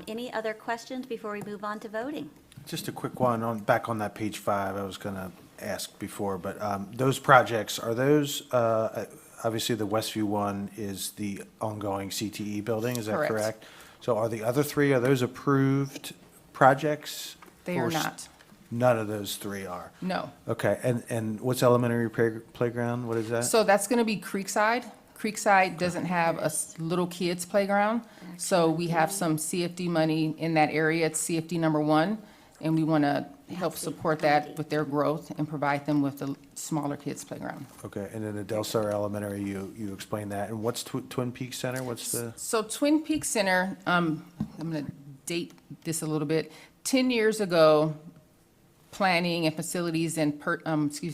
any other questions before we move on to voting? Just a quick one back on that page 5. I was going to asked before, but those projects, are those, obviously the Westview one is the ongoing CTE building, is that Correct. correct? So are the other three, are those approved projects? They are Or not. None of those three are? No. Okay, and what's elementary playground, what is that? So that's going to be Creekside. Creekside doesn't have a little kids playground, so we have some CFD money in that area. It's CFD number 1, and we want to help support that with their growth and provide them with a smaller kids playground. Okay, and then the Del Star Elementary, you explained that, and what's Twin Peaks Center, what's the? So Twin Peaks Center, I'm going to date this a little bit. 10 years ago, planning and facilities and,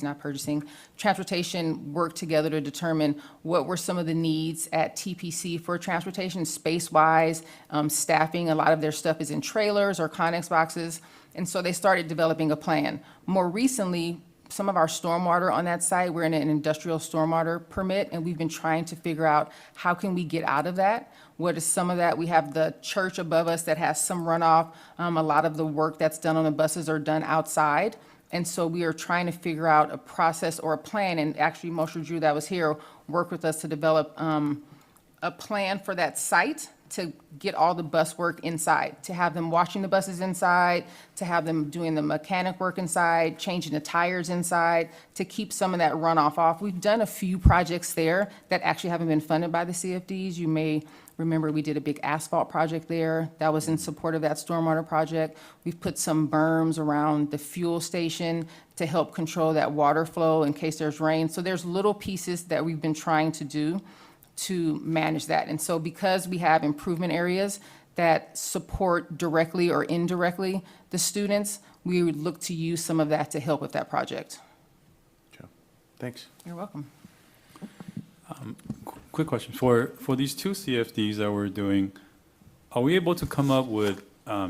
not purchasing, transportation worked together to determine what were some of the needs at TPC for transportation, space-wise, staffing. A lot of their stuff is in trailers or Connex boxes, and so they started developing a plan. More recently, some of our stormwater on that site, we're in an industrial stormwater permit, and we've been trying to figure out how can we get out of that. What is some of that? We have the church above us that has some runoff. A lot of the work that's done on the buses are done outside. And so we are trying to figure out a process or a plan, and actually Moshe Drew that was here worked with us to develop a plan for that site to get all the bus work inside, to have them washing the buses inside, to have them doing the mechanic work inside, changing the tires inside, to keep some of that runoff off. We've done a few projects there that actually haven't been funded by the CFDs. You may remember we did a big asphalt project there that was in support of that stormwater project. We've put some berms around the fuel station to help control that water flow in case there's rain. So there's little pieces that we've been trying to do to manage that. And so because we have improvement areas that support directly or indirectly the students, we would look to use some of that to help with that project. Okay. Thanks. You're welcome. Quick question, for these 2 CFDs that we're doing, are we able to come up with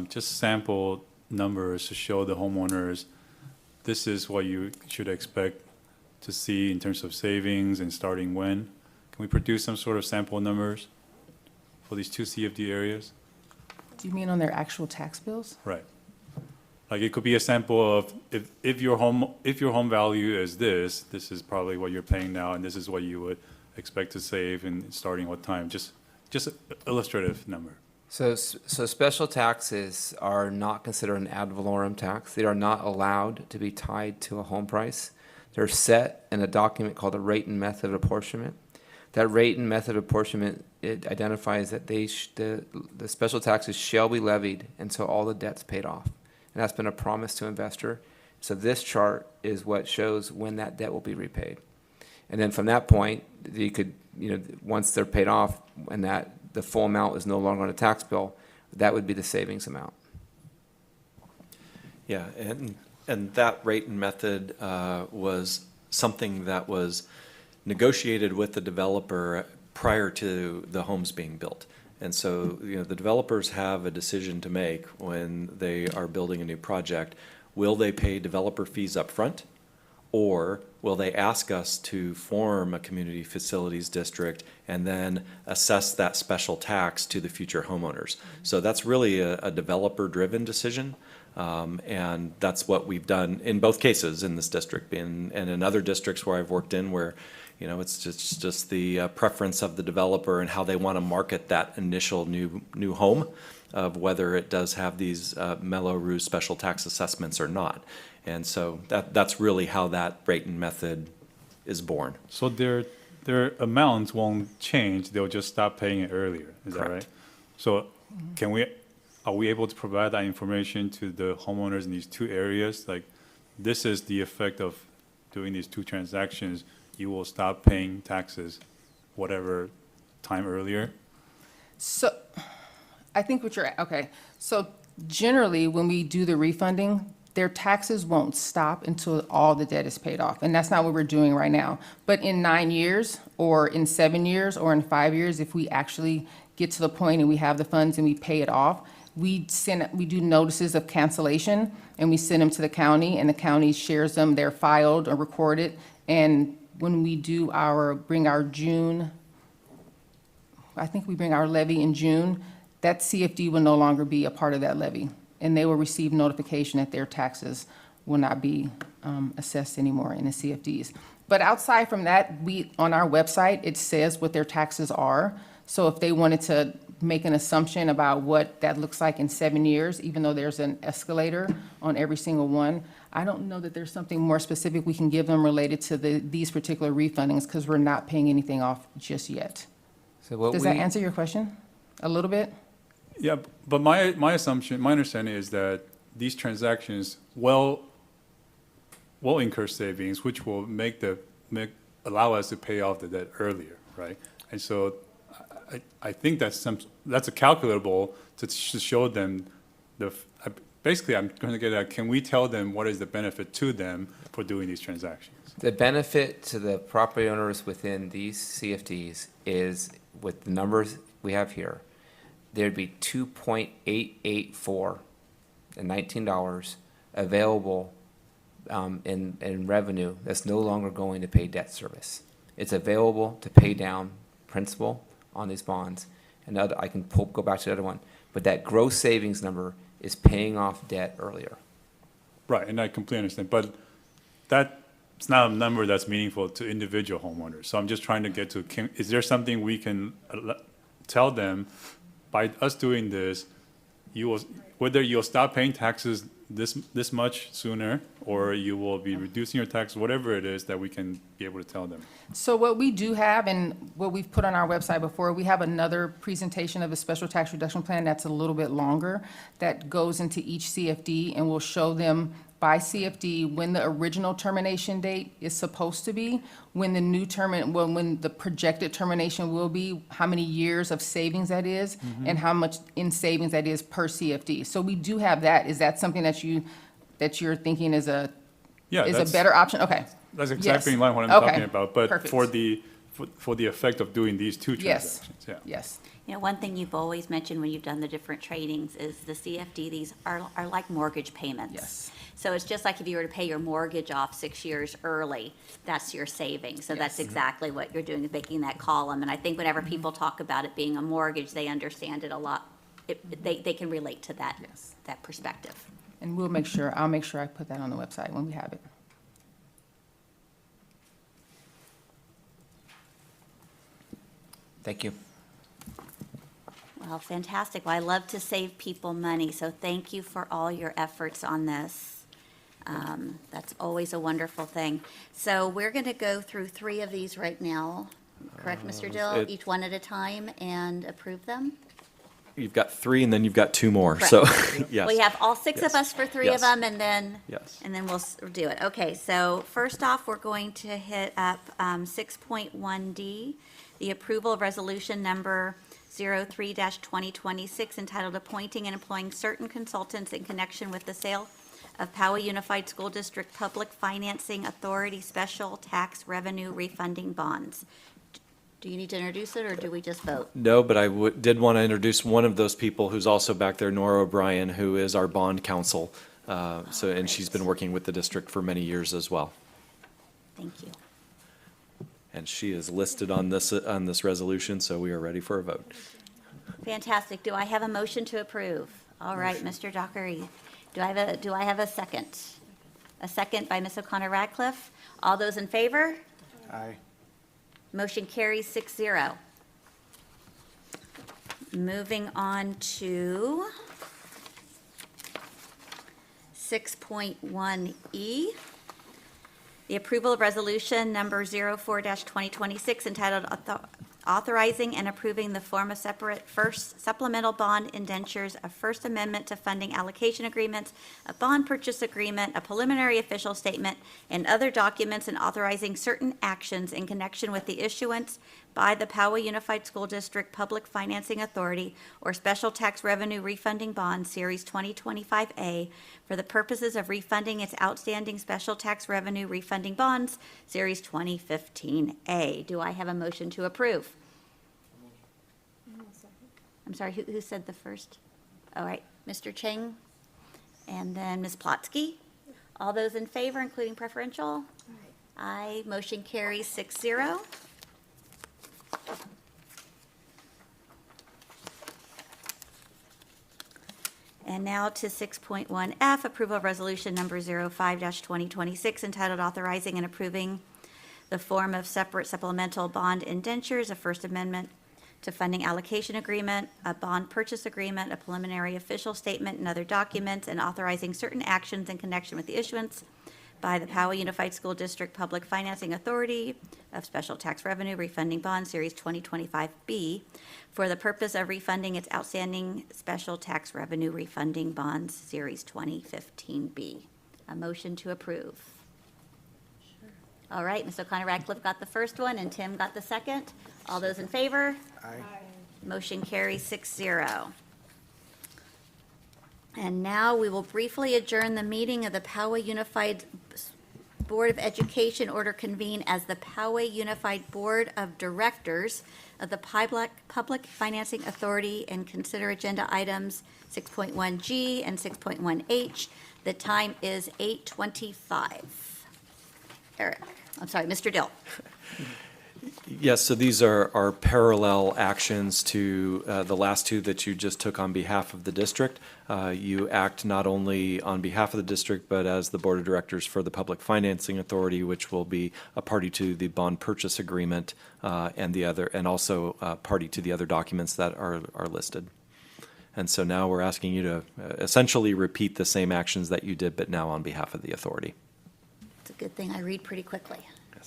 just sample numbers to show the homeowners, this is what you should expect to see in terms of savings and starting when? Can we produce some sort of sample numbers for these 2 CFD areas? Do you mean on their actual tax bills? Right. Like it could be a sample of if your home value is this is probably what you're paying now, and this is what you would expect to save and starting what time. Just an illustrative number. So special taxes are not considered an ad valorem tax. They are not allowed to be tied to a home price. They're set in a document called a rate and method of apportionment. That rate and method of apportionment, it identifies that the special taxes shall be levied until all the debt's paid off. And that's been a promise to investor. So this chart is what shows when that debt will be repaid. And then from that point, you could, once they're paid off and that the full amount is no longer on a tax bill, that would be the savings amount. Yeah, and that rate and method was something that was negotiated with the developer prior to the homes being built. And so, the developers have a decision to make when they are building a new project. Will they pay developer fees up front, or will they ask us to form a community facilities district and then assess that special tax to the future homeowners? So that's really a developer-driven decision. And that's what we've done in both cases in this district and in other districts where I've worked in where, it's just the preference of the developer and how they want to market that initial new home, of whether it does have these Mello-Roos special tax assessments or not. And so that's really how that rate and method is born. So their amounts won't change, they'll just stop paying it earlier, is that right? So are we able to provide that information to the homeowners in these 2 areas? Like, this is the effect of doing these 2 transactions, you will stop paying taxes whatever time earlier? So I think okay. So generally, when we do the refunding, their taxes won't stop until all the debt is paid off. And that's not what we're doing right now. But in 9 years, or in 7 years, or in 5 years, if we actually get to the point and we have the funds and we pay it off, we do notices of cancellation, and we send them to the county, and the county shares them. They're filed or recorded. And when we bring our June, I think we bring our levy in June, that CFD will no longer be a part of that levy. And they will receive notification that their taxes will not be assessed anymore in the CFDs. But outside from that, on our website, it says what their taxes are. So if they wanted to make an assumption about what that looks like in 7 years, even though there's an escalator on every single one, I don't know that there's something more specific we can give them related to these particular refundings, because we're not paying anything off just yet. So what Does that answer your question a little bit? Yeah, but my assumption, my understanding is that these transactions will incur savings, which will allow us to pay off the debt earlier, right? And so I think that's a calculable to show them basically I'm going to get at, can we tell them what is the benefit to them for doing these transactions? The benefit to the property owners within these CFDs is, with the numbers we have here, there'd be $2.884 and $19 available in revenue that's no longer going to pay debt service. It's available to pay down principal on these bonds. And I can go back to the other one, but that gross savings number is paying off debt earlier. Right, and I completely understand, but that's not a number that's meaningful to individual homeowners. So I'm just trying to get to, is there something we can tell them, by us doing this, whether you'll stop paying taxes this much sooner, or you will be reducing your tax, whatever it is that we can be able to tell them. So what we do have, and what we've put on our website before, we have another presentation of a special tax reduction plan that's a little bit longer, that goes into each CFD, and will show them by CFD when the original termination date is supposed to be, when the new when the projected termination will be, how many years of savings that is, and how much in savings that is per CFD. So we do have that. Is that something that you're thinking is a better option? Okay. That's exactly Yes. in line what I'm Okay. talking about, but Perfect. for the effect of doing these two Yes. transactions, yeah. Yes. You know, one thing you've always mentioned when you've done the different trainings is the CFD, these are like mortgage payments. Yes. So it's just like if you were to pay your mortgage off 6 years early, that's your savings. So that's exactly what you're doing, is making that column. And I think whenever people talk about it being a mortgage, they understand it a lot. They can relate to that, that perspective. And I'll make sure I put that on the website when we have it. Thank you. Well, fantastic. Well, I love to save people money, so thank you for all your efforts on this. That's always a wonderful thing. So we're going to go through 3 of these right now, correct, Mr. Dill? Each one at a time, and approve them? You've got 3, and then you've got 2 more, so, yes. We have all 6 of us for 3 of Yes. them, and then, Yes. and then we'll do it. Okay, so first off, we're going to hit up 6.1D, the approval of resolution number 03-2026, entitled Appointing and Employing Certain Consultants in Connection with the Sale of Poway Unified School District Public Financing Authority Special Tax Revenue Refunding Bonds. Do you need to introduce it, or do we just vote? No, but I did want to introduce one of those people who's also back there, Nora O'Brien, who is our bond counsel. And she's been working with the district for many years as well. Thank you. And she is listed on this resolution, so we are ready for a vote. Fantastic. Do I have a motion to approve? All right, Mr. Dockery. Do I have a second? A second by Ms. O'Connor Radcliffe. All those in favor? Aye. Motion carries 6-0. Moving on to 6.1E, the approval of resolution number 04-2026, entitled Authorizing and Approving the Form of Separate First Supplemental Bond Indentures, a First Amendment to Funding Allocation Agreements, a Bond Purchase Agreement, a Preliminary Official Statement, and other documents, and authorizing certain actions in connection with the issuance by the Poway Unified School District Public Financing Authority or Special Tax Revenue Refunding Bond, Series 2025A, for the purposes of refunding its outstanding special tax revenue refunding bonds, Series 2015A. Do I have a motion to approve? I'm sorry, who said the first? All right, Mr. Cheng, and then Ms. Plotsky. All those in favor, including preferential? Aye. Motion carries 6-0. And now to 6.1F, approval of resolution number 05-2026 entitled authorizing and approving the form of separate supplemental bond indentures, a First Amendment to funding allocation agreement, a bond purchase agreement, a preliminary official statement, and other documents, and authorizing certain actions in connection with the issuance by the Poway Unified School District Public Financing Authority of Special Tax Revenue Refunding Bond Series 2025B for the purpose of refunding its outstanding Special Tax Revenue Refunding Bonds Series 2015B. A motion to approve. All right, Ms. O'Connor Radcliffe got the first one, and Tim got the second. All those in favor? Aye. Motion carries 6-0. And now we will briefly adjourn the meeting of the Poway Unified Board of Education, order convene as the Poway Unified Board of Directors of the Public Financing Authority, and consider agenda items 6.1G and 6.1H. The time is 8:25. Eric, I'm sorry, Mr. Dill. Yes, so these are parallel actions to the last two that you just took on behalf of the district. You act not only on behalf of the district, but as the Board of Directors for the Public Financing Authority, which will be a party to the bond purchase agreement and also party to the other documents that are listed. And so now we're asking you to essentially repeat the same actions that you did, but now on behalf of the authority. It's a good thing I read pretty quickly.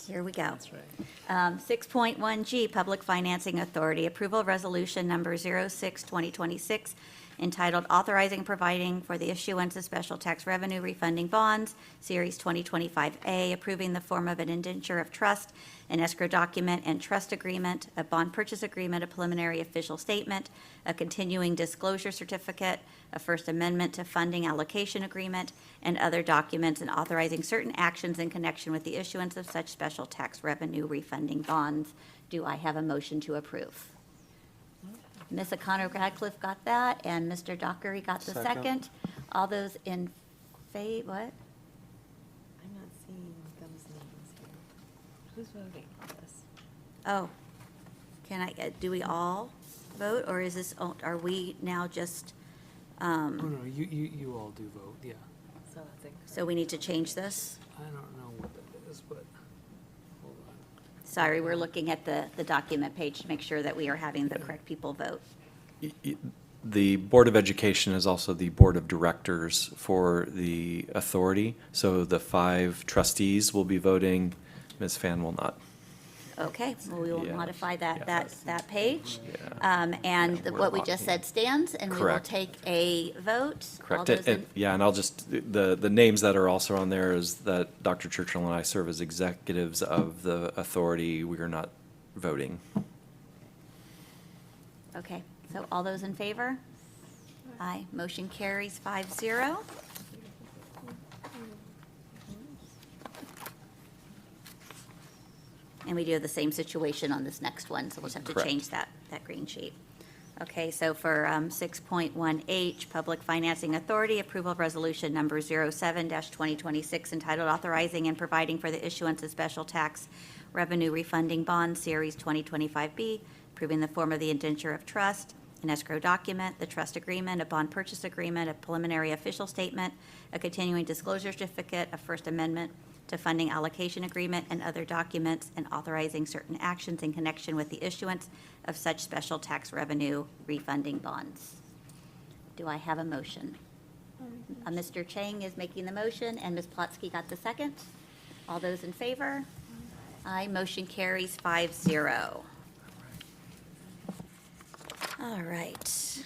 Here we go. That's right. 6.1G, Public Financing Authority, approval of resolution number 06-2026, entitled authorizing and providing for the issuance of special tax revenue refunding bonds, Series 2025A, approving the form of an indenture of trust, an escrow document and trust agreement, a bond purchase agreement, a preliminary official statement, a continuing disclosure certificate, a First Amendment to funding allocation agreement, and other documents, and authorizing certain actions in connection with the issuance of such special tax revenue refunding bonds. Do I have a motion to approve? Ms. O'Connor Radcliffe got that, and Mr. Dockery got the second. All those in favor, what? I'm not seeing those names here. Who's voting on this? Oh, can I, do we all vote, or is this, are we now just, Oh, no, you all do vote, yeah. So I think. so we need to change this? I don't know what that is, but, hold on. Sorry, we're looking at the document page to make sure that we are having the correct people vote. The Board of Education is also the Board of Directors for the authority. So the 5 trustees will be voting. Ms. Fan will not. Okay, well, we will Yeah. modify Yeah. that page. Yeah. And We're what we just said stands, and we will Correct. take a vote. All Correct. those in- Yeah, and I'll just, the names that are also on there is that Dr. Churchill and I serve as executives of the authority. We are not voting. Okay, so all those in favor? Aye, motion carries 5-0. And we do have the same situation on this next one, so we'll just have to Correct. change that green sheet. Okay, so for 6.1H, Public Financing Authority, approval of resolution number 07-2026 entitled authorizing and providing for the issuance of special tax revenue refunding bond Series 2025B, approving the form of the indenture of trust, an escrow document, the trust agreement, a bond purchase agreement, a preliminary official statement, a continuing disclosure certificate, a First Amendment to funding allocation agreement, and other documents, and authorizing certain actions in connection with the issuance of such special tax revenue refunding bonds. Do I have a motion? Mr. Chang is making the motion, and Ms. Plotsky got the second. All those in favor? Aye, motion carries 5-0. All right.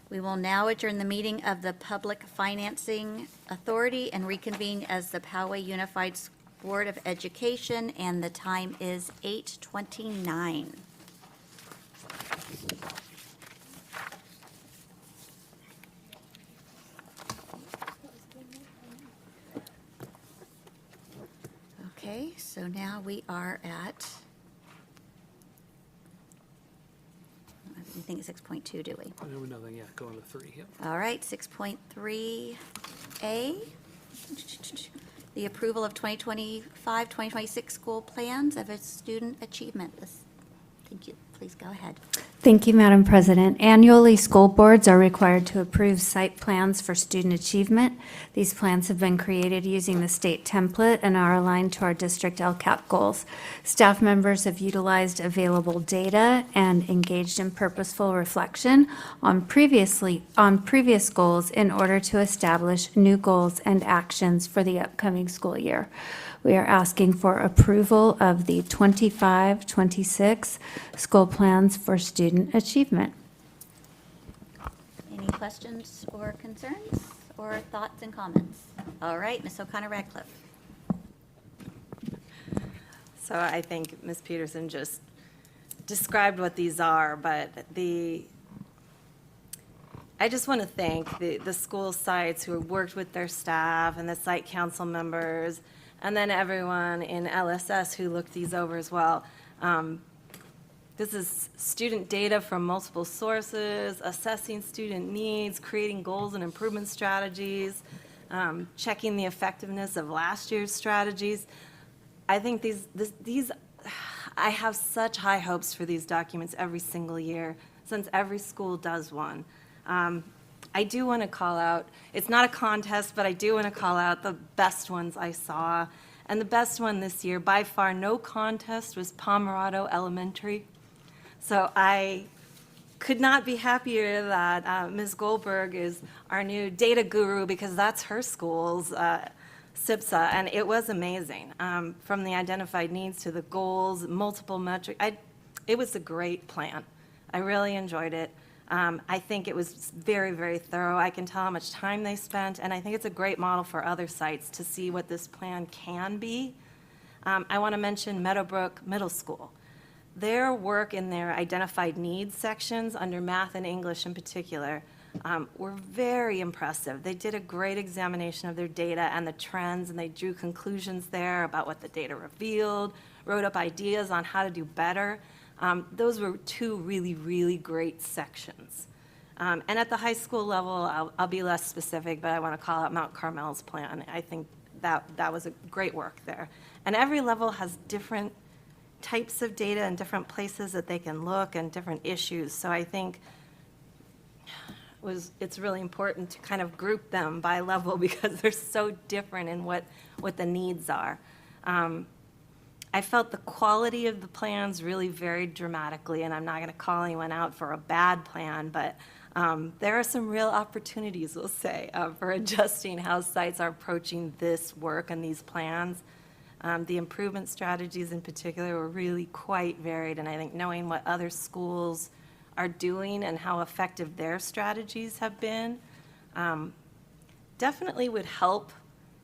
We will now adjourn the meeting of the Public Financing Authority and reconvene as the Poway Unified Board of Education, and the time is 8:29. Okay, so now we are at, I think it's 6.2, do we? I know nothing, yeah, go on to 3, yep. All right, 6.3A, the approval of 2025-2026 school plans of its student achievement. Thank you. Please go ahead. Thank you, Madam President. Annually, school boards are required to approve site plans for student achievement. These plans have been created using the state template and are aligned to our district LCAP goals. Staff members have utilized available data and engaged in purposeful reflection on previous goals in order to establish new goals and actions for the upcoming school year. We are asking for approval of the 25-26 school plans for student achievement. Any questions or concerns or thoughts and comments? All right, Ms. O'Connor Radcliffe. So I think Ms. Peterson just described what these are, but I just want to thank the school sites who have worked with their staff and the site council members, and then everyone in LSS who looked these over as well. This is student data from multiple sources, assessing student needs, creating goals and improvement strategies, checking the effectiveness of last year's strategies. I think I have such high hopes for these documents every single year, since every school does one. I do want to call out, it's not a contest, but I do want to call out the best ones I saw. And the best one this year, by far, no contest, was Pomerado Elementary. So I could not be happier that Ms. Goldberg is our new data guru, because that's her school's SIPSA, and it was amazing. From the identified needs to the goals, multiple metrics. It was a great plan. I really enjoyed it. I think it was very, very thorough. I can tell how much time they spent, and I think it's a great model for other sites to see what this plan can be. I want to mention Meadowbrook Middle School. Their work in their identified needs sections, under math and English in particular, were very impressive. They did a great examination of their data and the trends, and they drew conclusions there about what the data revealed, wrote up ideas on how to do better. Those were two really, really great sections. And at the high school level, I'll be less specific, but I want to call out Mount Carmel's plan. I think that was a great work there. And every level has different types of data and different places that they can look and different issues. So I think it's really important to kind of group them by level, because they're so different in what the needs are. I felt the quality of the plans really varied dramatically, and I'm not going to call anyone out for a bad plan, but there are some real opportunities, we'll say, for adjusting how sites are approaching this work and these plans. The improvement strategies in particular were really quite varied, and I think knowing what other schools are doing and how effective their strategies have been definitely would help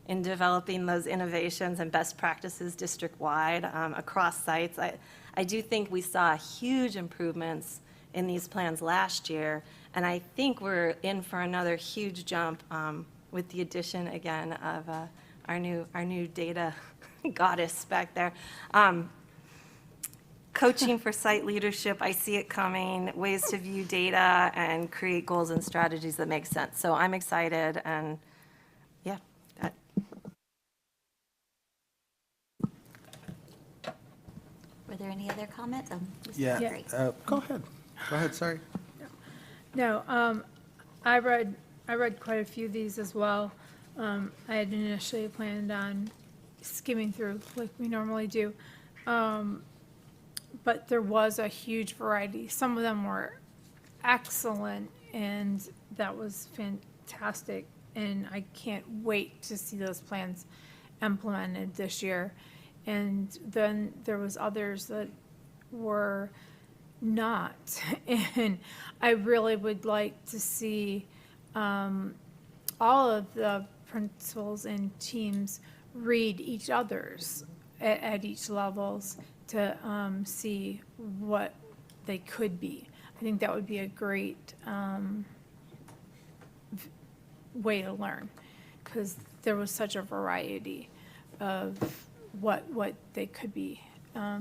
in developing those innovations and best practices district-wide across sites. I do think we saw huge improvements in these plans last year, and I think we're in for another huge jump with the addition, again, of our new data goddess back there. Coaching for site leadership, I see it coming, ways to view data and create goals and strategies that make sense. So I'm excited, and yeah. Were there any other comments? Yeah, Great. go ahead. Go ahead, sorry. No, I read quite a few of these as well. I had initially planned on skimming through like we normally do. But there was a huge variety. Some of them were excellent, and that was fantastic. And I can't wait to see those plans implemented this year. And then there was others that were not. And I really would like to see all of the principals and teams read each other's at each levels to see what they could be. I think that would be a great way to learn, because there was such a variety of what they could be. I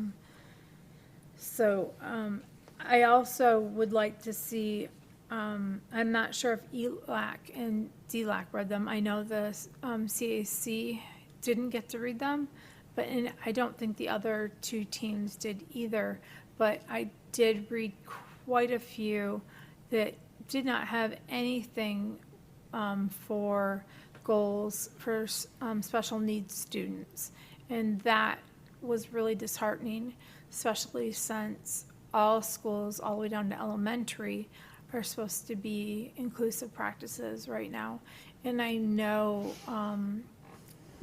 also would like to see, I'm not sure if ELAC and DLAC read them. I know the CAC didn't get to read them, but I don't think the other two teams did either. But I did read quite a few that did not have anything for goals for special needs students. And that was really disheartening, especially since all schools, all the way down to elementary, are supposed to be inclusive practices right now. And I know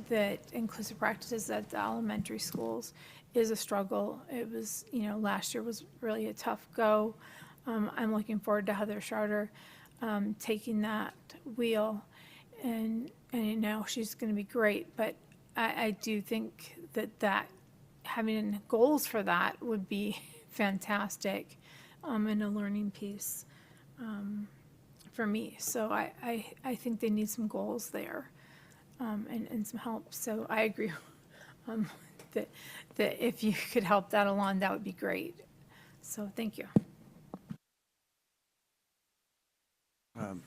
that inclusive practices at the elementary schools is a struggle. It was, last year was really a tough go. I'm looking forward to Heather Schroeder taking that wheel, and she's going to be great. But I do think that having goals for that would be fantastic, and a learning piece for me. So I think they need some goals there, and some help. So I agree that if you could help that along, that would be great. So thank you.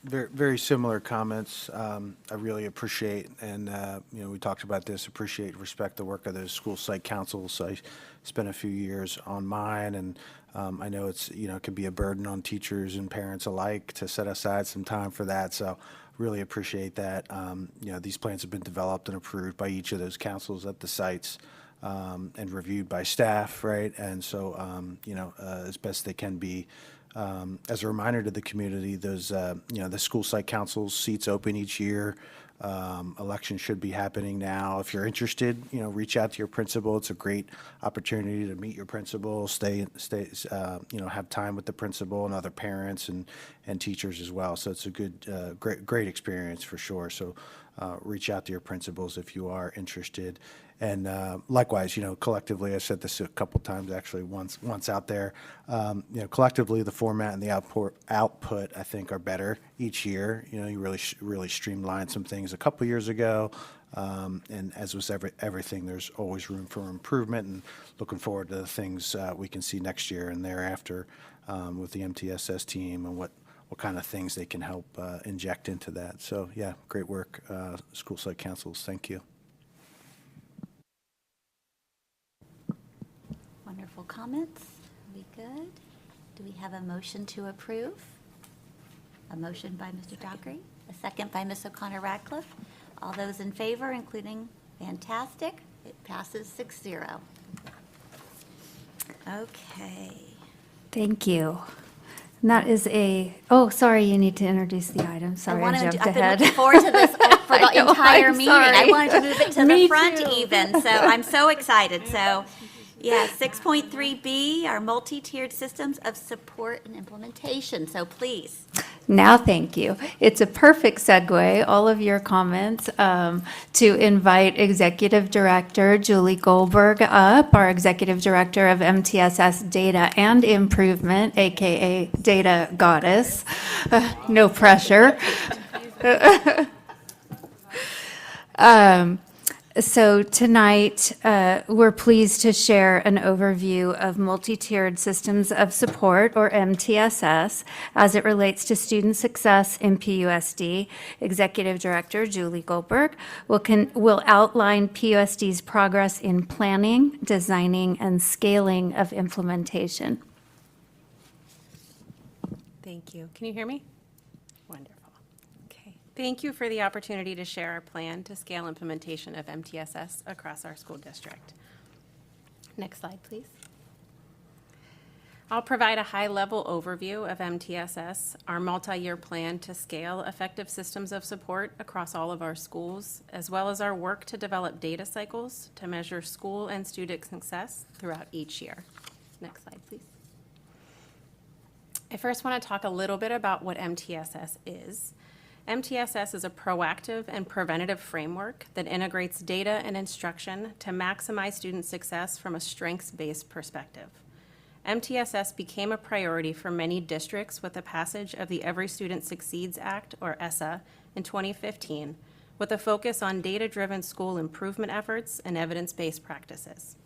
Very, very similar comments. I really appreciate, and we talked about this, appreciate, respect the work of those school site councils. I spent a few years on mine, and I know it's, it can be a burden on teachers and parents alike to set aside some time for that. So really appreciate that. These plans have been developed and approved by each of those councils at the sites, and reviewed by staff, right? And so, as best they can be. As a reminder to the community, those, the school site councils seats open each year. Election should be happening now. If you're interested, reach out to your principal. It's a great opportunity to meet your principal, have time with the principal and other parents and teachers as well. So it's a good, great experience for sure. So reach out to your principals if you are interested. And likewise, collectively, I said this a couple times, actually, once out there. Collectively, the format and the output, I think, are better each year. You really streamlined some things a couple years ago, and as with everything, there's always room for improvement. And looking forward to the things we can see next year and thereafter with the MTSS team and what kind of things they can help inject into that. So yeah, great work, school site councils. Thank you. Wonderful comments. Are we good? Do we have a motion to approve? A motion by Mr. Dockery, a second by Ms. O'Connor-Radcliffe. All those in favor, including fantastic, it passes 6-0. Okay. Thank you. And that is sorry, you need to introduce the item. Sorry, I jumped I've been ahead. looking forward to this for the I know, entire I'm meeting. I sorry. wanted to move it to Me the front too. even, so I'm so excited. So, yeah, 6.3B, our multi-tiered systems of support and implementation. So please. Now, thank you. It's a perfect segue, all of your comments, to invite Executive Director Julie Goldberg up, our Executive Director of MTSS Data and Improvement, AKA Data Goddess. No pressure. So tonight, we're pleased to share an overview of multi-tiered systems of support, or MTSS, as it relates to student success in PUSD. Executive Director Julie Goldberg will outline PUSD's progress in planning, designing, and scaling of implementation. Thank you. Can you hear me? Wonderful. Okay. Thank you for the opportunity to share our plan to scale implementation of MTSS across our school district. Next slide, please. I'll provide a high-level overview of MTSS, our multi-year plan to scale effective systems of support across all of our schools, as well as our work to develop data cycles to measure school and student success throughout each year. Next slide, please. I first want to talk a little bit about what MTSS is. MTSS is a proactive and preventative framework that integrates data and instruction to maximize student success from a strengths-based perspective. MTSS became a priority for many districts with the passage of the Every Student Succeeds Act, or ESSA, in 2015, with a focus on data-driven school improvement efforts and evidence-based practices.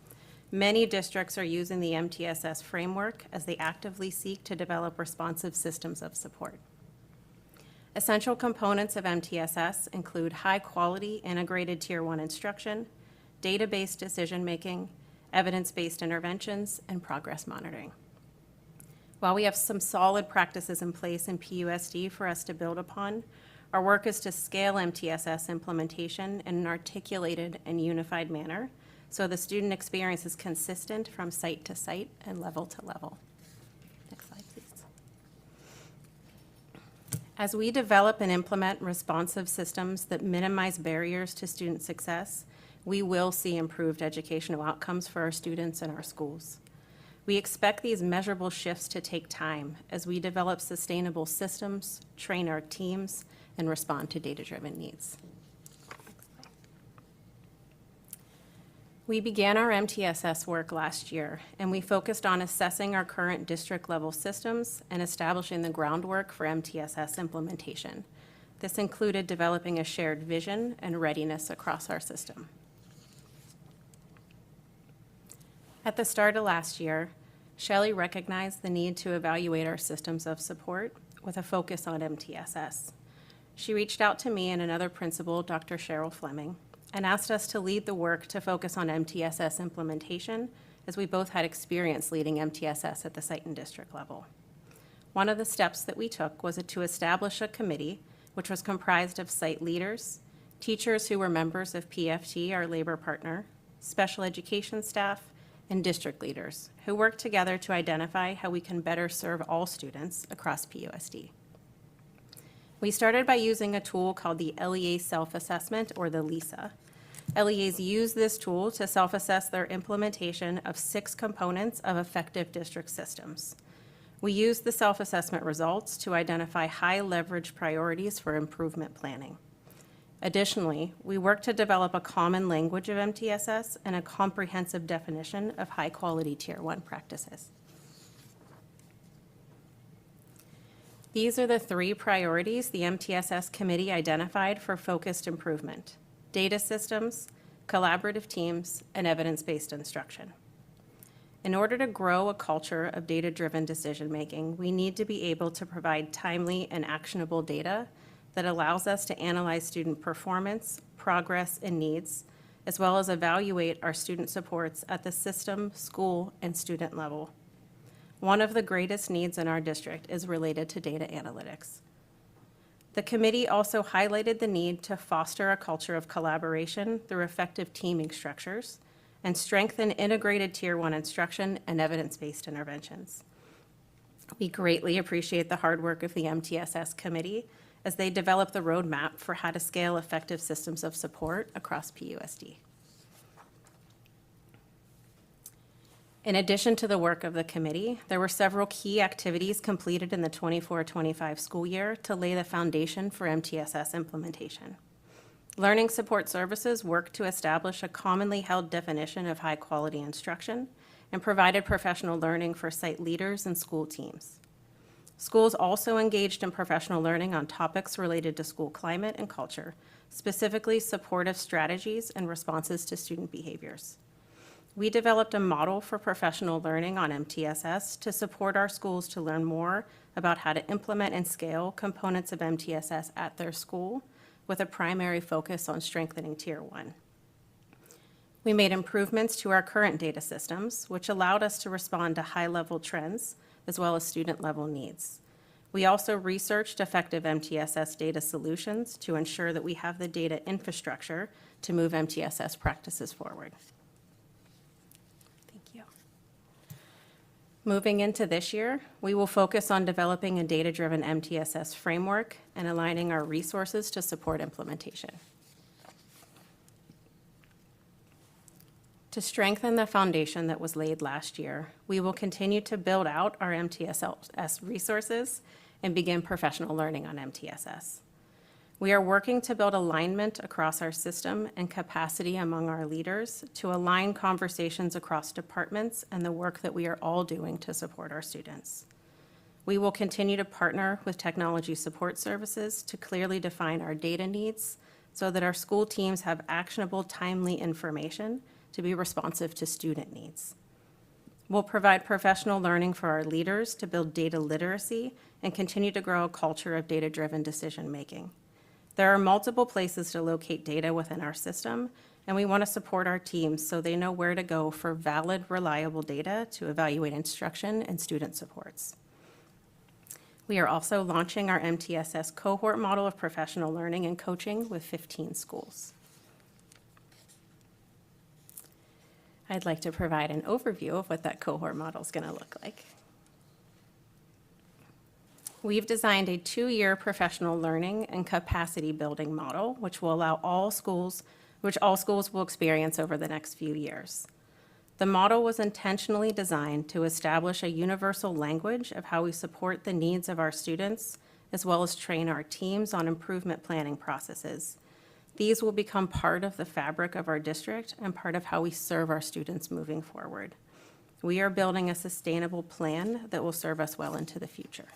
Many districts are using the MTSS framework as they actively seek to develop responsive systems of support. Essential components of MTSS include high-quality integrated Tier 1 instruction, data-based decision-making, evidence-based interventions, and progress monitoring. While we have some solid practices in place in PUSD for us to build upon, our work is to scale MTSS implementation in an articulated and unified manner so the student experience is consistent from site to site and level to level. Next slide, please. As we develop and implement responsive systems that minimize barriers to student success, we will see improved educational outcomes for our students and our schools. We expect these measurable shifts to take time as we develop sustainable systems, train our teams, and respond to data-driven needs. We began our MTSS work last year, and we focused on assessing our current district-level systems and establishing the groundwork for MTSS implementation. This included developing a shared vision and readiness across our system. At the start of last year, Shelley recognized the need to evaluate our systems of support with a focus on MTSS. She reached out to me and another principal, Dr. Cheryl Fleming, and asked us to lead the work to focus on MTSS implementation, as we both had experience leading MTSS at the site and district level. One of the steps that we took was to establish a committee which was comprised of site leaders, teachers who were members of PFT, our labor partner, special education staff, and district leaders who work together to identify how we can better serve all students across PUSD. We started by using a tool called the LEA Self-Assessment, or the LESA. LEAs use this tool to self-assess their implementation of 6 components of effective district systems. We use the self-assessment results to identify high-leverage priorities for improvement planning. Additionally, we work to develop a common language of MTSS and a comprehensive definition of high-quality Tier 1 practices. These are the 3 priorities the MTSS committee identified for focused improvement: data systems, collaborative teams, and evidence-based instruction. In order to grow a culture of data-driven decision-making, we need to be able to provide timely and actionable data that allows us to analyze student performance, progress, and needs, as well as evaluate our student supports at the system, school, and student level. One of the greatest needs in our district is related to data analytics. The committee also highlighted the need to foster a culture of collaboration through effective teaming structures and strengthen integrated Tier 1 instruction and evidence-based interventions. We greatly appreciate the hard work of the MTSS committee as they develop the roadmap for how to scale effective systems of support across PUSD. In addition to the work of the committee, there were several key activities completed in the 24-25 school year to lay the foundation for MTSS implementation. Learning Support Services worked to establish a commonly held definition of high-quality instruction and provided professional learning for site leaders and school teams. Schools also engaged in professional learning on topics related to school climate and culture, specifically supportive strategies and responses to student behaviors. We developed a model for professional learning on MTSS to support our schools to learn more about how to implement and scale components of MTSS at their school, with a primary focus on strengthening Tier 1. We made improvements to our current data systems, which allowed us to respond to high-level trends as well as student-level needs. We also researched effective MTSS data solutions to ensure that we have the data infrastructure to move MTSS practices forward. Thank you. Moving into this year, we will focus on developing a data-driven MTSS framework and aligning our resources to support implementation. To strengthen the foundation that was laid last year, we will continue to build out our MTSS resources and begin professional learning on MTSS. We are working to build alignment across our system and capacity among our leaders to align conversations across departments and the work that we are all doing to support our students. We will continue to partner with technology support services to clearly define our data needs so that our school teams have actionable, timely information to be responsive to student needs. We'll provide professional learning for our leaders to build data literacy and continue to grow a culture of data-driven decision-making. There are multiple places to locate data within our system, and we want to support our teams so they know where to go for valid, reliable data to evaluate instruction and student supports. We are also launching our MTSS cohort model of professional learning and coaching with 15 schools. I'd like to provide an overview of what that cohort model is going to look like. We've designed a 2-year professional learning and capacity building model, which will allow all schools will experience over the next few years. The model was intentionally designed to establish a universal language of how we support the needs of our students, as well as train our teams on improvement planning processes. These will become part of the fabric of our district and part of how we serve our students moving forward. We are building a sustainable plan that will serve us well into the future.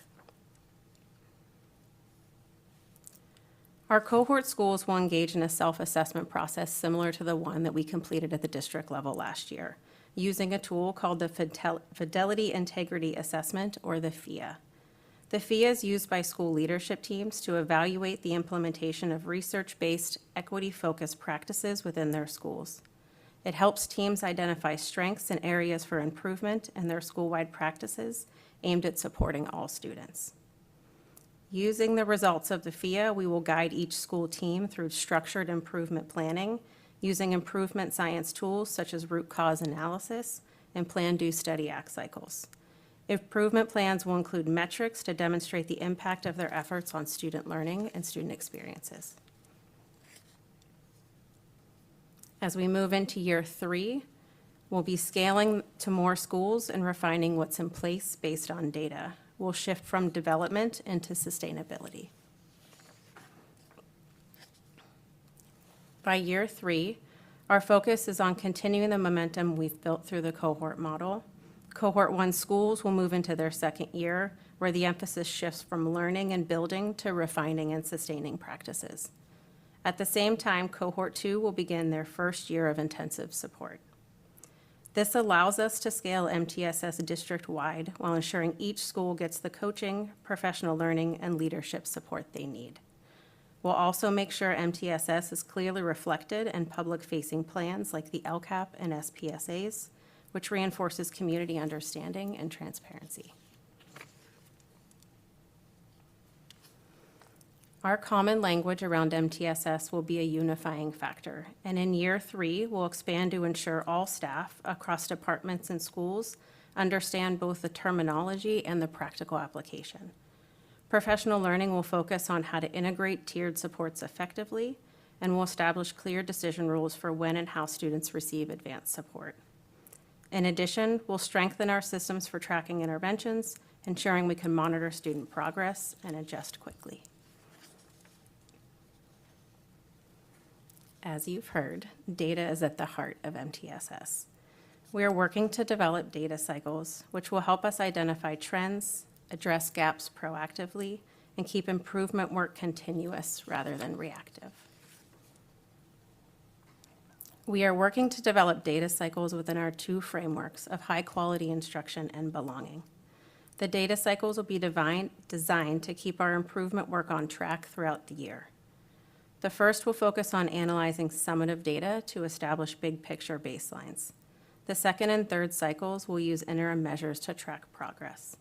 Our cohort schools will engage in a self-assessment process similar to the one that we completed at the district level last year, using a tool called the Fidelity Integrity Assessment, or the FIA. The FIA is used by school leadership teams to evaluate the implementation of research-based, equity-focused practices within their schools. It helps teams identify strengths and areas for improvement in their school-wide practices aimed at supporting all students. Using the results of the FIA, we will guide each school team through structured improvement planning using improvement science tools such as root cause analysis and plan, do, study, act cycles. Improvement plans will include metrics to demonstrate the impact of their efforts on student learning and student experiences. As we move into year 3, we'll be scaling to more schools and refining what's in place based on data. We'll shift from development into sustainability. By year 3, our focus is on continuing the momentum we've built through the cohort model. Cohort 1 schools will move into their second year, where the emphasis shifts from learning and building to refining and sustaining practices. At the same time, Cohort 2 will begin their first year of intensive support. This allows us to scale MTSS district-wide while ensuring each school gets the coaching, professional learning, and leadership support they need. We'll also make sure MTSS is clearly reflected in public-facing plans like the LCAP and SPSAs, which reinforces community understanding and transparency. Our common language around MTSS will be a unifying factor, and in year 3, we'll expand to ensure all staff across departments and schools understand both the terminology and the practical application. Professional learning will focus on how to integrate tiered supports effectively, and will establish clear decision rules for when and how students receive advanced support. In addition, we'll strengthen our systems for tracking interventions, ensuring we can monitor student progress and adjust quickly. As you've heard, data is at the heart of MTSS. We are working to develop data cycles, which will help us identify trends, address gaps proactively, and keep improvement work continuous rather than reactive. We are working to develop data cycles within our 2 frameworks of high-quality instruction and belonging. The data cycles will be designed to keep our improvement work on track throughout the year. The first will focus on analyzing summative data to establish big-picture baselines. The second and third cycles will use interim measures to track progress.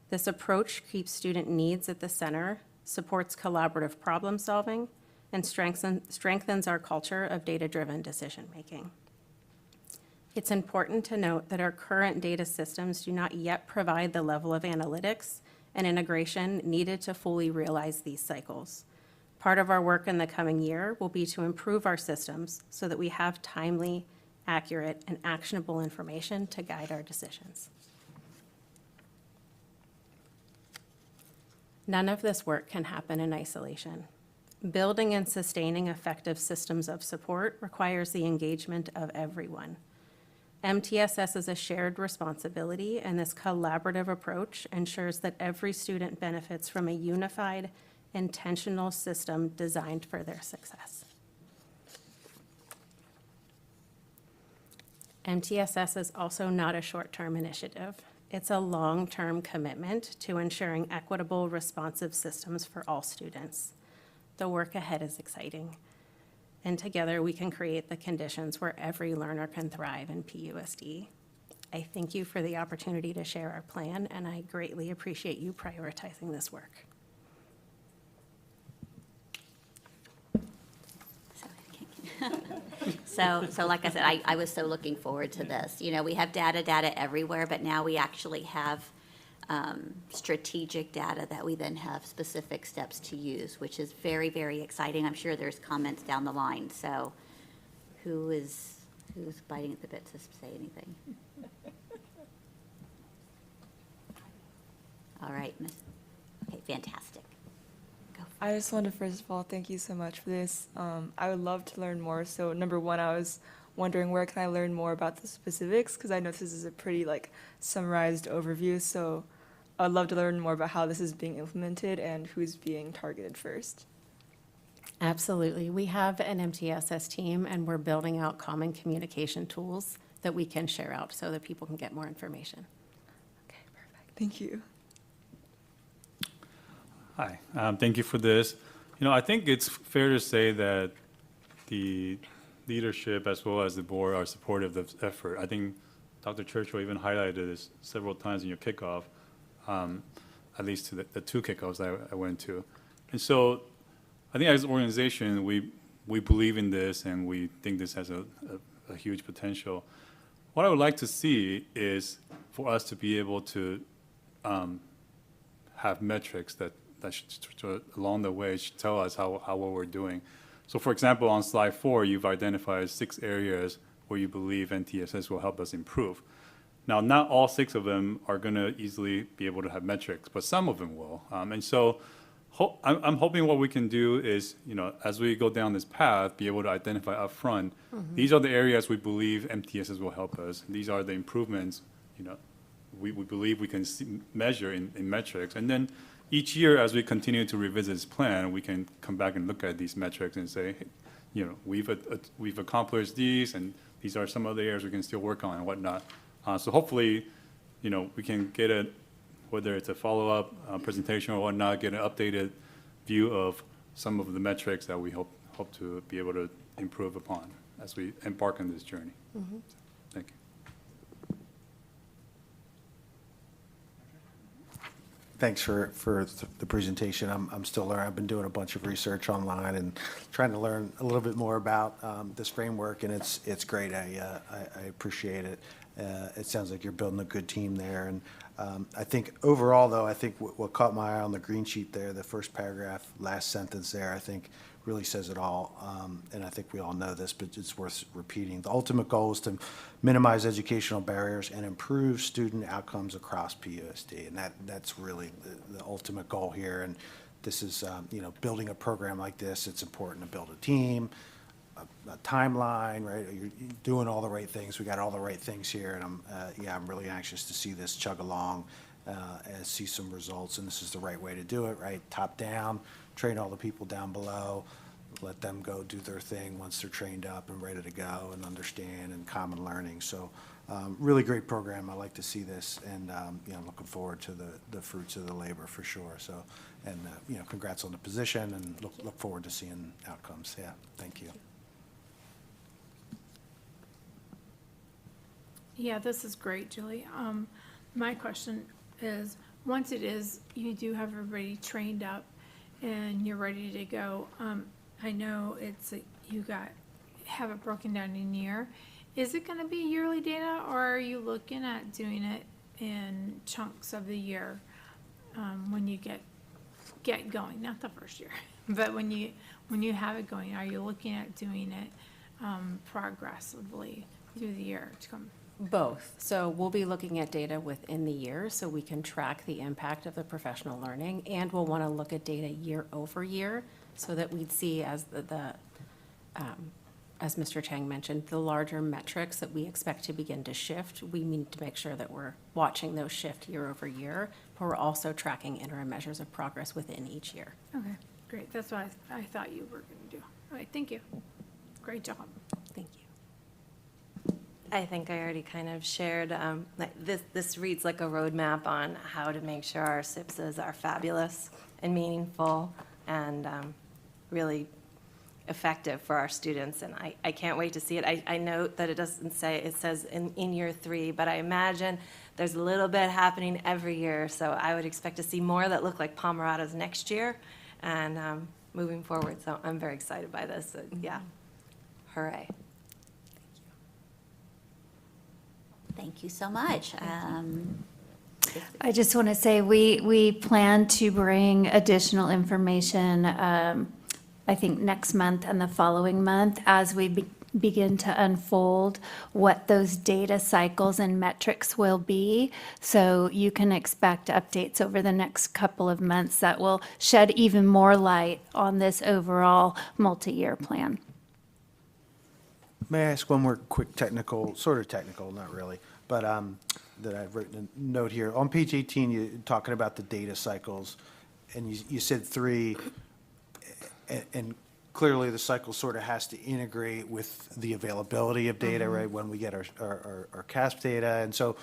This approach keeps student needs at the center, supports collaborative problem-solving, and strengthens our culture of data-driven decision-making. It's important to note that our current data systems do not yet provide the level of analytics and integration needed to fully realize these cycles. Part of our work in the coming year will be to improve our systems so that we have timely, accurate, and actionable information to guide our decisions. None of this work can happen in isolation. Building and sustaining effective systems of support requires the engagement of everyone. MTSS is a shared responsibility, and this collaborative approach ensures that every student benefits from a unified, intentional system designed for their success. MTSS is also not a short-term initiative. It's a long-term commitment to ensuring equitable, responsive systems for all students. The work ahead is exciting, and together we can create the conditions where every learner can thrive in PUSD. I thank you for the opportunity to share our plan, and I greatly appreciate you prioritizing this work. So like I said, I was so looking forward to this. You know, we have data everywhere, but now we actually have strategic data that we then have specific steps to use, which is very, very exciting. I'm sure there's comments down the line, so who's biting at the bit to say anything? All right, Miss. Okay, fantastic. I just wanted to first of all thank you so much for this. I would love to learn more. So number one, I was wondering where can I learn more about the specifics, because I know this is a pretty like summarized overview. So I'd love to learn more about how this is being implemented and who's being targeted first. Absolutely. We have an MTSS team, and we're building out common communication tools that we can share out so that people can get more information. Okay, perfect. Thank you. Hi, thank you for this. You know, I think it's fair to say that the leadership as well as the board are supportive of the effort. I think Dr. Churchill even highlighted this several times in your kickoff, at least to the two kickoffs I went to. And so I think as an organization, we believe in this and we think this has a huge potential. What I would like to see is for us to be able to have metrics that should, along the way, should tell us how well we're doing. So for example, on slide 4, you've identified 6 areas where you believe MTSS will help us improve. Now, not all 6 of them are going to easily be able to have metrics, but some of them will. And so I'm hoping what we can do is, you know, as we go down this path, be able to identify upfront, these are the areas we believe MTSS will help us. These are the improvements, you know, we believe we can measure in metrics. And then each year, as we continue to revisit this plan, we can come back and look at these metrics and say, hey, you know, we've accomplished these, and these are some other areas we can still work on and whatnot. So hopefully, you know, we can get whether it's a follow-up presentation or whatnot, get an updated view of some of the metrics that we hope to be able to improve upon as we embark on this journey. Thank you. Thanks for the presentation. I'm still learning. I've been doing a bunch of research online and trying to learn a little bit more about this framework, and it's great. I appreciate it. It sounds like you're building a good team there. And I think overall, though, I think what caught my eye on the green sheet there, the first paragraph, last sentence there, I think really says it all. And I think we all know this, but it's worth repeating. The ultimate goal is to minimize educational barriers and improve student outcomes across PUSD. And that's really the ultimate goal here. And this is, you know, building a program like this, it's important to build a team, a timeline, right? You're doing all the right things. We got all the right things here. And I'm really anxious to see this chug along and see some results. And this is the right way to do it, right? Top down, train all the people down below, let them go do their thing once they're trained up and ready to go and understand and common learning. So really great program. I like to see this, and you know, looking forward to the fruits of the labor for sure. So, and you know, congrats on the position, and look forward to seeing outcomes. Yeah, thank you. Yeah, this is great, Julie. My question is, once you do have everybody trained up and you're ready to go, I know have it broken down in year. Is it gonna be yearly data, or are you looking at doing it in chunks of the year, when you get going, not the first year, but when you have it going, are you looking at doing it, progressively through the year to come? Both. So we'll be looking at data within the year so we can track the impact of the professional learning, and we'll want to look at data year over year so that we'd see as as Mr. Chang mentioned, the larger metrics that we expect to begin to shift. We need to make sure that we're watching those shift year over year, but we're also tracking interim measures of progress within each year. Okay, great. That's what I thought you were going to do. All right, thank you. Great job. Thank you. I think I already kind of shared, like this reads like a roadmap on how to make sure our SIPSs are fabulous and meaningful and really effective for our students, and I can't wait to see it. I note that it doesn't say, it says in year 3, but I imagine there's a little bit happening every year, so I would expect to see more that look like Pomerados next year and moving forward, so I'm very excited by this. So, yeah, hooray. Thank you so much. I just want to say, we plan to bring additional information, I think next month and the following month, as we begin to unfold what those data cycles and metrics will be. So you can expect updates over the next couple of months that will shed even more light on this overall multi-year plan. May I ask one more quick technical, sort of technical, not really, but that I've written a note here. On page 18, you're talking about the data cycles, and you said 3, and clearly the cycle sort of has to integrate with the availability of data, right, when we get our CASP data. And so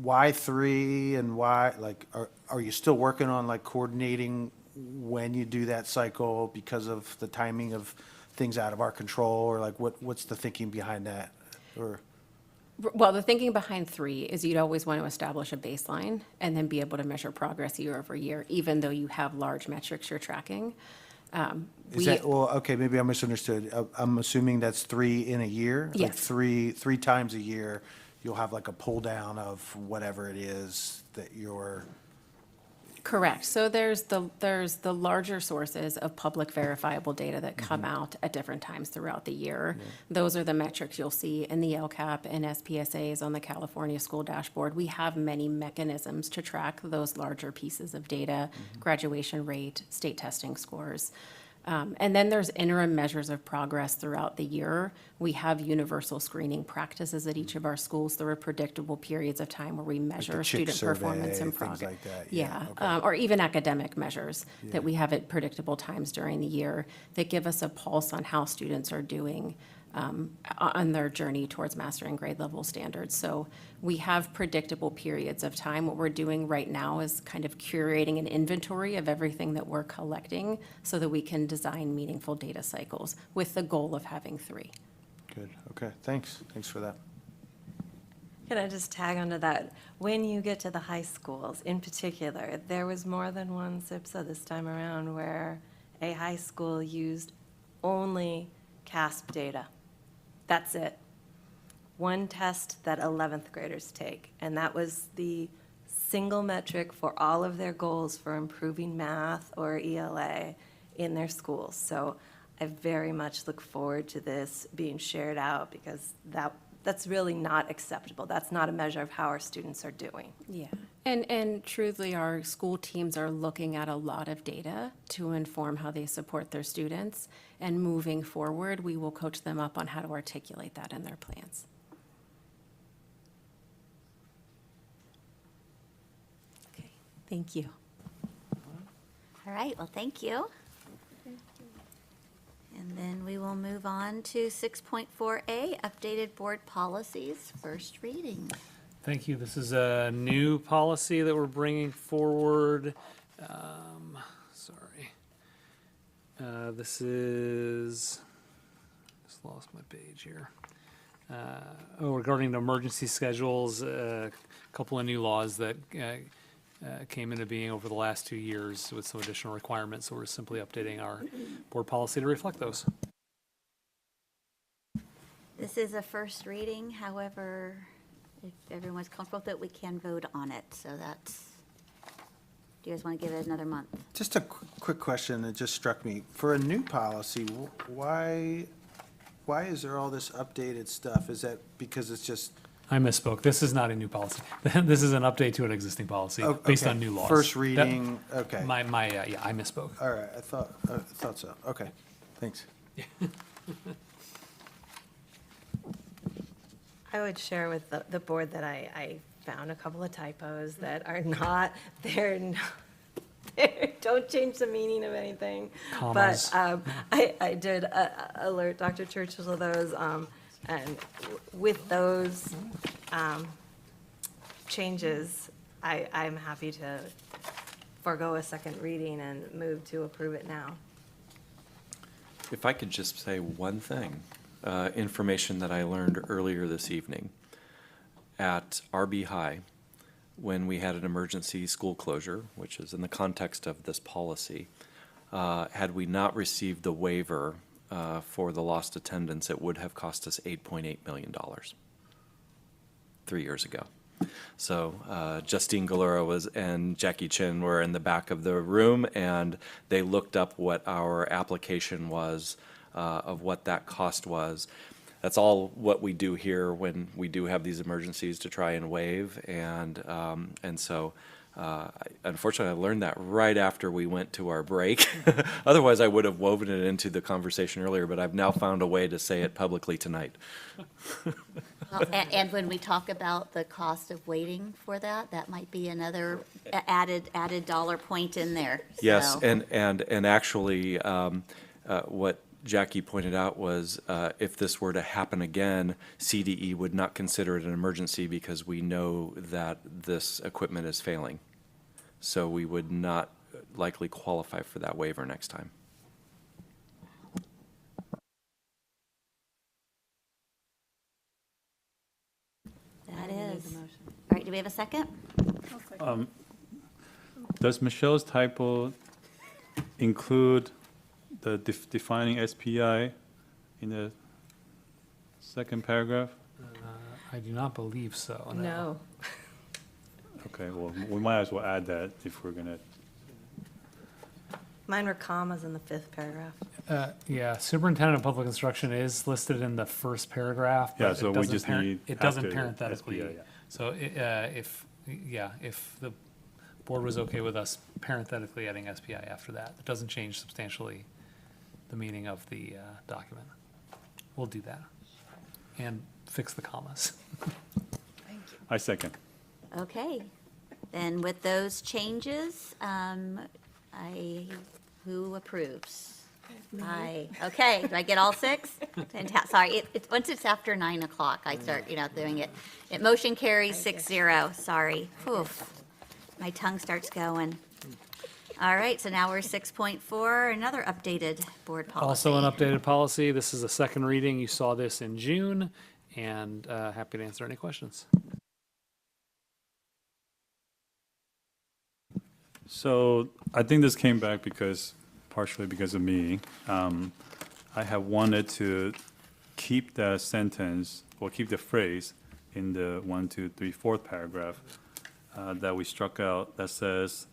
why 3 and why, like, are you still working on, like, coordinating when you do that cycle because of the timing of things out of our control, or like what's the thinking behind that? Or Well, the thinking behind 3 is you'd always want to establish a baseline and then be able to measure progress year over year, even though you have large metrics you're tracking. is that, well, okay, maybe I misunderstood. I'm assuming that's 3 in a year? Like Yes. three times a year, you'll have like a pull down of whatever it is that you're. Correct. So there's the larger sources of public verifiable data that come out at different times throughout the year. Those are the metrics you'll see in the LCAP and SPSAs on the California School Dashboard. We have many mechanisms to track those larger pieces of data, graduation rate, state testing scores. And then there's interim measures of progress throughout the year. We have universal screening practices at each of our schools. There are predictable periods of time where we measure chick student performance and survey, progress. things like that. Yeah, Okay. or even academic measures that we have at predictable times during the year that give us a pulse on how students are doing on their journey towards mastering grade level standards. So we have predictable periods of time. What we're doing right now is kind of curating an inventory of everything that we're collecting so that we can design meaningful data cycles with the goal of having 3. Good, okay, thanks for that. Can I just tag onto that? When you get to the high schools in particular, there was more than one SIPSA this time around where a high school used only CASP data. That's it. One test that 11th graders take, and that was the single metric for all of their goals for improving math or ELA in their schools. So I very much look forward to this being shared out because that's really not acceptable. That's not a measure of how our students are doing. Yeah, and truthfully, our school teams are looking at a lot of data to inform how they support their students. And moving forward, we will coach them up on how to articulate that in their plans. Okay, thank you. All right, well, thank you. And then we will move on to 6.4A, updated board policies, first reading. Thank you. This is a new policy that we're bringing forward. This is, just lost my page here. Regarding the emergency schedules, a couple of new laws that came into being over the last 2 years with some additional requirements. So we're simply updating our board policy to reflect those. This is a first reading, however, if everyone's comfortable with it, we can vote on it. So that's, do you guys want to give it another month? Just a quick question that just struck me. For a new policy, why is there all this updated stuff? Is that because it's just? I misspoke. This is not a new policy. This is an update to an existing policy based okay. on new laws. First reading, okay. Yeah, I misspoke. All right, I thought so. Okay, thanks. I would share with the board that I found a couple of typos that are not, don't change the meaning of anything. Commas. But I did alert Dr. Churchill of those, and with those changes, I'm happy to forego a second reading and move to approve it now. If I could just say one thing, information that I learned earlier this evening. At RB High, when we had an emergency school closure, which is in the context of this policy, had we not received the waiver for the lost attendance, it would have cost us $8.8 million 3 years ago. So Justine Galura and Jackie Chin were in the back of the room, and they looked up what our application was, of what that cost was. That's all what we do here when we do have these emergencies to try and waive, and so unfortunately I learned that right after we went to our break. Otherwise I would have woven it into the conversation earlier, but I've now found a way to say it publicly tonight. Well, and when we talk about the cost of waiting for that, that might be another added dollar point in there. Yes, So- and actually, what Jackie pointed out was, if this were to happen again, CDE would not consider it an emergency because we know that this equipment is failing. So we would not likely qualify for that waiver next time. That is. All right, do we have a second? Does Michelle's typo include the defining SPI in the second paragraph? I do not believe so, no. No. Okay, well, we might as well add that if we're gonna. Mine were commas in the 5th paragraph. Yeah, superintendent of public instruction is listed in the first paragraph. Yeah, but so it we doesn't just need It doesn't after parenthetically. SPI, yeah. So if the board was okay with us parenthetically adding SPI after that, it doesn't change substantially the meaning of the document. We'll do that. And fix the commas. I second. Okay, then with those changes, who approves? Aye. Okay, do I get all 6? Sorry, once it's after 9 o'clock, I start, doing it. Motion carries 6-0, sorry. Oof, my tongue starts going. All right, so now we're 6.4, another updated board policy. Also an updated policy. This is a second reading. You saw this in June, and happy to answer any questions. So I think this came back partially because of me. I have wanted to keep that sentence, or keep the phrase in the 1, 2, 3, 4th paragraph that we struck out that says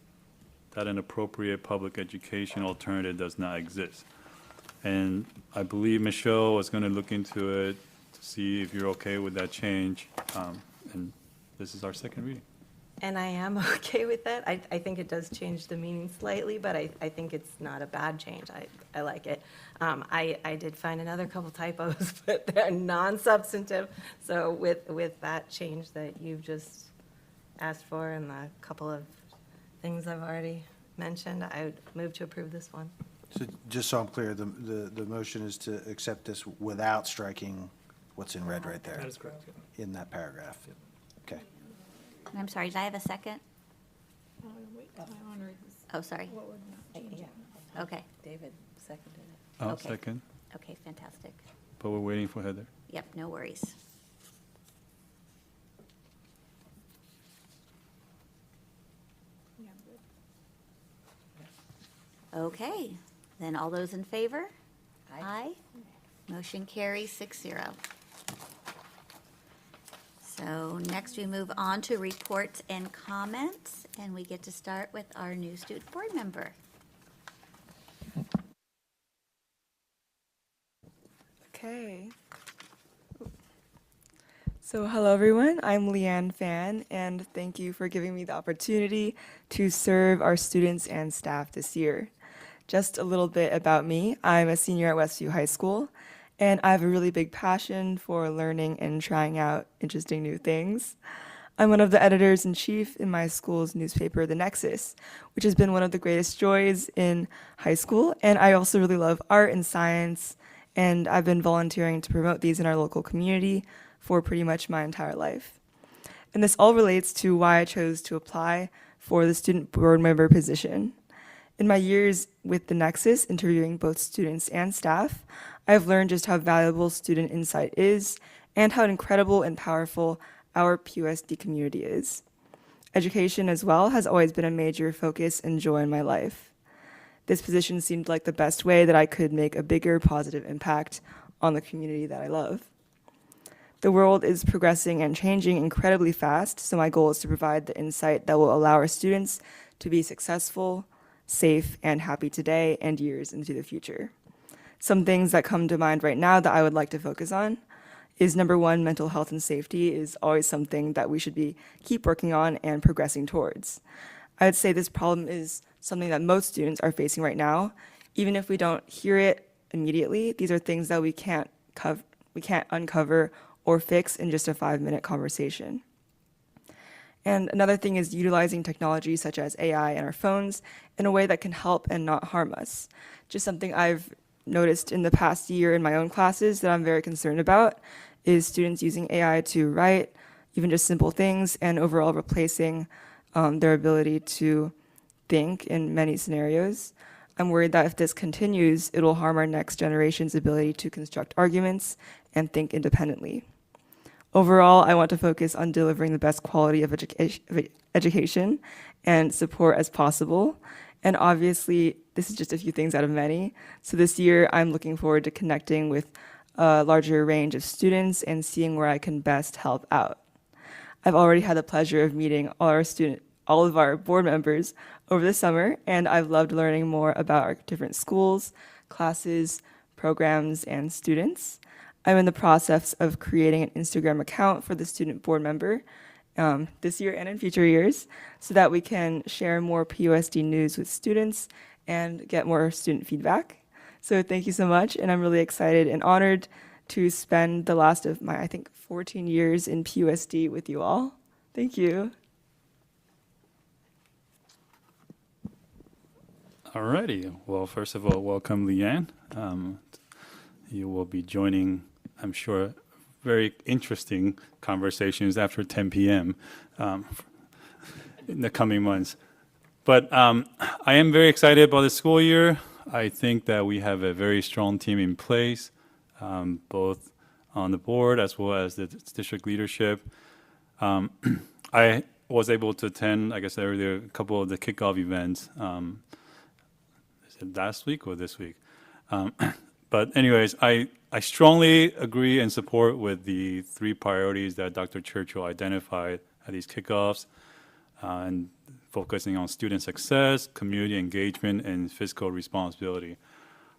that an appropriate public education alternative does not exist. And I believe Michelle was going to look into it to see if you're okay with that change. And this is our second reading. And I am okay with that. I think it does change the meaning slightly, but I think it's not a bad change. I like it. I did find another couple typos, but they're non-substantive. So with that change that you've just asked for and the couple of things I've already mentioned, I would move to approve this one. So just so I'm clear, the motion is to accept this without striking what's in red right there? That is correct. In that paragraph? Okay. I'm sorry, did I have a second? Oh, sorry. Okay. David seconded it. I'll Okay. second, Okay, fantastic. but we're waiting for Heather. Yep, no worries. Okay, then all those in favor? Aye. Motion carries 6-0. So next we move on to reports and comments, and we get to start with our new student board member. Okay. So hello everyone, I'm Leanne Fan, and thank you for giving me the opportunity to serve our students and staff this year. Just a little bit about me. I'm a senior at Westview High School, and I have a really big passion for learning and trying out interesting new things. I'm one of the editors-in-chief in my school's newspaper, The Nexus, which has been one of the greatest joys in high school, and I also really love art and science, and I've been volunteering to promote these in our local community for pretty much my entire life. And this all relates to why I chose to apply for the student board member position. In my years with the Nexus, interviewing both students and staff, I've learned just how valuable student insight is and how incredible and powerful our PUSD community is. Education as well has always been a major focus and joy in my life. This position seemed like the best way that I could make a bigger positive impact on the community that I love. The world is progressing and changing incredibly fast, so my goal is to provide the insight that will allow our students to be successful, safe, and happy today and years into the future. Some things that come to mind right now that I would like to focus on is number one, mental health and safety is always something that we should keep working on and progressing towards. I would say this problem is something that most students are facing right now. Even if we don't hear it immediately, these are things that we can't uncover or fix in just a 5-minute conversation. And another thing is utilizing technology such as AI and our phones in a way that can help and not harm us. Just something I've noticed in the past year in my own classes that I'm very concerned about is students using AI to write, even just simple things, and overall replacing their ability to think in many scenarios. I'm worried that if this continues, it will harm our next generation's ability to construct arguments and think independently. Overall, I want to focus on delivering the best quality of education and support as possible. And obviously, this is just a few things out of many. So this year, I'm looking forward to connecting with a larger range of students and seeing where I can best help out. I've already had the pleasure of meeting all of our board members over the summer, and I've loved learning more about our different schools, classes, programs, and students. I'm in the process of creating an Instagram account for the student board member this year and in future years so that we can share more PUSD news with students and get more student feedback. So thank you so much, and I'm really excited and honored to spend the last of my, 14 years in PUSD with you all. Thank you. Alrighty. Well, first of all, welcome, Leanne. You will be joining, I'm sure, very interesting conversations after 10 p.m. In the coming months. But I am very excited about the school year. I think that we have a very strong team in place, both on the board as well as the district leadership. I was able to attend, earlier, a couple of the kickoff events. Is it last week or this week? But anyways, I strongly agree and support with the 3 priorities that Dr. Churchill identified at these kickoffs, and focusing on student success, community engagement, and fiscal responsibility.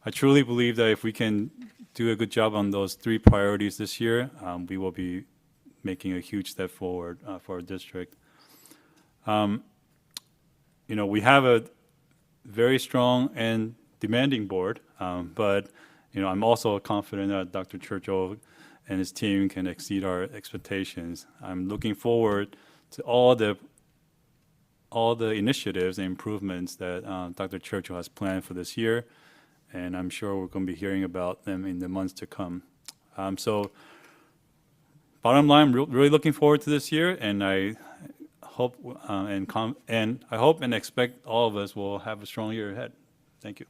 I truly believe that if we can do a good job on those 3 priorities this year, we will be making a huge step forward for our district. We have a very strong and demanding board, but I'm also confident that Dr. Churchill and his team can exceed our expectations. I'm looking forward to all the initiatives and improvements that Dr. Churchill has planned for this year, and I'm sure we're going to be hearing about them in the months to come. So, bottom line, I'm really looking forward to this year, and I hope I hope and expect all of us will have a strong year ahead. Thank you.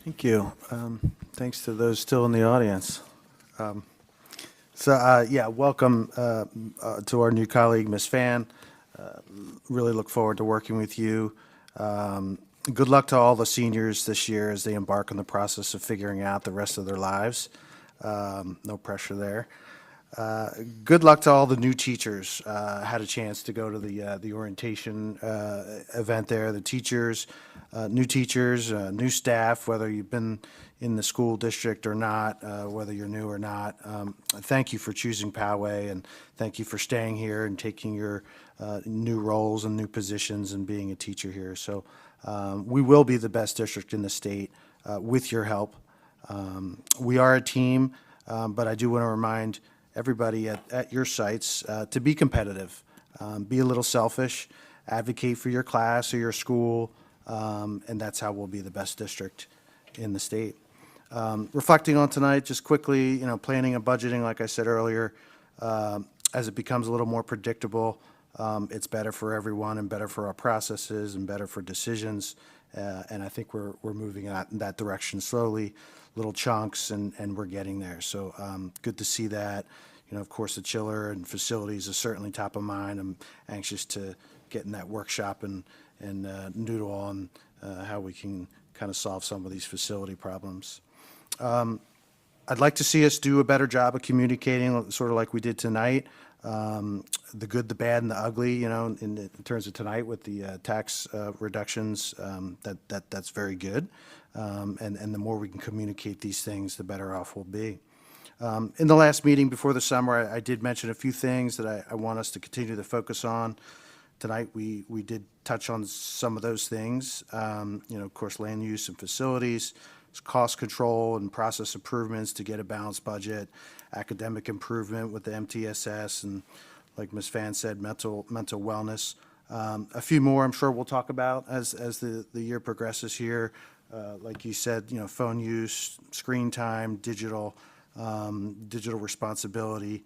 Thank you. Thanks to those still in the audience. Welcome to our new colleague, Ms. Fan. Really look forward to working with you. Good luck to all the seniors this year as they embark on the process of figuring out the rest of their lives. No pressure there. Good luck to all the new teachers. Had a chance to go to the orientation event there. The teachers, new staff, whether you've been in the school district or not, whether you're new or not. Thank you for choosing Poway, and thank you for staying here and taking your new roles and new positions and being a teacher here. So we will be the best district in the state with your help. We are a team, but I do want to remind everybody at your sites to be competitive, be a little selfish, advocate for your class or your school, and that's how we'll be the best district in the state. Reflecting on tonight, just quickly, planning and budgeting, like I said earlier, as it becomes a little more predictable, It's better for everyone and better for our processes and better for decisions. And I think we're moving in that direction slowly, little chunks, and we're getting there. So good to see that. You know, of course, the chiller and facilities is certainly top of mind. I'm anxious to get in that workshop and noodle on how we can kind of solve some of these facility problems. I'd like to see us do a better job of communicating, sort of like we did tonight. The good, the bad, and the ugly, you know, in terms of tonight with the tax reductions, that's very good. And the more we can communicate these things, the better off we'll be. In the last meeting before the summer, I did mention a few things that I want us to continue to focus on. Tonight, we did touch on some of those things. You know, of course, land use and facilities, cost control and process improvements to get a balanced budget, academic improvement with the MTSS, and like Ms. Fan said, mental wellness. A few more I'm sure we'll talk about as the year progresses here. Like you said, you know, phone use, screen time, digital responsibility,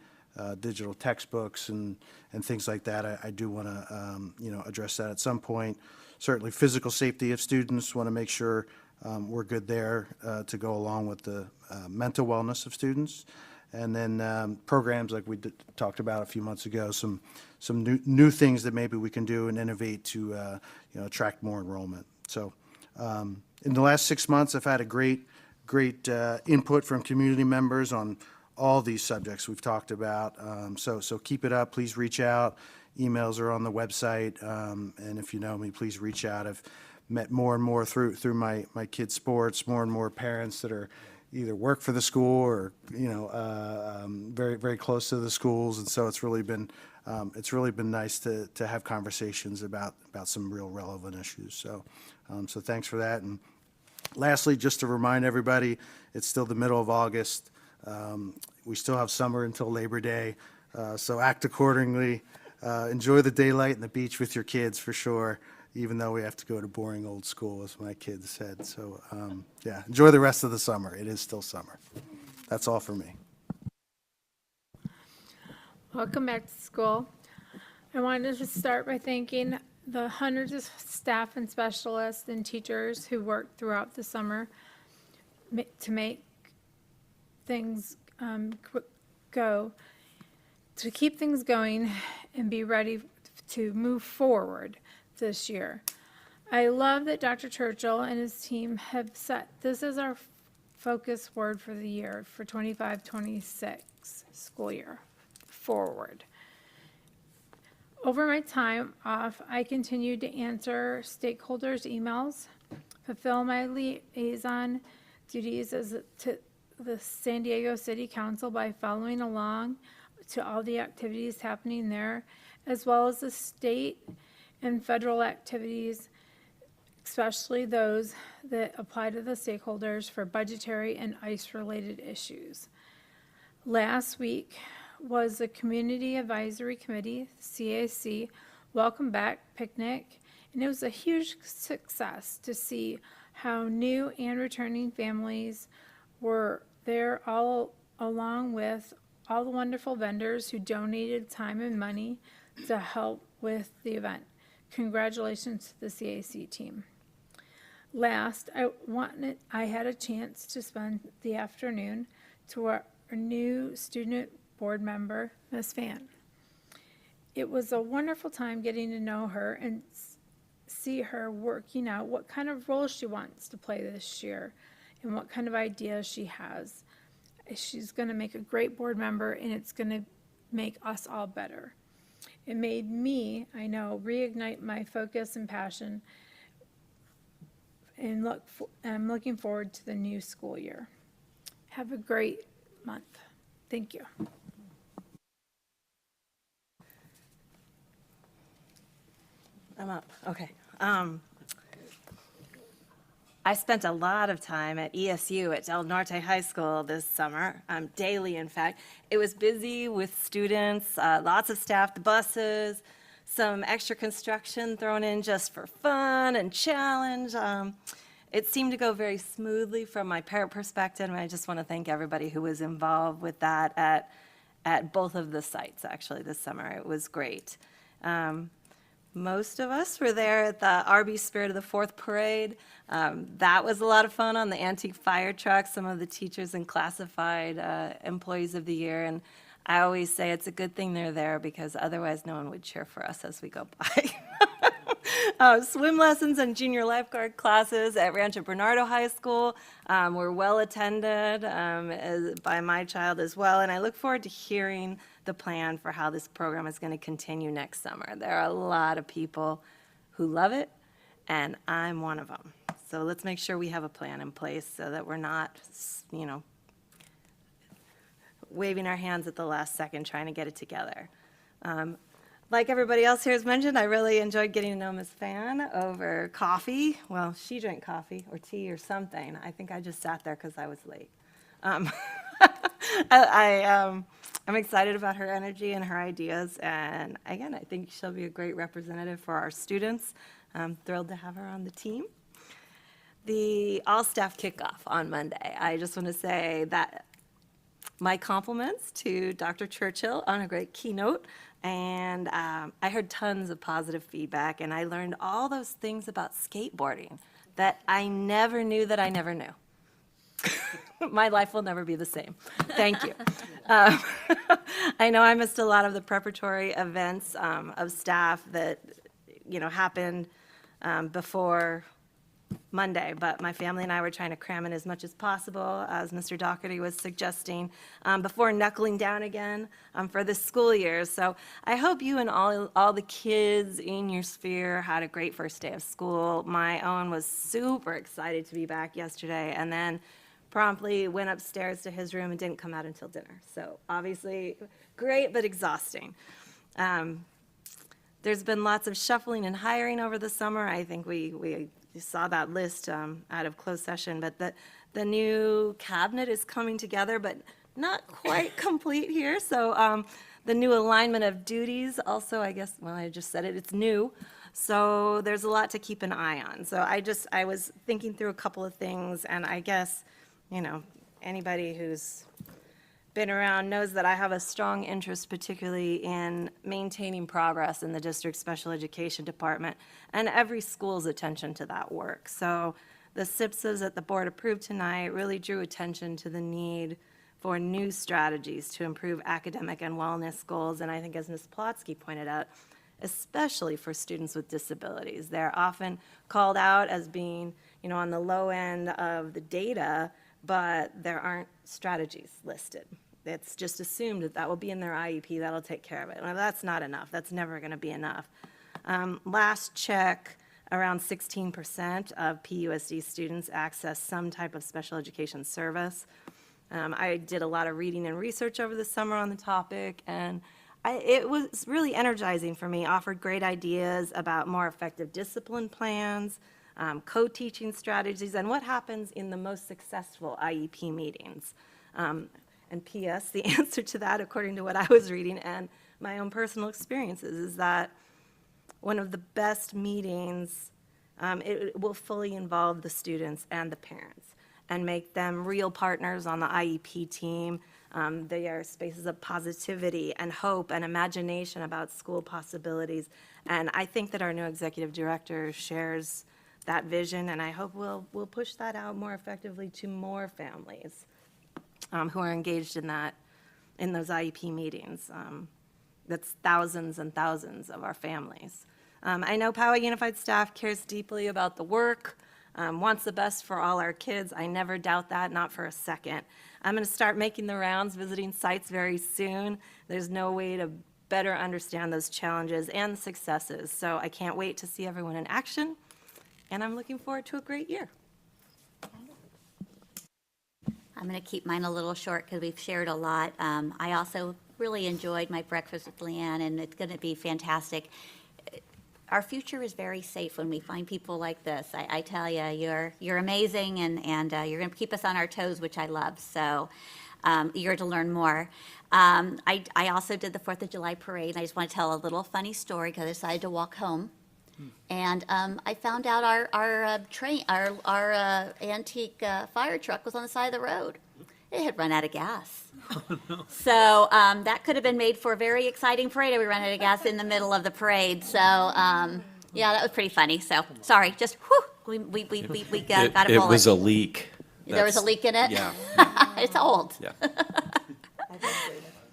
digital textbooks and things like that. I do want to, you know, address that at some point. Certainly physical safety of students, want to make sure we're good there to go along with the mental wellness of students. And then programs like we talked about a few months ago, some new things that maybe we can do and innovate to you know, attract more enrollment. So in the last 6 months, I've had a great input from community members on all these subjects we've talked about. So keep it up. Please reach out. Emails are on the website. And if you know me, please reach out. I've met more and more through my kids' sports, more and more parents that are either work for the school or, you know, very, very close to the schools. And so it's really been nice to have conversations about some real relevant issues. So thanks for that. And lastly, just to remind everybody, it's still the middle of August. We still have summer until Labor Day, so act accordingly. Enjoy the daylight and the beach with your kids for sure, even though we have to go to boring old school, as my kids said. So, yeah, enjoy the rest of the summer. It is still summer. That's all for me. Welcome back to school. I wanted to start by thanking the hundreds of staff and specialists and teachers who worked throughout the summer to make things to keep things going and be ready to move forward this year. I love that Dr. Churchill and his team have set this as our focus word for the year for 25-26 school year, forward. Over my time off, I continued to answer stakeholders' emails, fulfill my liaison duties to the San Diego City Council by following along to all the activities happening there, as well as the state and federal activities, especially those that apply to the stakeholders for budgetary and ICE-related issues. Last week was the Community Advisory Committee, CAC, Welcome Back picnic, and it was a huge success to see how new and returning families were there, all along with all the wonderful vendors who donated time and money to help with the event. Congratulations to the CAC team. Last, I had a chance to spend the afternoon to our new student board member, Ms. Fan. It was a wonderful time getting to know her and see her working out what kind of role she wants to play this year and what kind of ideas she has. She's going to make a great board member, and it's going to make us all better. It made me, I know, reignite my focus and passion, and I'm looking forward to the new school year. Have a great month. Thank you. I'm up. Okay. I spent a lot of time at ESU at Del Norte High School this summer, daily, in fact. It was busy with students, lots of staff, the buses, some extra construction thrown in just for fun and challenge. It seemed to go very smoothly from my parent perspective, and I just want to thank everybody who was involved with that at both of the sites, actually, this summer. It was great. Most of us were there at the RB Spirit of the Fourth Parade. That was a lot of fun on the antique fire truck, some of the teachers and classified employees of the year. And I always say it's a good thing they're there because otherwise no one would cheer for us as we go by. Swim lessons and junior lifeguard classes at Rancho Bernardo High School were well attended by my child as well. And I look forward to hearing the plan for how this program is going to continue next summer. There are a lot of people who love it, and I'm one of them. So let's make sure we have a plan in place so that we're not, waving our hands at the last second trying to get it together. Like everybody else here has mentioned, I really enjoyed getting to know Ms. Fan over coffee. Well, she drank coffee or tea or something. I think I just sat there because I was late. I'm excited about her energy and her ideas, and again, I think she'll be a great representative for our students. I'm thrilled to have her on the team. The all-staff kickoff on Monday. I just want to say that my compliments to Dr. Churchill on a great keynote, and I heard tons of positive feedback, and I learned all those things about skateboarding that I never knew that I never knew. My life will never be the same. Thank you. I know I missed a lot of the preparatory events of staff that, happened before Monday, but my family and I were trying to cram in as much as possible, as Mr. Doherty was suggesting, before knuckling down again for this school year. So I hope you and all the kids in your sphere had a great first day of school. My own was super excited to be back yesterday, and then promptly went upstairs to his room and didn't come out until dinner. So obviously great, but exhausting. There's been lots of shuffling and hiring over the summer. I think we saw that list out of closed session, but the new cabinet is coming together, but not quite complete here. So the new alignment of duties also, I guess, well, I just said it, it's new. So there's a lot to keep an eye on. So I was thinking through a couple of things, and I guess, anybody who's been around knows that I have a strong interest, particularly in maintaining progress in the district's special education department and every school's attention to that work. So the SIPSs that the board approved tonight really drew attention to the need for new strategies to improve academic and wellness goals. And I think, as Ms. Plotsky pointed out, especially for students with disabilities, they're often called out as being, on the low end of the data, but there aren't strategies listed. It's just assumed that will be in their IEP, that'll take care of it. Well, that's not enough. That's never going to be enough. Last check, around 16% of PUSD students access some type of special education service. I did a lot of reading and research over the summer on the topic, and it was really energizing for me. Offered great ideas about more effective discipline plans, co-teaching strategies, and what happens in the most successful IEP meetings. And P.S., the answer to that, according to what I was reading and my own personal experiences, is that one of the best meetings, it will fully involve the students and the parents and make them real partners on the IEP team. They are spaces of positivity and hope and imagination about school possibilities. And I think that our new executive director shares that vision, and I hope we'll push that out more effectively to more families who are engaged in those IEP meetings. That's thousands and thousands of our families. I know Poway Unified staff cares deeply about the work, wants the best for all our kids. I never doubt that, not for a second. I'm going to start making the rounds, visiting sites very soon. There's no way to better understand those challenges and successes. So I can't wait to see everyone in action, and I'm looking forward to a great year. I'm going to keep mine a little short because we've shared a lot. I also really enjoyed my breakfast with Leanne, and it's going to be fantastic. Our future is very safe when we find people like this. I tell you, you're amazing, and you're going to keep us on our toes, which I love. So eager to learn more. I also did the 4th of July parade, and I just want to tell a little funny story because I decided to walk home. And I found out our antique fire truck was on the side of the road. it had run out of gas. So that could have been made for a very exciting parade if we ran out of gas in the middle of the parade. So yeah, that was pretty funny. So sorry, just whew, we got a bullet. It was a leak. There was a leak in it? Yeah. It's old. Yeah.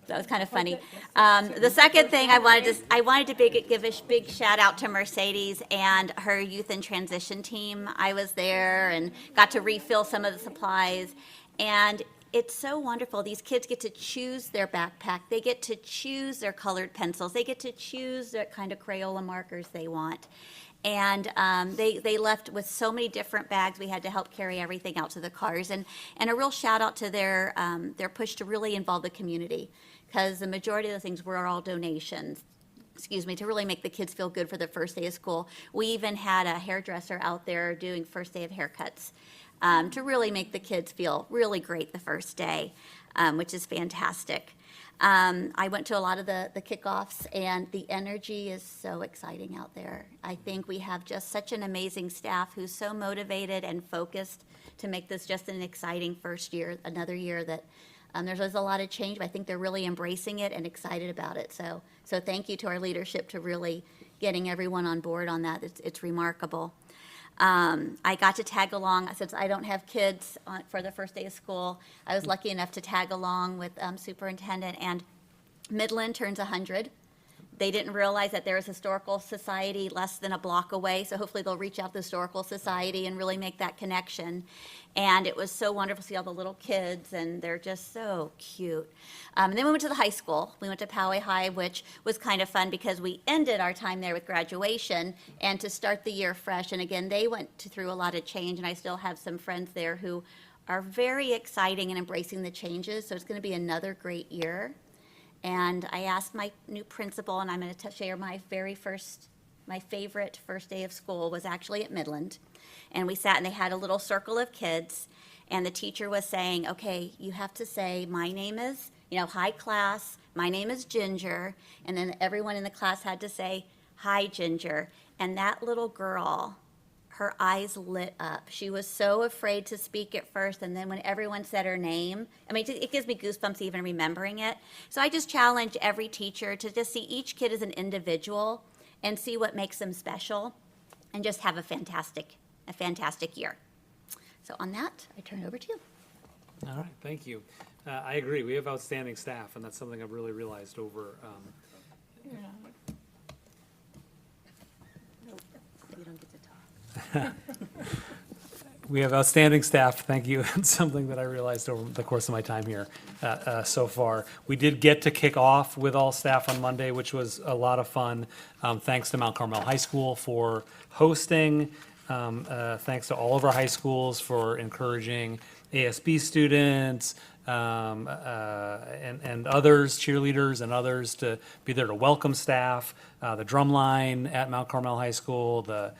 That was kind of funny. The second thing I wanted to give a big shout out to Mercedes and her youth and transition team. I was there and got to refill some of the supplies, and it's so wonderful. These kids get to choose their backpack. They get to choose their colored pencils. They get to choose what kind of Crayola markers they want. And they left with so many different bags. We had to help carry everything out to the cars. And a real shout out to their push to really involve the community, because the majority of the things were all donations, to really make the kids feel good for their first day of school. We even had a hairdresser out there doing first day of haircuts to really make the kids feel really great the first day, which is fantastic. I went to a lot of the kickoffs, and the energy is so exciting out there. I think we have just such an amazing staff who's so motivated and focused to make this just an exciting first year, another year that there's a lot of change, but I think they're really embracing it and excited about it. So thank you to our leadership to really getting everyone on board on that. It's remarkable. I got to tag along, since I don't have kids for the first day of school. I was lucky enough to tag along with Superintendent, and Midland turns 100. They didn't realize that there was a historical society less than a block away, so hopefully they'll reach out to the historical society and really make that connection. And it was so wonderful to see all the little kids, and they're just so cute. And then we went to the high school. We went to Poway High, which was kind of fun because we ended our time there with graduation and to start the year fresh. And again, they went through a lot of change, and I still have some friends there who are very exciting and embracing the changes, so it's going to be another great year. And I asked my new principal, and I'm going to share my favorite first day of school was actually at Midland. And we sat, and they had a little circle of kids, and the teacher was saying, okay, you have to say, my name is, hi class, my name is Ginger. And then everyone in the class had to say, hi Ginger. And that little girl, her eyes lit up. She was so afraid to speak at first, and then when everyone said her name, it gives me goosebumps even remembering it. So I just challenge every teacher to just see each kid as an individual and see what makes them special, and just have a fantastic year. So on that, I turn it over to you. All right, thank you. I agree. We have outstanding staff, and that's something I've really realized over. You don't get to talk. We have outstanding staff, thank you. It's something that I realized over the course of my time here so far. We did get to kick off with all staff on Monday, which was a lot of fun. Thanks to Mount Carmel High School for hosting. Thanks to all of our high schools for encouraging ASB students and others, cheerleaders and others, to be there to welcome staff. The drum line at Mount Carmel High School, the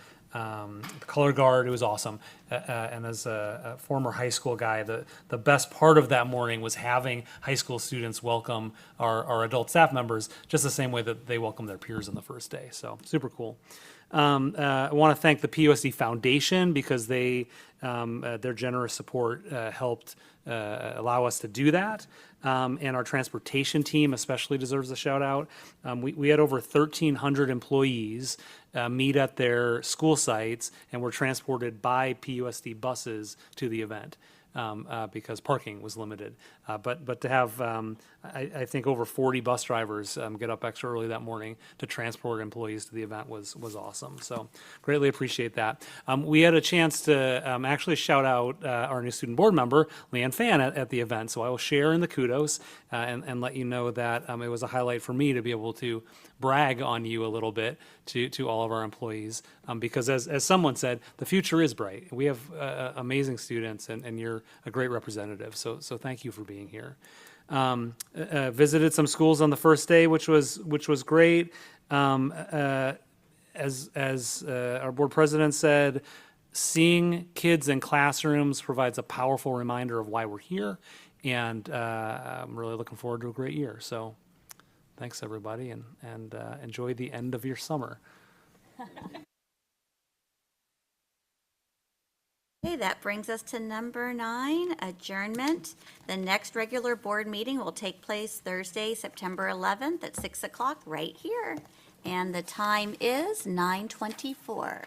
color guard, it was awesome. And as a former high school guy, the best part of that morning was having high school students welcome our adult staff members just the same way that they welcome their peers on the first day. So super cool. I want to thank the PUSD Foundation because their generous support helped allow us to do that. And our transportation team especially deserves a shout out. We had over 1,300 employees meet at their school sites and were transported by PUSD buses to the event. Because parking was limited. But to have, I think, over 40 bus drivers get up extra early that morning to transport employees to the event was awesome. So greatly appreciate that. We had a chance to actually shout out our new student board member, Leanne Fan, at the event. So I will share in the kudos and let you know that it was a highlight for me to be able to brag on you a little bit to all of our employees. Because as someone said, the future is bright. We have amazing students, and you're a great representative. So thank you for being here. Visited some schools on the first day, which was great. As our board president said, seeing kids in classrooms provides a powerful reminder of why we're here, and I'm really looking forward to a great year. So thanks everybody, and enjoy the end of your summer. Hey, that brings us to number 9, adjournment. The next regular board meeting will take place Thursday, September 11th at 6 o'clock right here. And the time is 9:24.